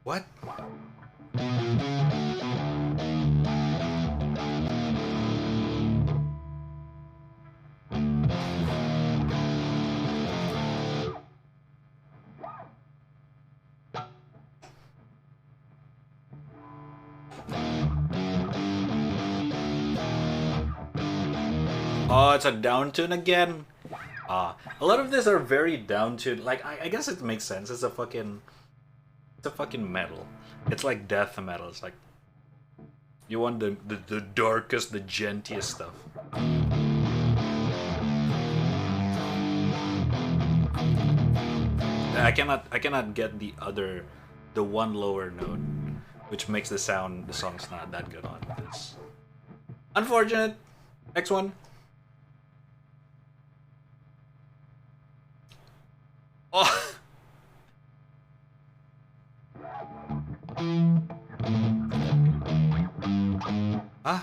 What? Oh, it's a down tune again. A lot of these are very down tuned. Like, I guess it makes sense. It's a fucking metal. It's like death metal. It's like you want the darkest, the gentiest stuff. I cannot get the one lower note, which makes the song's not that good on this. Unfortunate. Next one. Oh. Huh?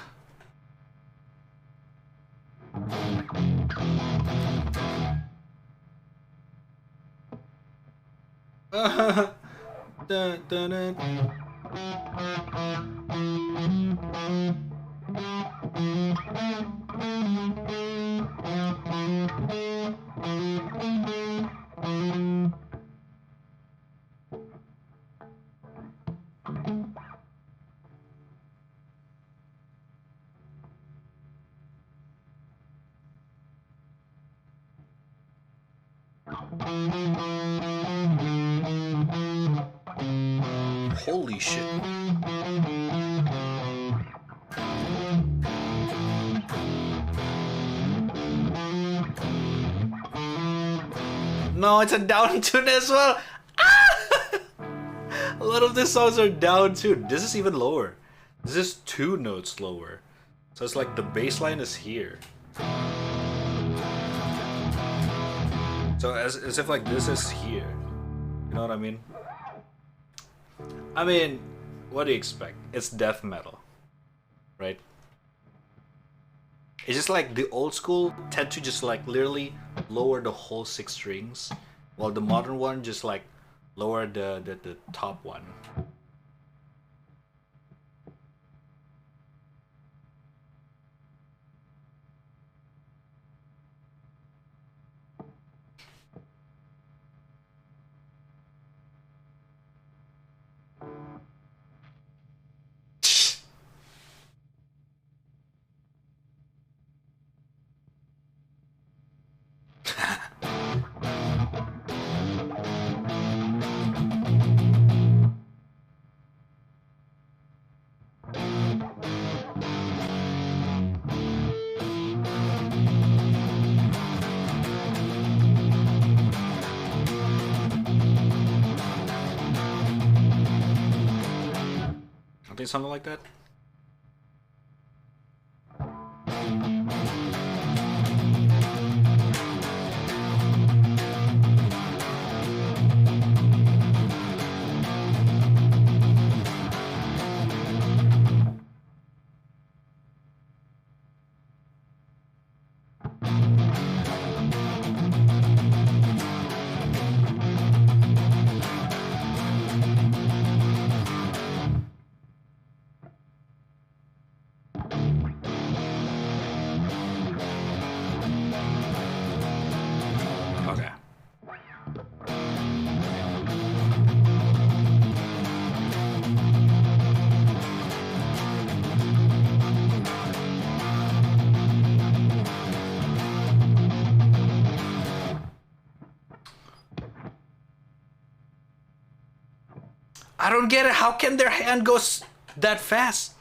Dun, dun, dun. Holy shit. No, it's a down tune as well. Ah! A lot of these songs are down tuned. This is even lower. This is 2 notes lower. So it's like the bass line is here. So as if like this is here. You know what I mean? I mean, what do you expect? It's death metal, right? It's just like the old school tend to just like literally lower the whole 6 strings, while the modern one just like lower the top one. I think something like that. Okay. I don't get it. How can their hand go that fast?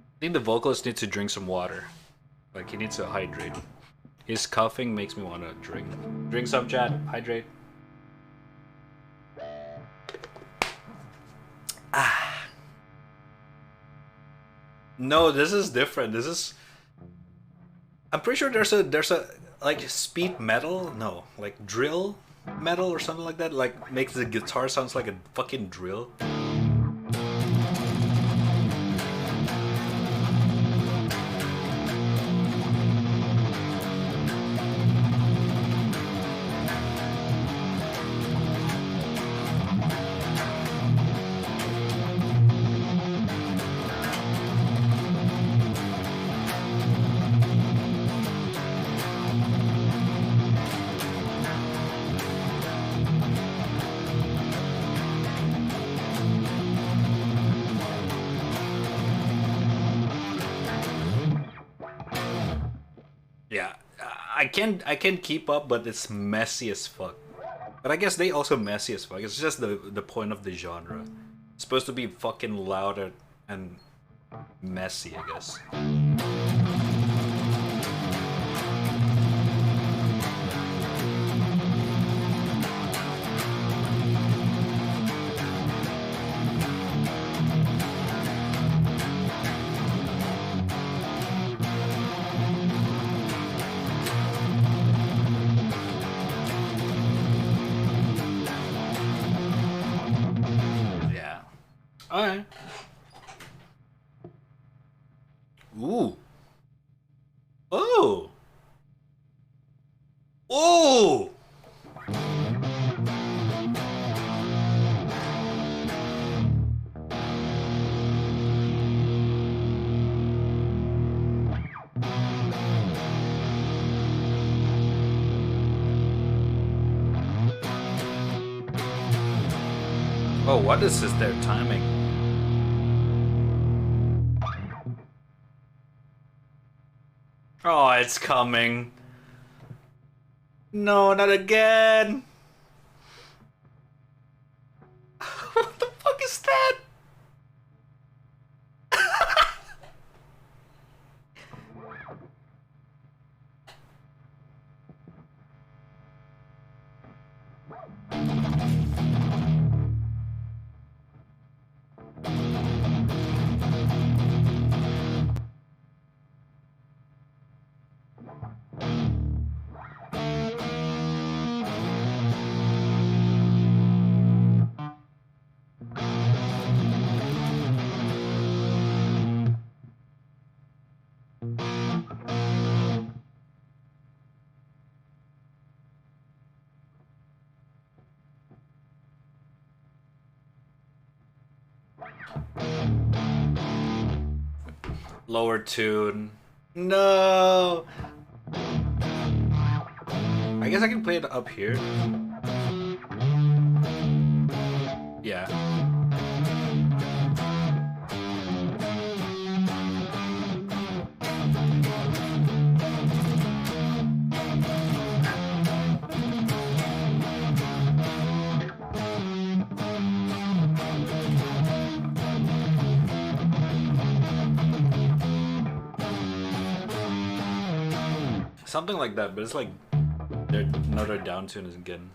I think the vocalist needs to drink some water. Like, he needs to hydrate. His coughing makes me want to drink. Drink some, chat. Hydrate. Ah. No, this is different. This is... I'm pretty sure there's a like speed metal. No, like drill metal or something like that. Like makes the guitar sounds like a fucking drill. I can keep up, but it's messy as fuck. But I guess they also messy as fuck. It's just the point of the genre. It's supposed to be fucking louder and messy, I guess. Alright. Ooh. Oh. Oh. Oh, what is this their timing? Oh, it's coming. No, not again. What the fuck is that? Lower tune. No. I guess I can play it up here. Yeah. Something like that, but it's like another down tune is again.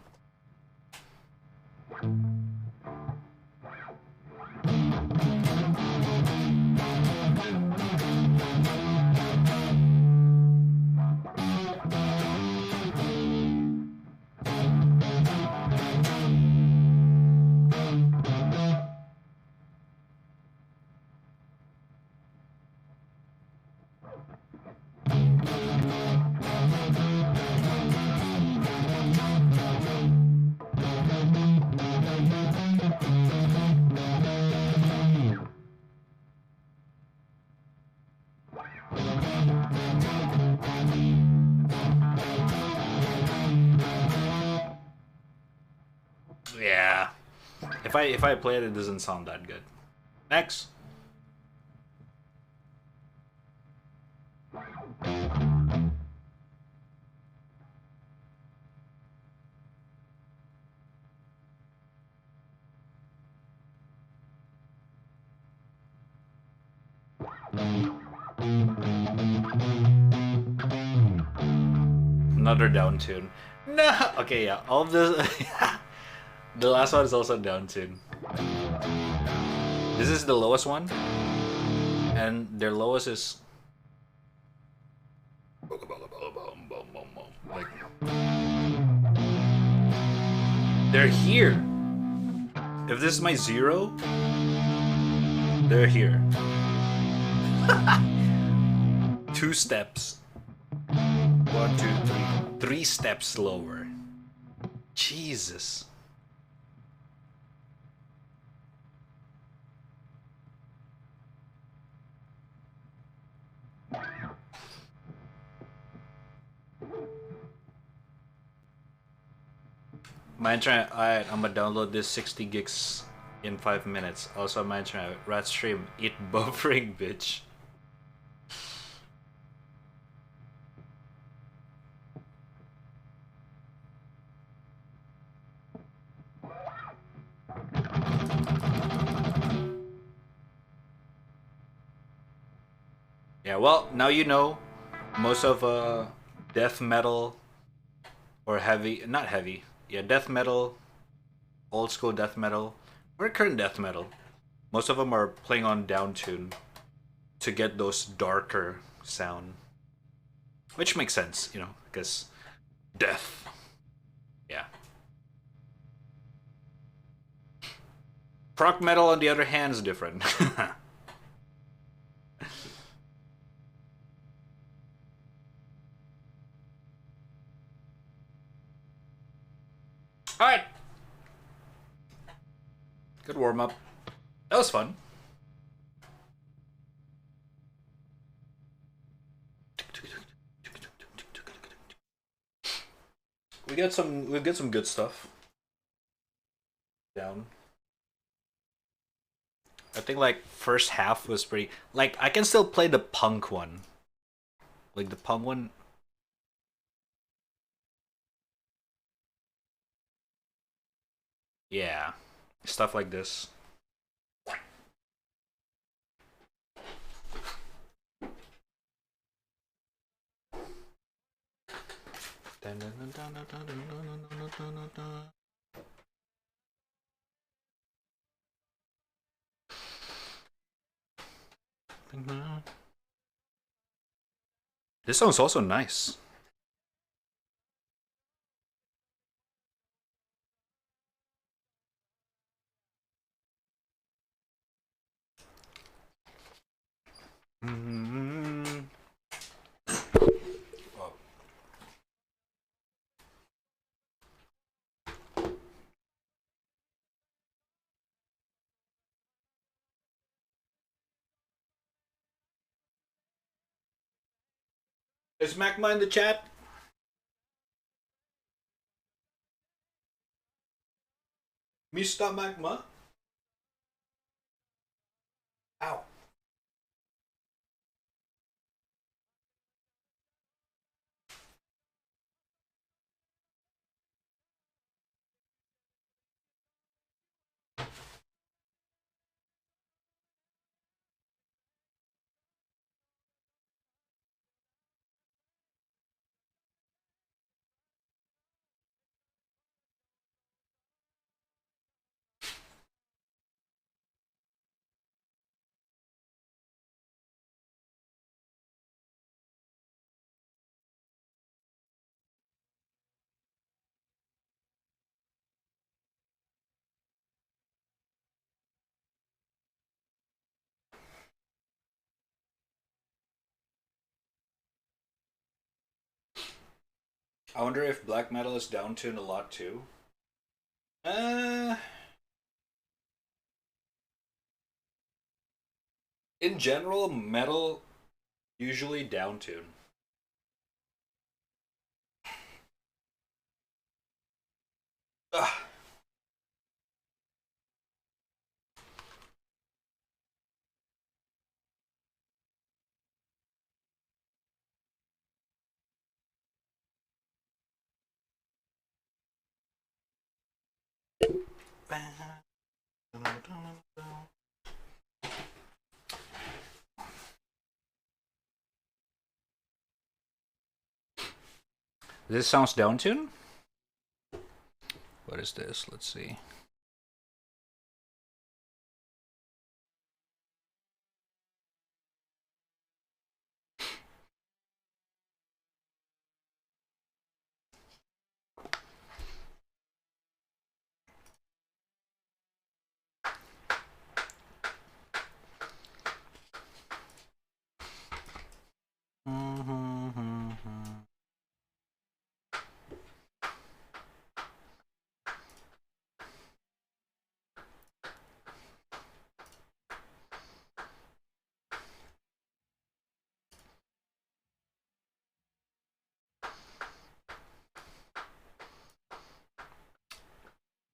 Yeah. If I play it, it doesn't sound that good. Next. Another down tune. No. Okay, yeah. All of this. The last one is also down tune. This is the lowest one, and their lowest is like they're here. If this is my 0, they're here. 2 steps. 1, 2, 3. 3 steps lower. Jesus. My internet, alright, I'm gonna download this 60 gigs in 5 minutes. Also, my internet, rat stream, eat buffering, bitch. Yeah, well, now you know most of death metal or heavy, not heavy, yeah, death metal, old school death metal, or current death metal. Most of them are playing on down tune to get those darker sound, which makes sense, you know, because death. Yeah. Prog metal, on the other hand, is different. Alright. Good warm up. That was fun. We get some good stuff. Down. I think like first half was pretty, like I can still play the punk one. Like the palm one. Yeah. Stuff like this. This sounds also nice. Is Magma in the chat? Mr. Magma? Ow. I wonder if black metal is downtuned a lot too. Uh, in general, metal usually downtune. Ugh. This sounds downtune? What is this? Let's see.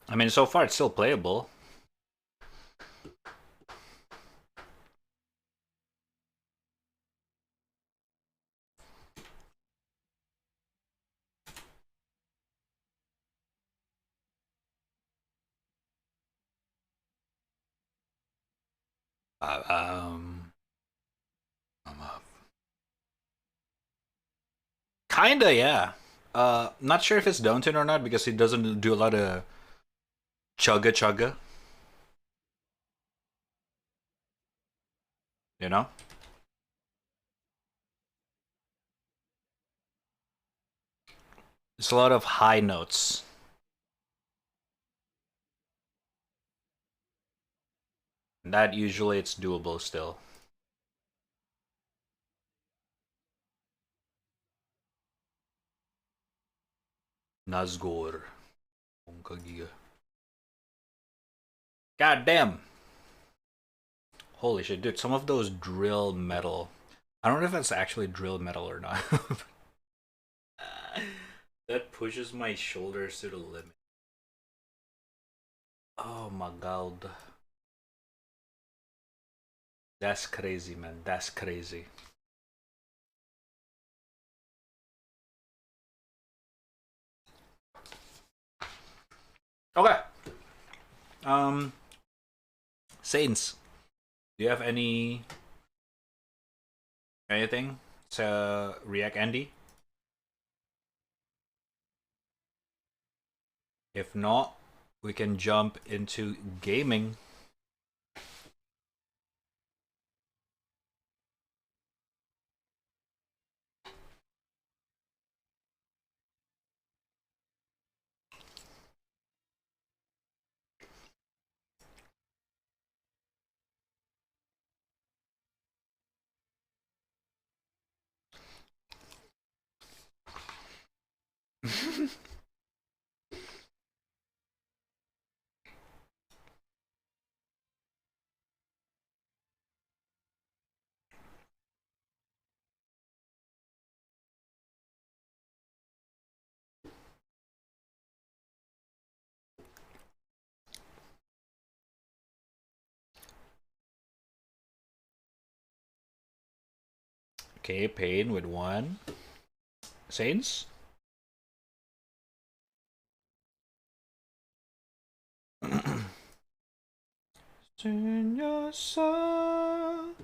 I mean, so far it's still playable. Uh, um, Kinda, yeah. Not sure if it's downtuned or not because it doesn't do a lot of chugga chugga. You know? It's a lot of high notes. And that usually it's doable still. Nazgor. God damn. Holy shit, dude. Some of those drill metal. I don't know if that's actually drill metal or not. That pushes my shoulders to the limit. Oh my god. That's crazy, man. That's crazy. Okay. Saints. Do you have anything to react, Andy? If not, we can jump into gaming. Okay, Pain with one. Saints? Turn your soul.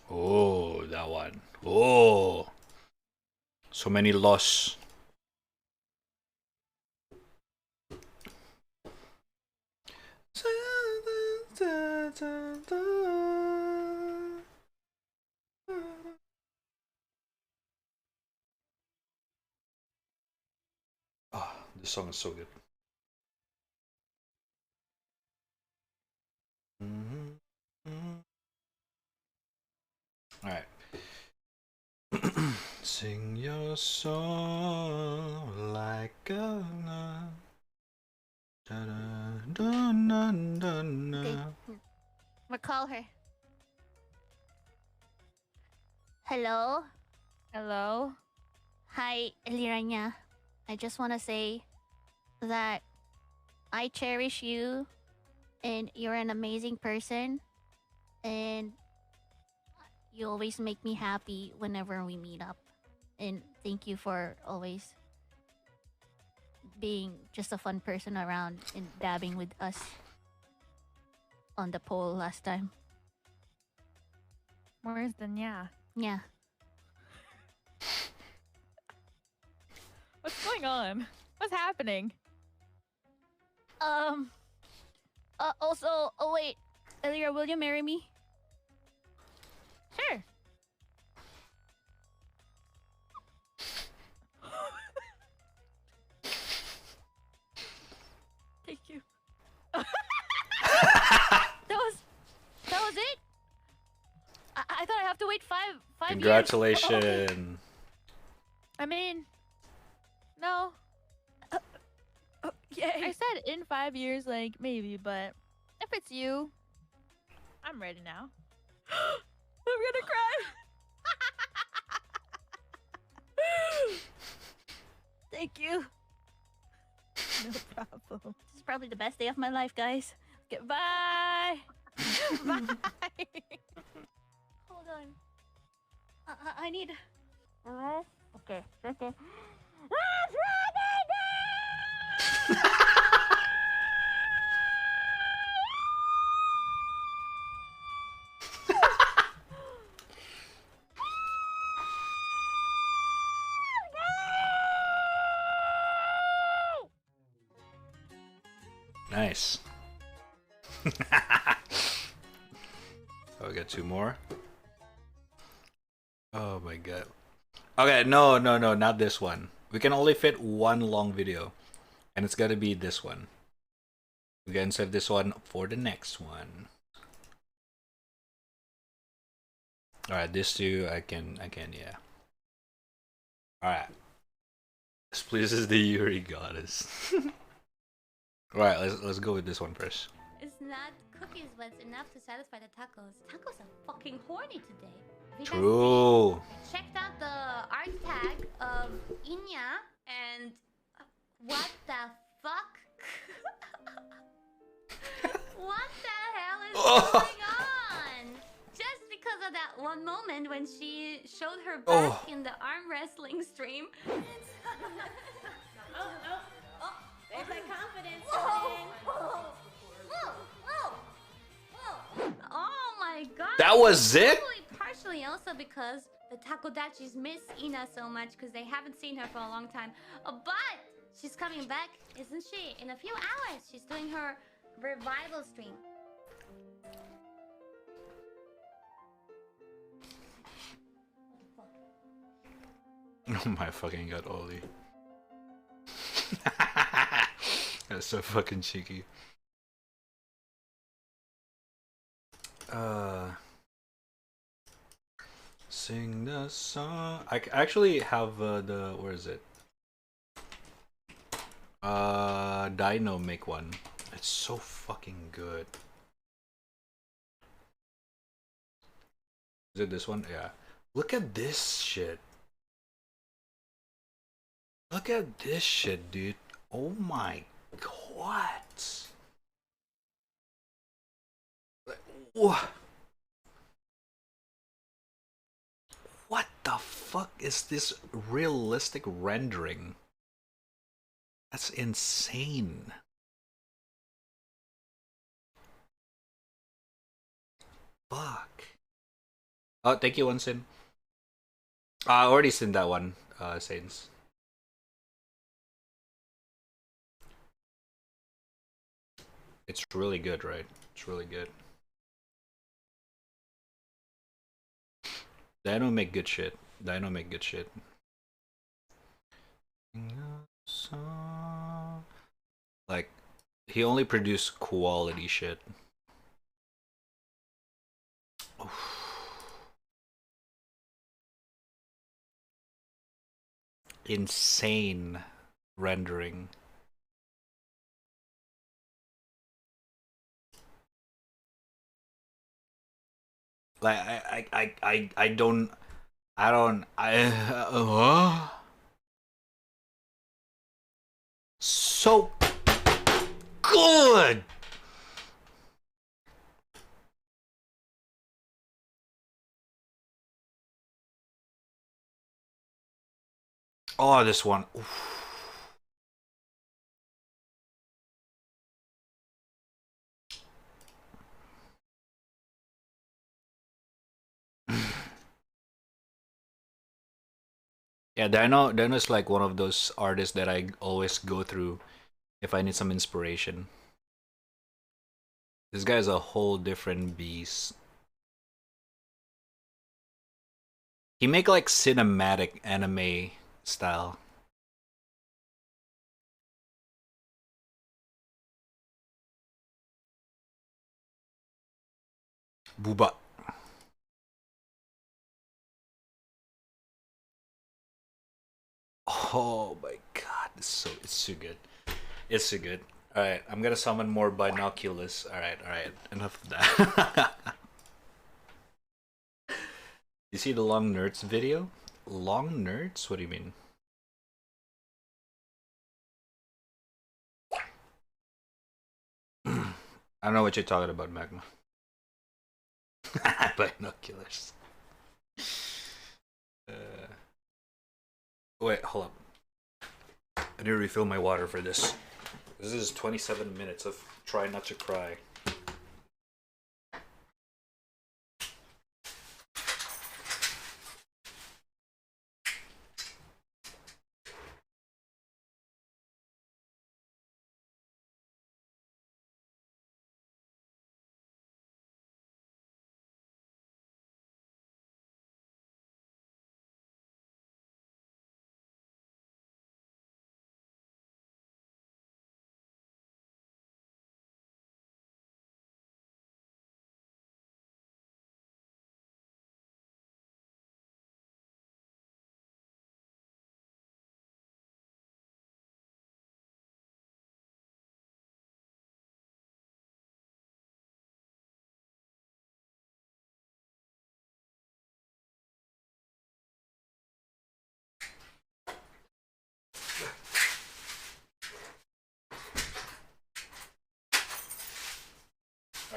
Oh, that one. Oh, so many loss. Oh, this song is so good. All right. Sing your song like a Recall her. Hello? Hello? Hi, Eliranya. I just want to say that I cherish you and you're an amazing person and you always make me happy whenever we meet up. And thank you for always being just a fun person around and dabbing with us on the poll last time. Where's the nya? Yeah. What's going on? What's happening? Also, oh wait, Elia, will you marry me? Sure. Thank you. that was it. I thought I have to wait five years. Congratulations. I mean, no. Yay. I said in 5 years, like, maybe, but if it's you, I'm ready now. I'm gonna cry. Thank you. No problem. This is probably the best day of my life, guys. Goodbye. Bye. Hold on. I need. Okay. Nice. Oh, we got two more. Oh my god. Okay, no, not this one. We can only fit one long video, and it's gotta be this one. We can save this one for the next one. All right, this two I can, yeah. All right. This pleases the Yuri goddess. All right, let's go with this one first. It's not cookies, but it's enough to satisfy the tacos. Tacos are fucking horny today. Have you guys True. checked out the art tag of Inya and What the fuck? What the hell is going on? Just because of that one moment when she showed her back in the arm wrestling stream. There's that confidence. Oh my god. That was it? Partially also because the Takodachis miss Ina so much because they haven't seen her for a long time. But she's coming back, isn't she? In a few hours, she's doing her revival stream. Oh my fucking god, Ollie. That's so fucking cheeky. Sing the song. I actually have the, where is it? Dino make one. It's so fucking good. Is it this one? Yeah. Look at this shit. Look at this shit, dude. Oh my, what? What? What the fuck is this realistic rendering? That's insane. Fuck. Oh, thank you, one sin. I already seen that one, Saints. It's really good, right? It's really good. Dino make good shit. Dino make good shit. Like, he only produced quality shit. Insane rendering. Like I don't so good. Oh, this one. Oof. Yeah, Dino's like one of those artists that I always go through if I need some inspiration. This guy's a whole different beast. He make like cinematic anime style. Booba. Oh my god, it's so good. It's so good. Alright, I'm gonna summon more binoculars. Alright, enough of that. You see the long nerds video? Long nerds? What do you mean? I don't know what you're talking about, Magma. Binoculars. Wait, hold up. I need to refill my water for this. This is 27 minutes of try not to cry.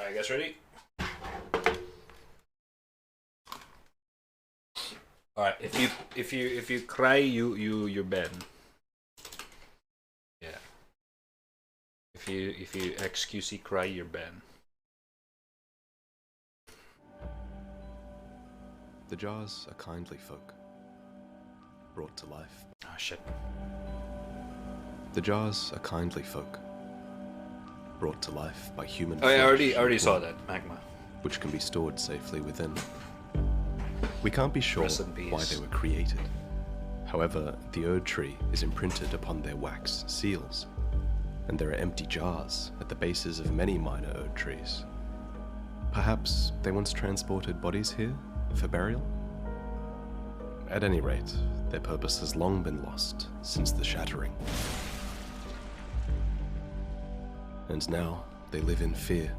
Alright, guys, ready? Alright, if you cry, you're banned. Yeah. If you XQC cry, you're banned. The jars are kindly folk, brought to life. Oh shit. The jars are kindly folk, brought to life by human. Oh, yeah, I already flesh saw that magma. which can be stored safely within. We can't be sure Rest in peace. why they were created. However, the Erd tree is imprinted upon their wax seals, and there are empty jars at the bases of many minor Erd trees. Perhaps they once transported bodies here for burial? At any rate, their purpose has long been lost since the shattering. And now they live in fear,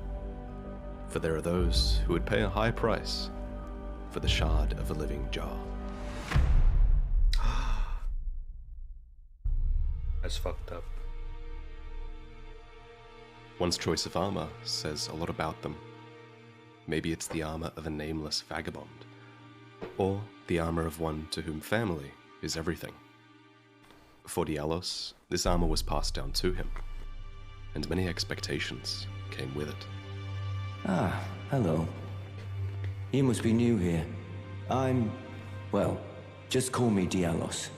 for there are those who would pay a high price for the shard of a living jar. That's fucked up. One's choice of armor says a lot about them. Maybe it's the armor of a nameless vagabond, or the armor of one to whom family is everything. For Dialos, this armor was passed down to him, and many expectations came with it. Ah, hello. You must be new here. Well, just call me Dialos.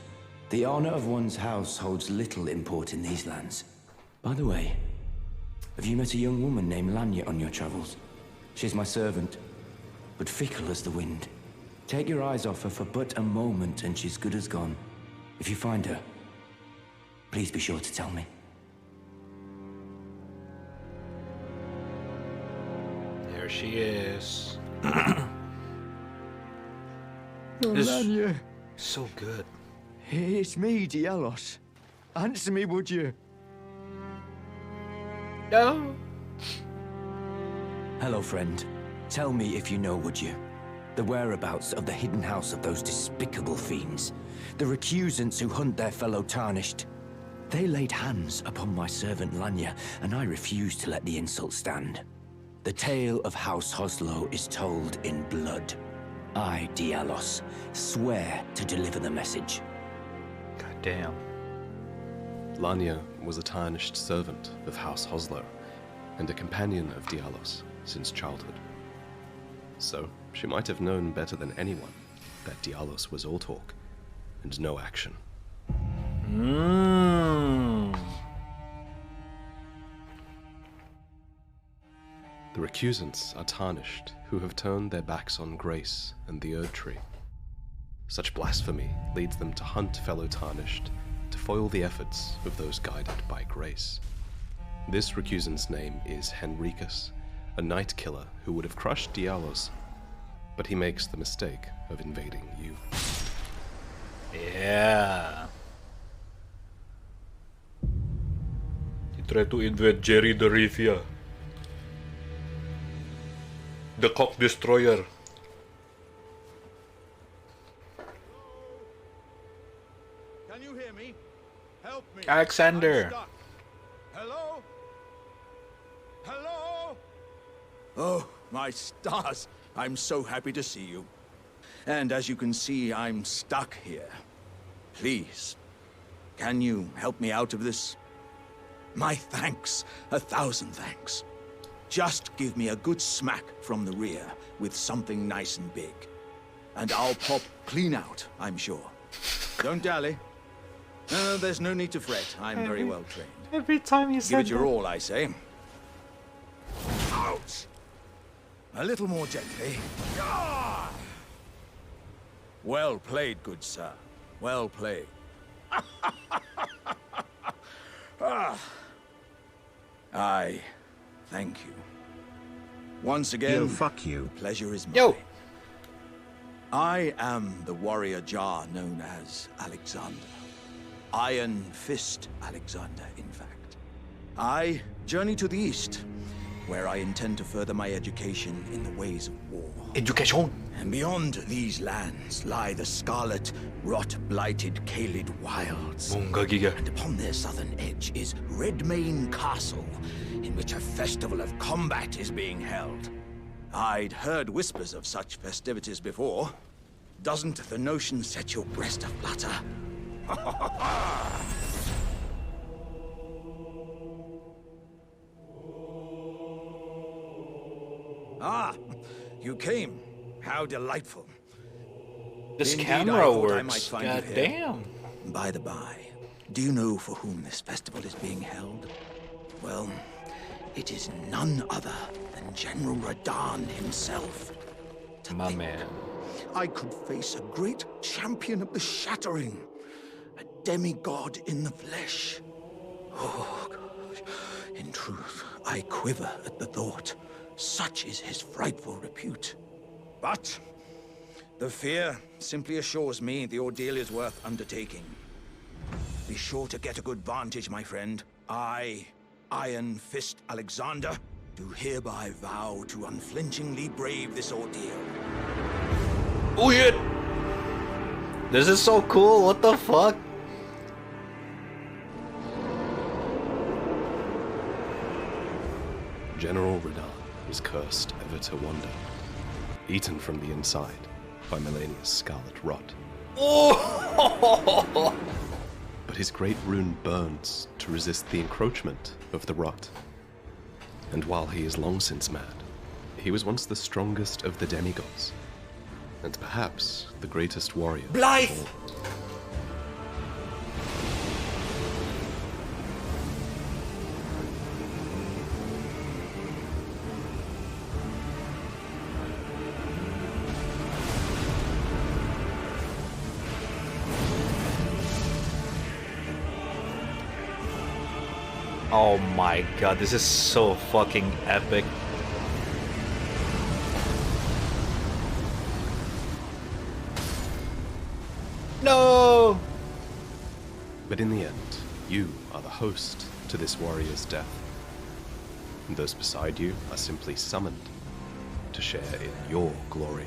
The honor of one's house holds little import in these lands. By the way, have you met a young woman named Lanya on your travels? She's my servant, but fickle as the wind. Take your eyes off her for but a moment and she's good as gone. If you find her, please be sure to tell me. There she is. This Lanya, so good. it's me, Dialos. Answer me, would you? No. Hello, friend. Tell me if you know, would you? The whereabouts of the hidden house of those despicable fiends. The recusants who hunt their fellow tarnished. They laid hands upon my servant Lanya, and I refused to let the insult stand. The tale of House Hoslo is told in blood. I, Dialos, swear to deliver the message. God damn. Lanya was a tarnished servant of House Hoslo, and a companion of Dialos since childhood. So, she might have known better than anyone that Dialos was all talk and no action. The recusants are tarnished who have turned their backs on grace and the Erd tree. Such blasphemy leads them to hunt fellow tarnished to foil the efforts of those guided by grace. This recusant's name is Henricus, a night killer who would have crushed Dialos, but he makes the mistake of invading you. Yeah. He tried to invade Jerry the Rifia. The cock destroyer. Can you hear me? Help me. Alexander. I'm stuck. Hello? Hello? Oh, my stars. I'm so happy to see you. And as you can see, I'm stuck here. Please, can you help me out of this? My thanks, 1,000 thanks. Just give me a good smack from the rear with something nice and big. And I'll pop clean out, I'm sure. Don't dally. No, there's no need to fret. I'm very well trained. Every time you Give it your all, I say. Ouch! A little more gently. Ah! Well played, good sir. Well played. I thank you. Once again, Yo, fuck you. the pleasure is mine. Yo. I am the warrior Jar known as Alexander. Iron Fist Alexander, in fact. I journey to the east, where I intend to further my education in the ways of war. Education. And beyond these lands lie the scarlet, rot-blighted Kaled wilds. Munga giga. And upon their southern edge is Redmane Castle, in which a festival of combat is being held. I'd heard whispers of such festivities before. Doesn't the notion set your breast aflutter? Ah, you came. How delightful. This Indeed, camera I thought I might works. find you God here. damn. By the by, do you know for whom this festival is being held? Well, it is none other than General Radahn himself. My man. I could face a great champion of the Shattering, a demigod in the flesh. Oh, gosh. In truth, I quiver at the thought. Such is his frightful repute. But the fear simply assures me the ordeal is worth undertaking. Be sure to get a good vantage, my friend. I, Iron Fist Alexander, do hereby vow to unflinchingly brave this ordeal. Oh shit! This is so cool, what the fuck? General Radahn is cursed ever to wander, eaten from the inside by Melania's scarlet rot. Oh! But his great rune burns to resist the encroachment of the rot. And while he is long since mad, he was once the strongest of the demigods, and perhaps the greatest warrior. Blythe! Of all. Oh my god, this is so fucking epic. No! But in the end, you are the host to this warrior's death. And those beside you are simply summoned to share in your glory.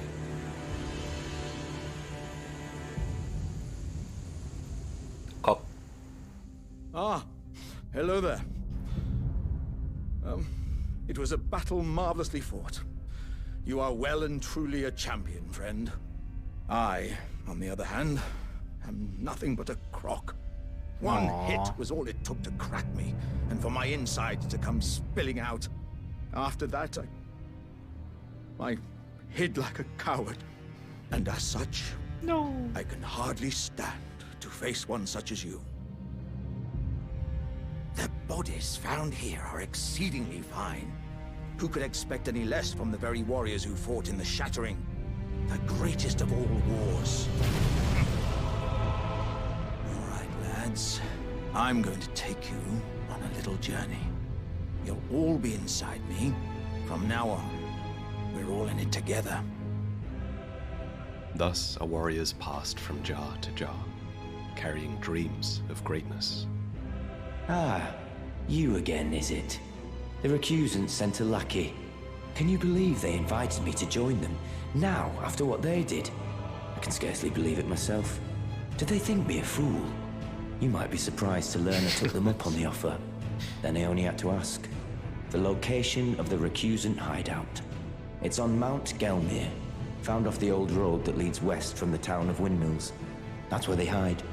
Cock. Ah, hello there. It was a battle marvelously fought. You are well and truly a champion, friend. I, on the other hand, am nothing but a crock. One hit was all it took to crack me, and for my insides to come spilling out. After that, I hid like a coward. And as such, I can hardly stand to face one such as you. The bodies found here are exceedingly fine. Who could expect any less from the very warriors who fought in the Shattering? The greatest of all wars. All right, lads. I'm going to take you on a little journey. You'll all be inside me. From now on, we're all in it together. Thus our warriors passed from jar to jar, carrying dreams of greatness. Ah, you again, is it? The recusants sent a lackey. Can you believe they invited me to join them? Now, after what they did? I can scarcely believe it myself. Did they think me a fool? You might be surprised to learn I took them up on the offer. Then I only had to ask. The location of the recusant hideout. It's on Mount Gelmir, found off the old road that leads west from the town of Windmills. That's where they hide.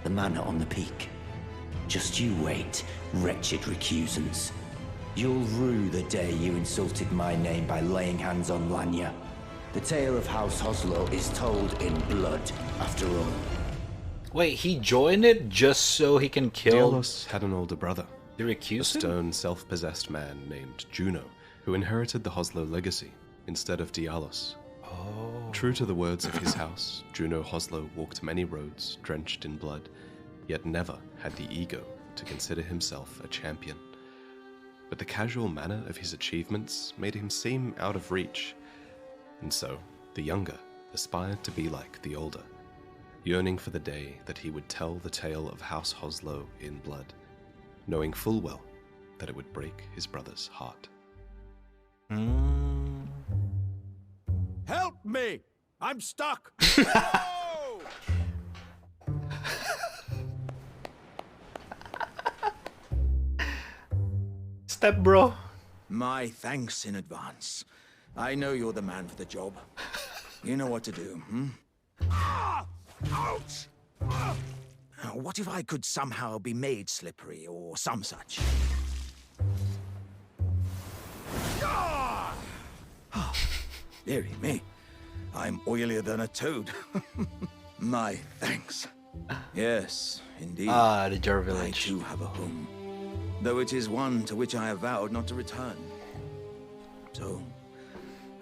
The manor on the peak. Just you wait, wretched recusants. You'll rue the day you insulted my name by laying hands on Lanya. The tale of House Hoslow is told in blood, after all. Wait, he joined it just so he can kill... Dialos had an older brother, the a recusant? stern, self-possessed man named Juno, who inherited the Hoslow legacy instead of Dialos. Oh. True to the words of his house, Juno Hoslow walked many roads drenched in blood, yet never had the ego to consider himself a champion. But the casual manner of his achievements made him seem out of reach, and so the younger aspired to be like the older, yearning for the day that he would tell the tale of House Hoslow in blood, knowing full well that it would break his brother's heart. Help me! I'm stuck! Oh! Step bro. My thanks in advance. I know you're the man for the job. You know what to do, hmm? Ah! Ouch! Now, what if I could somehow be made slippery or some such? Ah! Dearie me. I'm oilier than a toad. My thanks. Yes, indeed. Ah, the Jar Village. I too have a home, though it is one to which I have vowed not to return. So,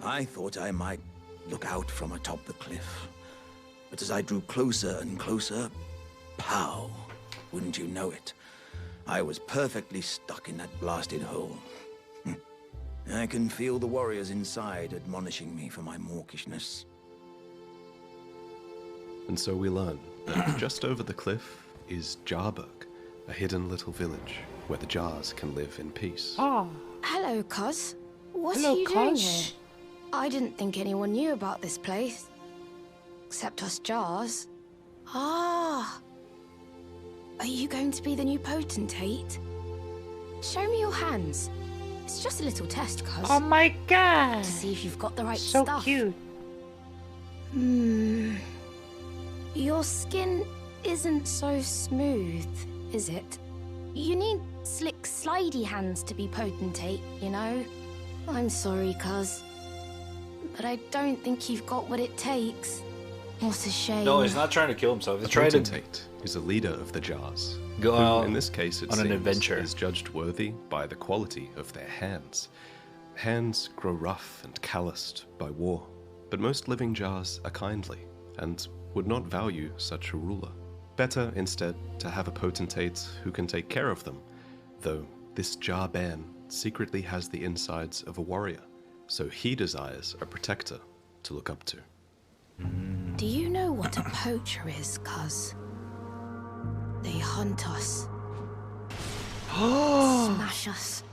I thought I might look out from atop the cliff. But as I drew closer and closer, pow, wouldn't you know it, I was perfectly stuck in that blasted hole. I can feel the warriors inside admonishing me for my mawkishness. And so we learn that just over the cliff is Jarburg, a hidden little village where the Jars can live in peace. Oh. Hello, cuz. What Hello, are you doing cuz. here? I didn't think anyone knew about this place. Except us Jars. Ah. Are you going to be the new potentate? Show me your hands. It's just a little test, cuz. Oh my god. To see if you've got the right So stuff. cute. Your skin isn't so smooth, is it? You need slick, slidey hands to be potentate, you know? I'm sorry, cuz. But I don't think you've got what it takes. What a shame. No, he's not trying to kill himself. He's A trying to potentate is a leader of the Jars, go who, out in this case, it on an seems, adventure. is judged worthy by the quality of their hands. Hands grow rough and calloused by war, but most living Jars are kindly and would not value such a ruler. Better, instead, to have a potentate who can take care of them, though this Jar Ban secretly has the insides of a warrior, so he desires a protector to look up to. Do you know what a poacher is, cuz? They hunt us. Smash us.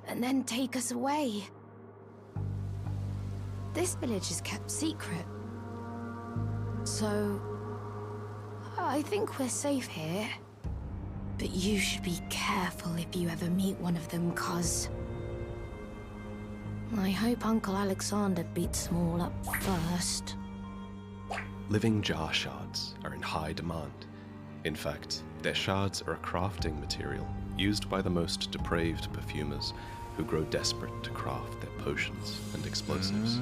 And then take us away. This village is kept secret. So, I think we're safe here. But you should be careful if you ever meet one of them, cuz. I hope Uncle Alexander beats them all up first. Living Jar shards are in high demand. In fact, their shards are a crafting material used by the most depraved perfumers who grow desperate to craft their potions and explosives.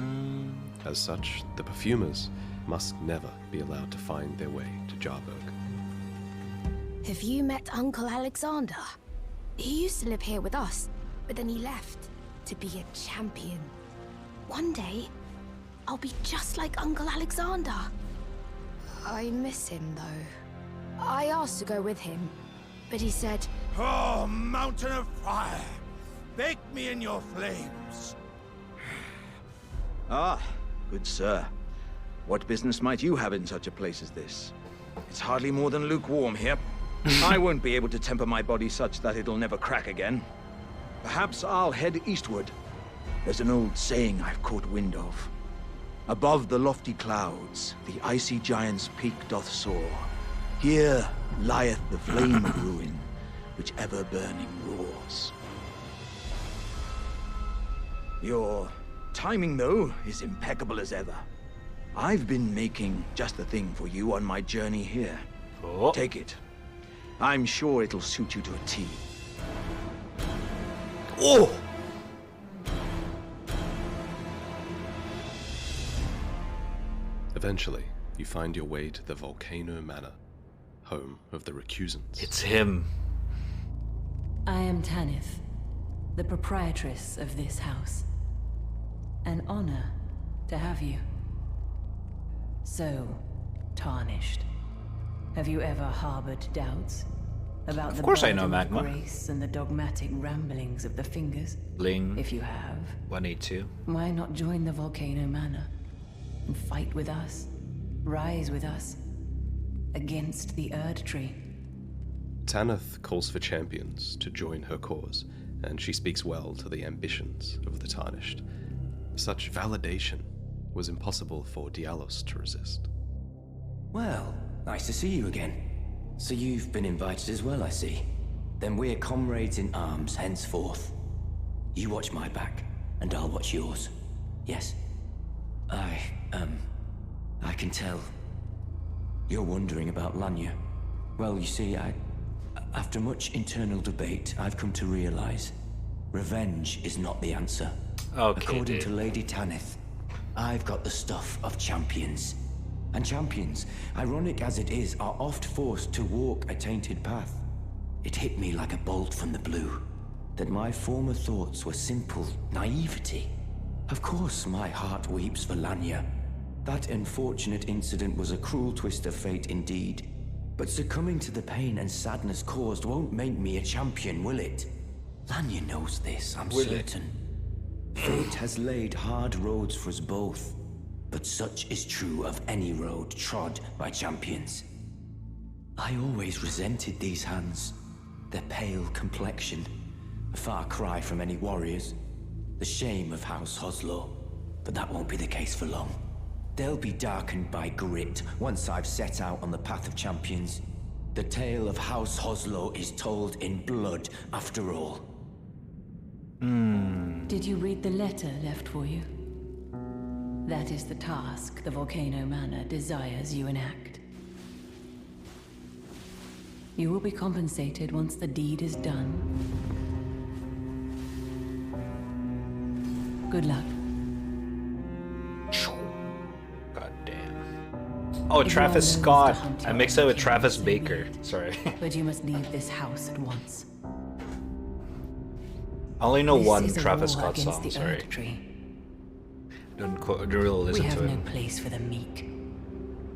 As such, the perfumers must never be allowed to find their way to Jarburg. Have you met Uncle Alexander? He used to live here with us, but then he left to be a champion. One day, I'll be just like Uncle Alexander. I miss him, though. I asked to go with him, but he said, Oh, mountain of fire! Bake me in your flames! Ah, good sir. What business might you have in such a place as this? It's hardly more than lukewarm here. I won't be able to temper my body such that it'll never crack again. Perhaps I'll head eastward. There's an old saying I've caught wind of. Above the lofty clouds, the icy giant's peak doth soar. Here lieth the flame of ruin, which ever burning roars. Your timing, though, is impeccable as ever. I've been making just the thing for you on my journey here. Oh. Take it. I'm sure it'll suit you to a T. Oh! Eventually, you find your way to the Volcano Manor, home of the Recusants. It's him. I am Tanith, the proprietress of this house. An honor to have you. So, tarnished. Have you ever harbored doubts about Of the course I know burden of Magma. grace and the dogmatic ramblings of the fingers? Bling. If you have, 182. why not join the Volcano Manor and fight with us, rise with us, against the Erd Tree? Tanith calls for champions to join her cause, and she speaks well to the ambitions of the Tarnished. Such validation was impossible for Dialos to resist. Well, nice to see you again. So you've been invited as well, I see. Then we're comrades in arms henceforth. You watch my back, and I'll watch yours. Yes? I can tell. You're wondering about Lanya. Well, you see, after much internal debate, I've come to realize revenge is not the answer. Okay, According to Lady Tanith, I've got the stuff of champions. And champions, ironic as it is, are oft forced to walk a tainted path. It hit me like a bolt from the blue, that my former thoughts were simple naivety. Of course my heart weeps for Lanya. That unfortunate incident was a cruel twist of fate indeed. But succumbing to the pain and sadness caused won't make me a champion, will it? Lanya knows this, I'm certain. Fate has laid hard roads for us both, but such is true of any road trod by champions. I always resented these hands, their pale complexion, a far cry from any warriors, the shame of House Hoslow, but that won't be the case for long. They'll be darkened by grit once I've set out on the path of champions. The tale of House Hoslow is told in blood, after all. Did you read the letter left for you? That is the task the Volcano Manor desires you enact. You will be compensated once the deed is done. Good luck. God damn. Oh, Travis Scott. I mixed it with Travis Baker. Sorry. But you must leave this house at once. I only know This one is a Travis war Scott against song. the Sorry. Earth Tree. Don't really listen We to have no him. place for the meek,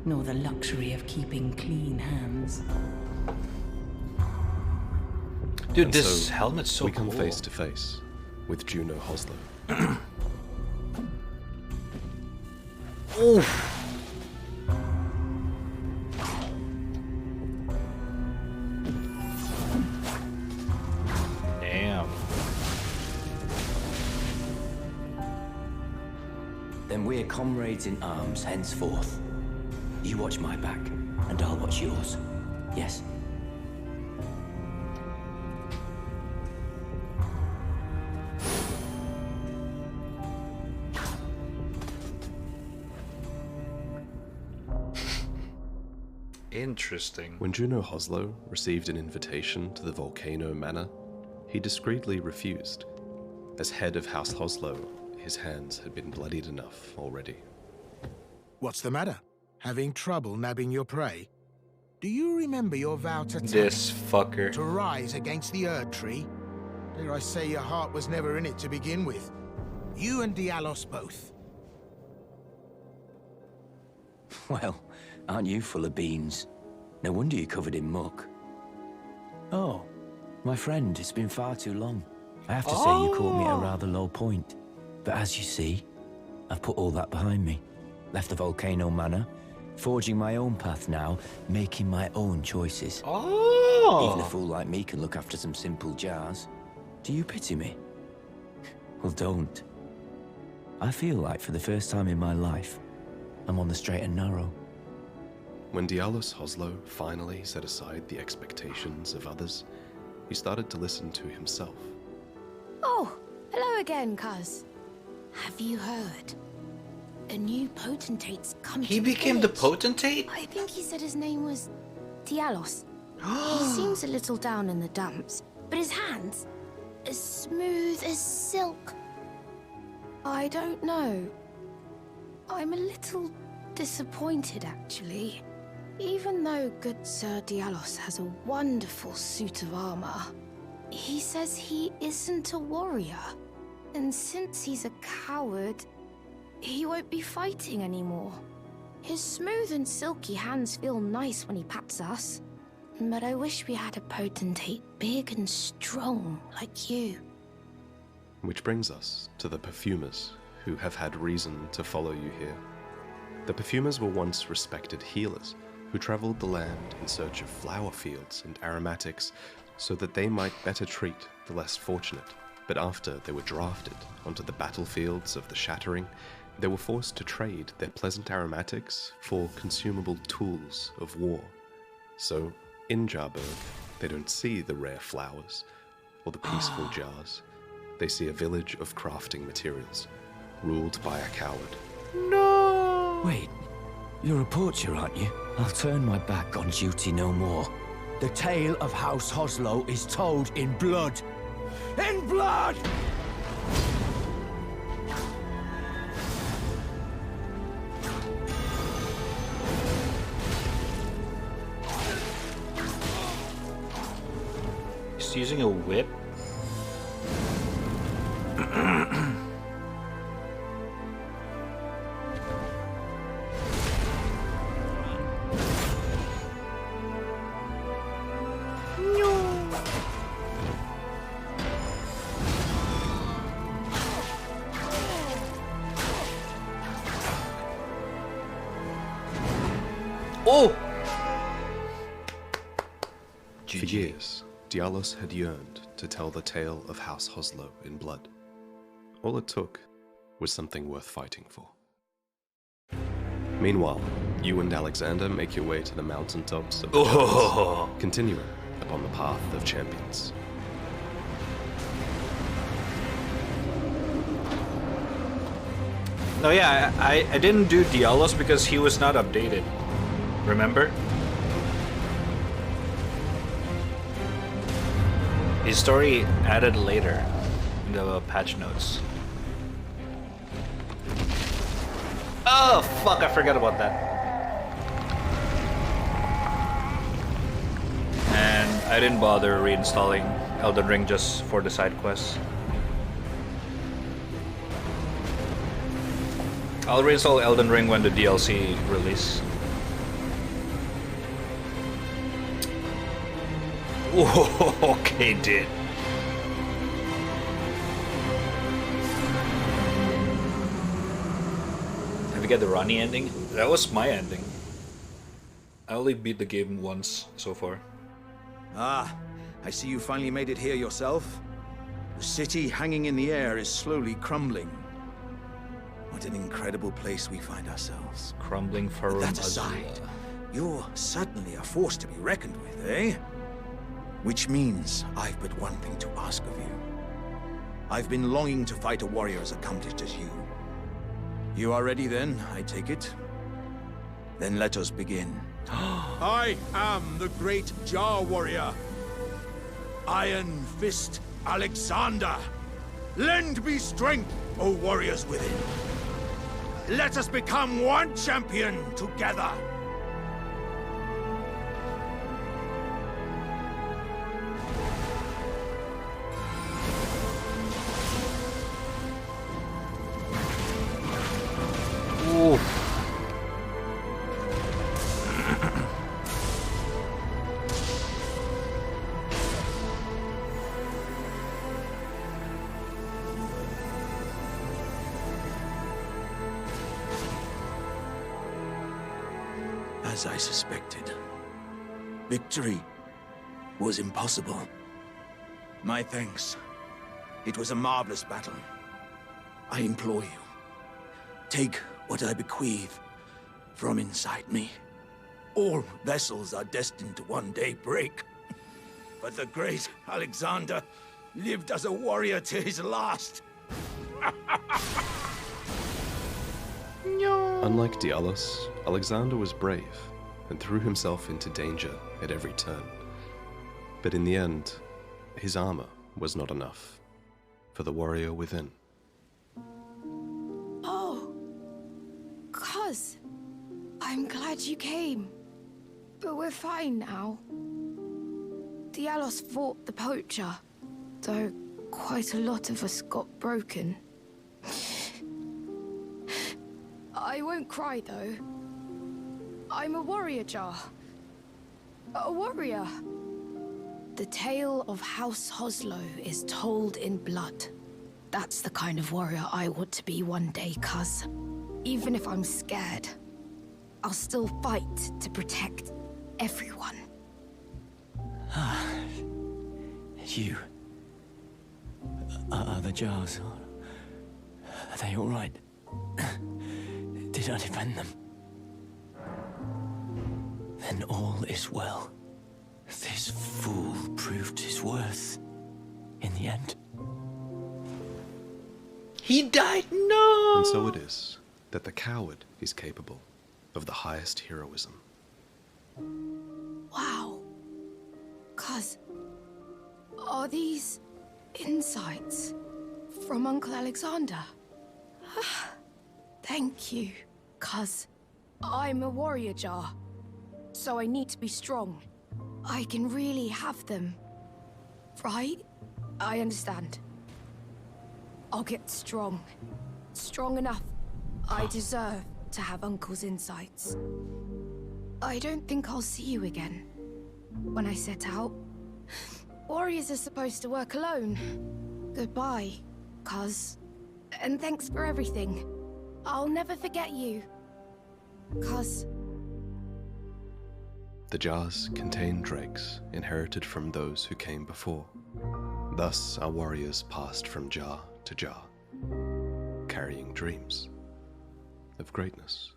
nor the luxury of keeping clean hands. Dude, And this so helmet's so we come cool. face to face with Juno Hoslow. Oof. Damn. Then we're comrades in arms henceforth. You watch my back, and I'll watch yours. Yes? Interesting. When Juno Hoslow received an invitation to the Volcano Manor, he discreetly refused. As head of House Hoslow, his hands had been bloodied enough already. What's the matter? Having trouble nabbing your prey? Do you remember your vow to This fucker. to rise against the Erd Tree? Dare I say your heart was never in it to begin with? You and Dialos both. Well, aren't you full of beans? No wonder you're covered in muck. Oh, my friend, it's been far too long. I have to say you caught me at a rather low point. But as you see, I've put all that behind me. Left the Volcano Manor, forging my own path now, making my own choices. Even a fool like me can look after some simple jars. Do you pity me? Well, don't. I feel like for the first time in my life, I'm on the straight and narrow. When Dialos Hoslow finally set aside the expectations of others, he started to listen to himself. Oh, hello again, cuz. Have you heard? A new potentate's come He to became the village. potentate? I think he said his name was Dialos. He seems a little down in the dumps, but his hands, as smooth as silk. I don't know. I'm a little disappointed, actually. Even though good Sir Dialos has a wonderful suit of armor, he says he isn't a warrior. And since he's a coward, he won't be fighting anymore. His smooth and silky hands feel nice when he pats us. But I wish we had a potentate big and strong like you. Which brings us to the perfumers, who have had reason to follow you here. The perfumers were once respected healers, who traveled the land in search of flower fields and aromatics so that they might better treat the less fortunate. But after they were drafted onto the battlefields of the Shattering, they were forced to trade their pleasant aromatics for consumable tools of war. So, in Jarburg, They don't see the rare flowers or the peaceful jars. They see a village of crafting materials, ruled by a coward. No! Wait, you're a poacher, aren't you? I'll turn my back on duty no more. The tale of House Hoslow is told in blood. In blood! He's using a whip. Oh! For years, Dialos had yearned to tell the tale of House Hoslow in blood. All it took was something worth fighting for. Meanwhile, you and Alexander make your way to the mountaintops of the giants, continuing upon the path of champions. No, yeah, I didn't do Dialos because he was not updated. Remember? His story added later in the patch notes. Oh, fuck, I forgot about that. And I didn't bother reinstalling Elden Ring just for the side quests. I'll reinstall Elden Ring when the DLC release. Whoa, okay, dude. Have you got the Ronnie ending? That was my ending. I only beat the game once so far. Ah, I see you finally made it here yourself. The city hanging in the air is slowly crumbling. What an incredible place we find ourselves. Crumbling for that aside, you're certainly a force to be reckoned with, eh? Which means I've but one thing to ask of you. I've been longing to fight a warrior as accomplished as you. You are ready then, I take it? Then let us begin. I am the great Jar Warrior. Iron Fist Alexander. Lend me strength, O warriors within. Let us become one champion together. As I suspected, victory was impossible. My thanks. It was a marvelous battle. I implore you, take what I bequeath from inside me. All vessels are destined to one day break. But the great Alexander lived as a warrior to his last. Unlike Dialos, Alexander was brave and threw himself into danger at every turn. But in the end, his armor was not enough for the warrior within. Oh, Cuz, I'm glad you came. But we're fine now. Dialos fought the poacher, though quite a lot of us got broken. I won't cry, though. I'm a warrior, Jar. A warrior. The tale of House Hoslow is told in blood. That's the kind of warrior I want to be one day, Cuz. Even if I'm scared, I'll still fight to protect everyone. You. Are the jars? Are they all right? Did I defend them? Then all is well. This fool proved his worth in the end. He died, no! And so it is that the coward is capable of the highest heroism. Wow. Cuz, are these insights from Uncle Alexander? Thank you, cuz I'm a warrior jar, so I need to be strong. I can really have them, right? I understand. I'll get strong. Strong enough. I deserve to have Uncle's insights. I don't think I'll see you again. When I set out, warriors are supposed to work alone. Goodbye, cuz. And thanks for everything. I'll never forget you. Cuz. The jars contain dregs inherited from those who came before. Thus our warriors passed from jar to jar, carrying dreams of greatness.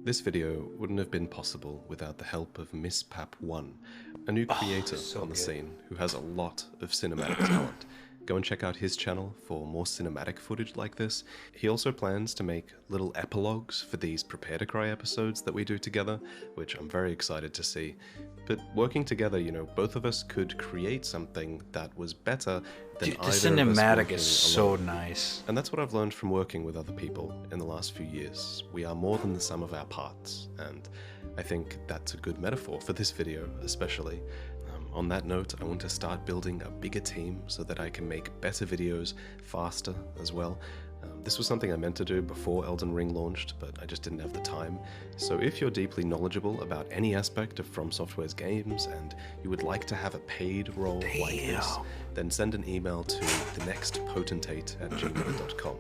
This video wouldn't have been possible without the help of Miss Pap1, a new creator on the scene who has a lot of cinematic talent. Go and check out his channel for more cinematic footage like this. He also plans to make little epilogues for these Prepare to Cry episodes that we do together, which I'm very excited to see. But working together, you know, both of us could create something that was better than Dude, either the of us cinematic working is so alone. nice. And that's what I've learned from working with other people in the last few years. We are more than the sum of our parts, and I think that's a good metaphor for this video, especially. On that note, I want to start building a bigger team so that I can make better videos faster as well. This was something I meant to do before Elden Ring launched, but I just didn't have the time. So if you're deeply knowledgeable about any aspect of From Software's games and you would like to have a paid role like this, then send an email to thenextpotentate@gmail.com.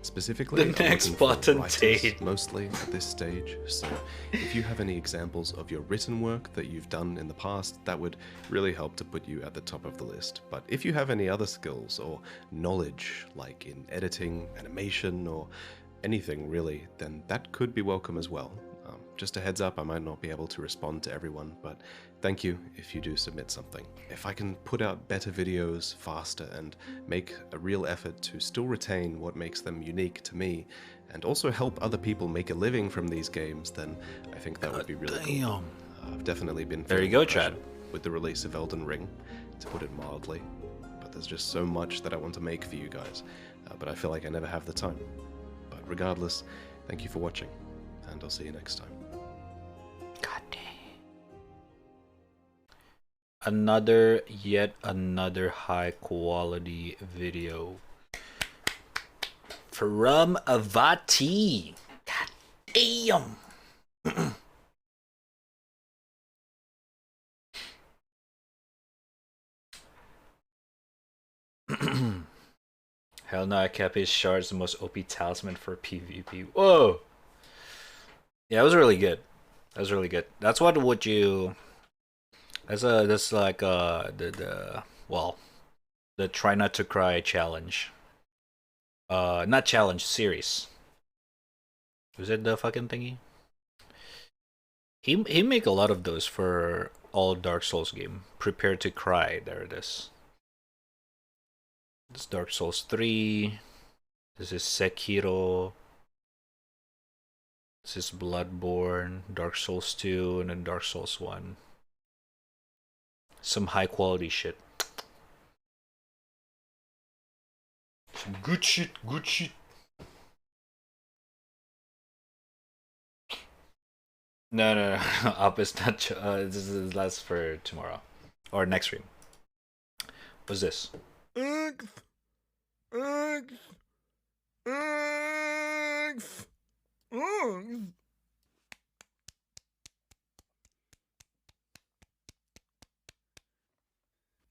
Specifically, The I'm next looking for potentate. writers, mostly at this stage, so if you have any examples of your written work that you've done in the past, that would really help to put you at the top of the list. But if you have any other skills or knowledge, like in editing, animation, or anything really, then that could be welcome as well. Just a heads up, I might not be able to respond to everyone, but thank you if you do submit something. If I can put out better videos faster and make a real effort to still retain what makes them unique to me, and also help other people make a living from these games, then I think that would be really cool. I've definitely been There you feeling go, the pressure Chad. with the release of Elden Ring, to put it mildly, but there's just so much that I want to make for you guys, but I feel like I never have the time. But regardless, thank you for watching, and I'll see you next time. Yet another high quality video from VOD. God damn. Hell no, I kept his shards the most OP talisman for PvP. Whoa. Yeah, it was really good. That was really good. That's what would you. That's like the try not to cry challenge. Not challenge, series. Was it the fucking thingy? He make a lot of those for all Dark Souls game. Prepare to Cry. There it is. This is Dark Souls 3. This is Sekiro. This is Bloodborne, Dark Souls 2, and then Dark Souls 1. Some high quality shit. Some good shit, good shit. No. Up is not. This is last for tomorrow. Or next stream. What's this? Eggs. Eggs. Eggs. Eggs.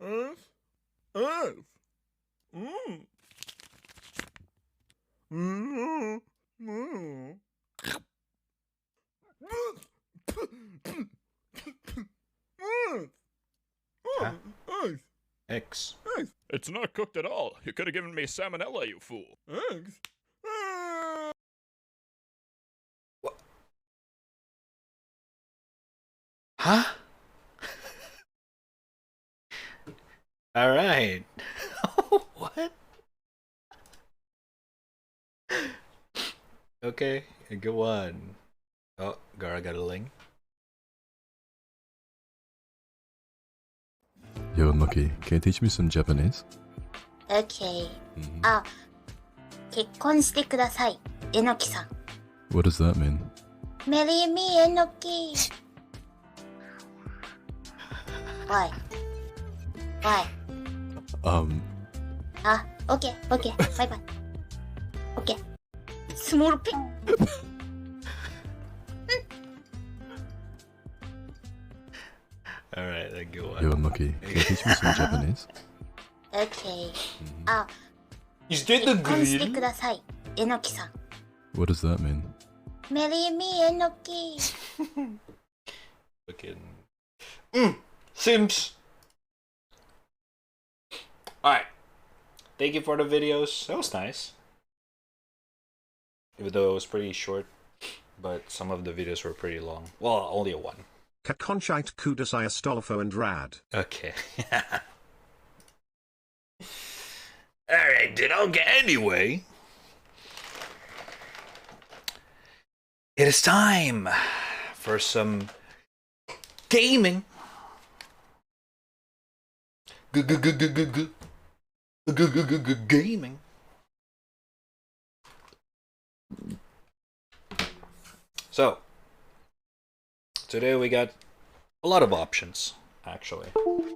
Eggs. Eggs. Mm. Mm. Mm. Huh? X. It's not cooked at all. You could have given me salmonella, you fool. Eggs. Huh? Alright. What? Okay, go on. Oh, Gara got a link. Yo, Nucky, can you teach me some Japanese? Okay. あ、結婚してください、えのきさん。 What does that mean? Marry me, えのき。Why? Why? あ、OK, OK, バイバイ。OK. Small pig. Alright, then go on. Yo, Nucky, can you teach me some Japanese? Okay. あ、 Is that 結 the 婚して grill? ください、えのきさん。 What does that mean? Marry me, えのき。 Fucking. Sims! Alright. Thank you for the videos. That was nice. Even though it was pretty short, but some of the videos were pretty long. Well, only one. Kakonchite Kudasai Astolfo and Rad. Okay. Alright, then okay. Anyway, it is time for some gaming. Gaming. So, today we got a lot of options, actually. But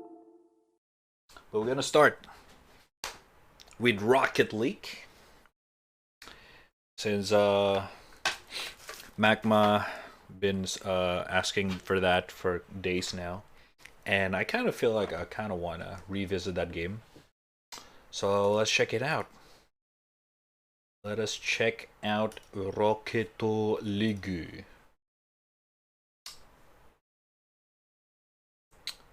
we're gonna start with Rocket League. Since Magma been asking for that for days now. And I kind of feel like I kind of want to revisit that game. So let's check it out. Let us check out Rocket League.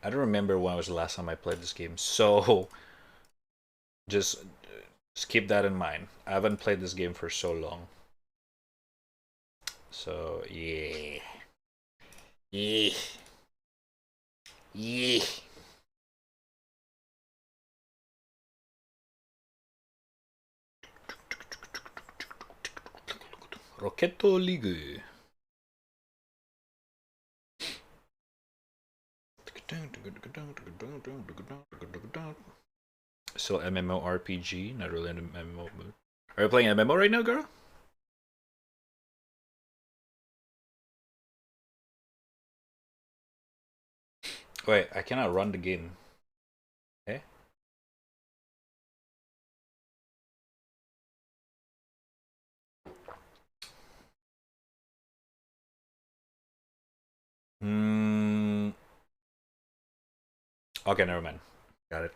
I don't remember when was the last time I played this game, so just keep that in mind. I haven't played this game for so long. So, yeah. Yeah. Yeah. Rocket League. So MMORPG, not really in the MMO mood. Are you playing MMO right now, girl? Wait, I cannot run the game. Eh? Okay, never mind. Got it.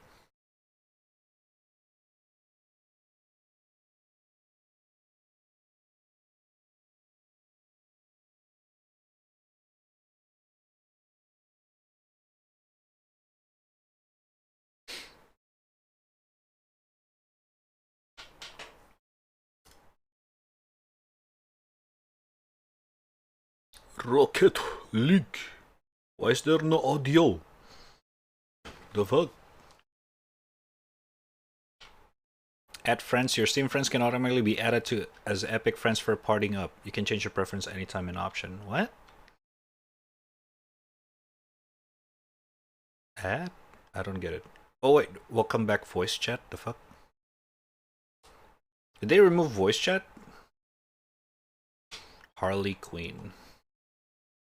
Rocket League. Why is there no audio? The fuck? Add friends. Your Steam friends can automatically be added to as epic friends for partying up. You can change your preference anytime in option. What? Add? I don't get it. Oh wait, welcome back voice chat? The fuck? Did they remove voice chat? Harley Quinn.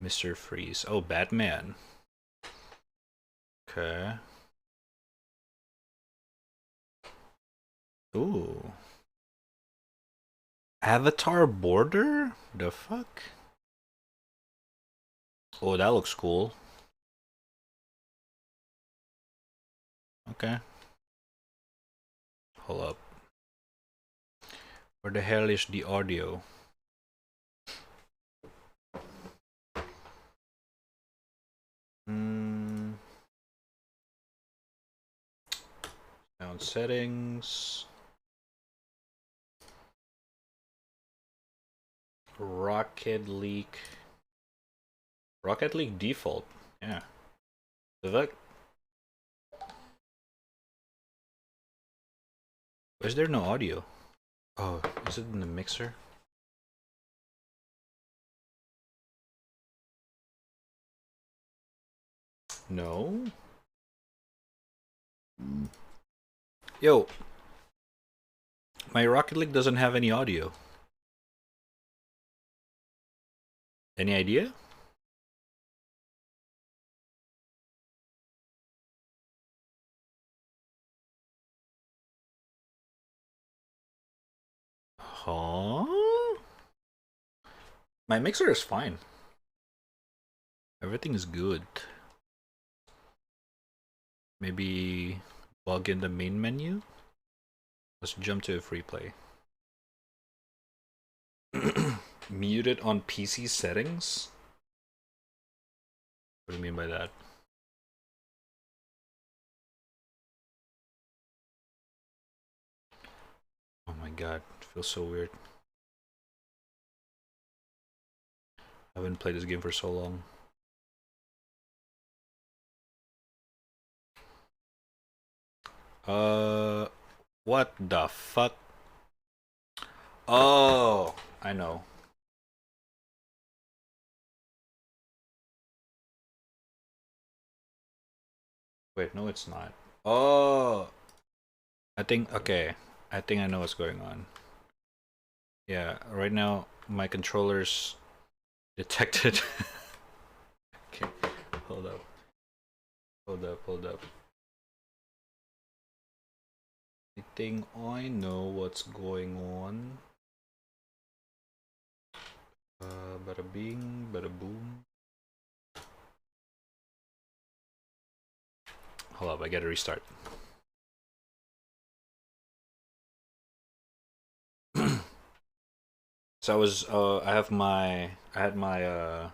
Mr. Freeze. Oh, Batman. Okay. Ooh. Avatar border? The fuck? Oh, that looks cool. Okay. Hold up. Where the hell is the audio? Sound settings. Rocket League. Rocket League default. Yeah. Vivek? Is there no audio? Oh, is it in the mixer? No. Yo, my Rocket League doesn't have any audio. Any idea? Huh? My mixer is fine. Everything is good. Maybe log in the main menu? Let's jump to a free play. Muted on PC settings? What do you mean by that? Oh my god, it feels so weird. I haven't played this game for so long. What the fuck? Oh, I know. Wait, no it's not. Oh, okay. I think I know what's going on. Yeah, right now my controller's detected. Okay, hold up. Hold up. I think I know what's going on. Bada bing, bada boom. Hold up, I gotta restart. So I had my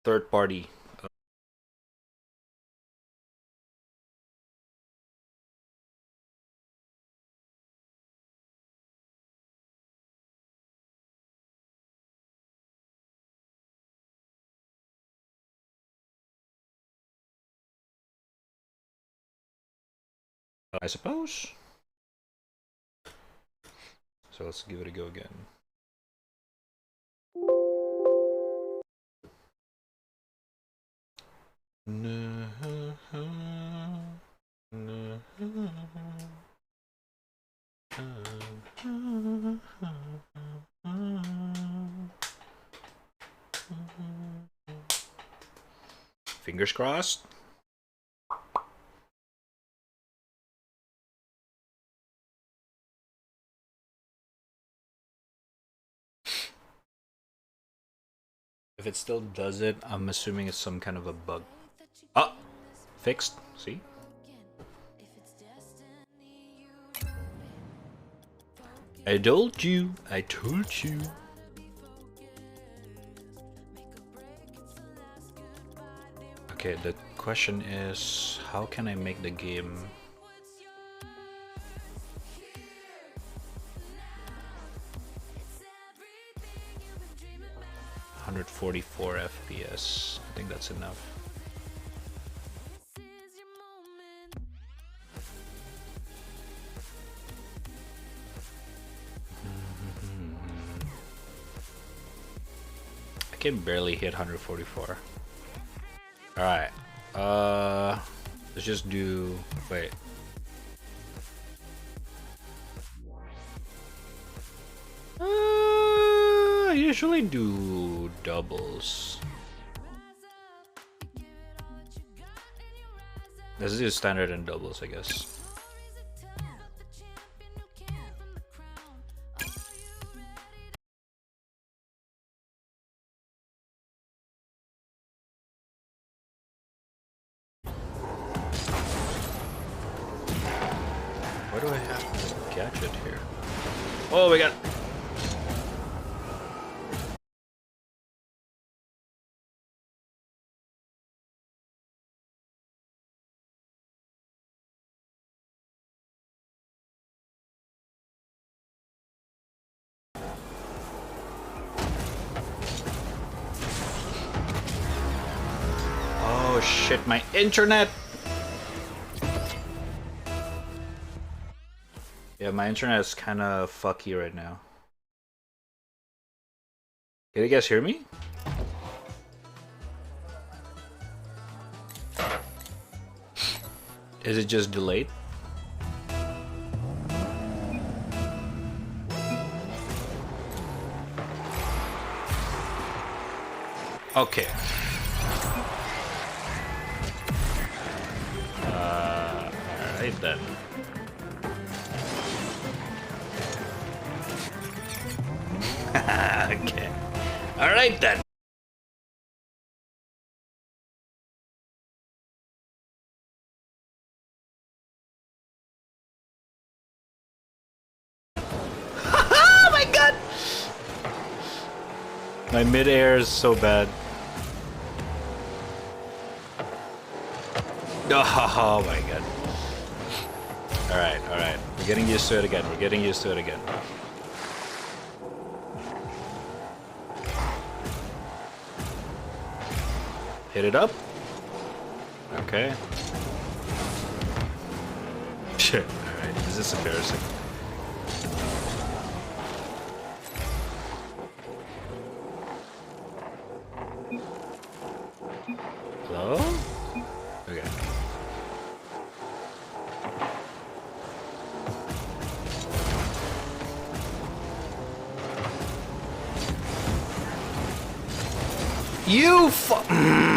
third party. I suppose. So let's give it a go again. Fingers crossed. If it still does it, I'm assuming it's some kind of a bug. Ah! Fixed. See? I told you. I told you. Okay, the question is, how can I make the game... ...144 FPS. I think that's enough. I can barely hit 144. Alright. Let's just do... Wait. I usually do doubles. Let's do standard and doubles, I guess. Why do I have this gadget here? Oh, we got... Oh shit, my internet! Yeah, my internet is kind of fucky right now. Can you guys hear me? Is it just delayed? Okay. Alright then. Okay. Alright then. Oh my god! My mid-air is so bad. Oh my god. Alright, alright. We're getting used to it again. We're getting used to it again. Hit it up. Okay. Shit. Alright, this is embarrassing. Hello? Okay. You fu-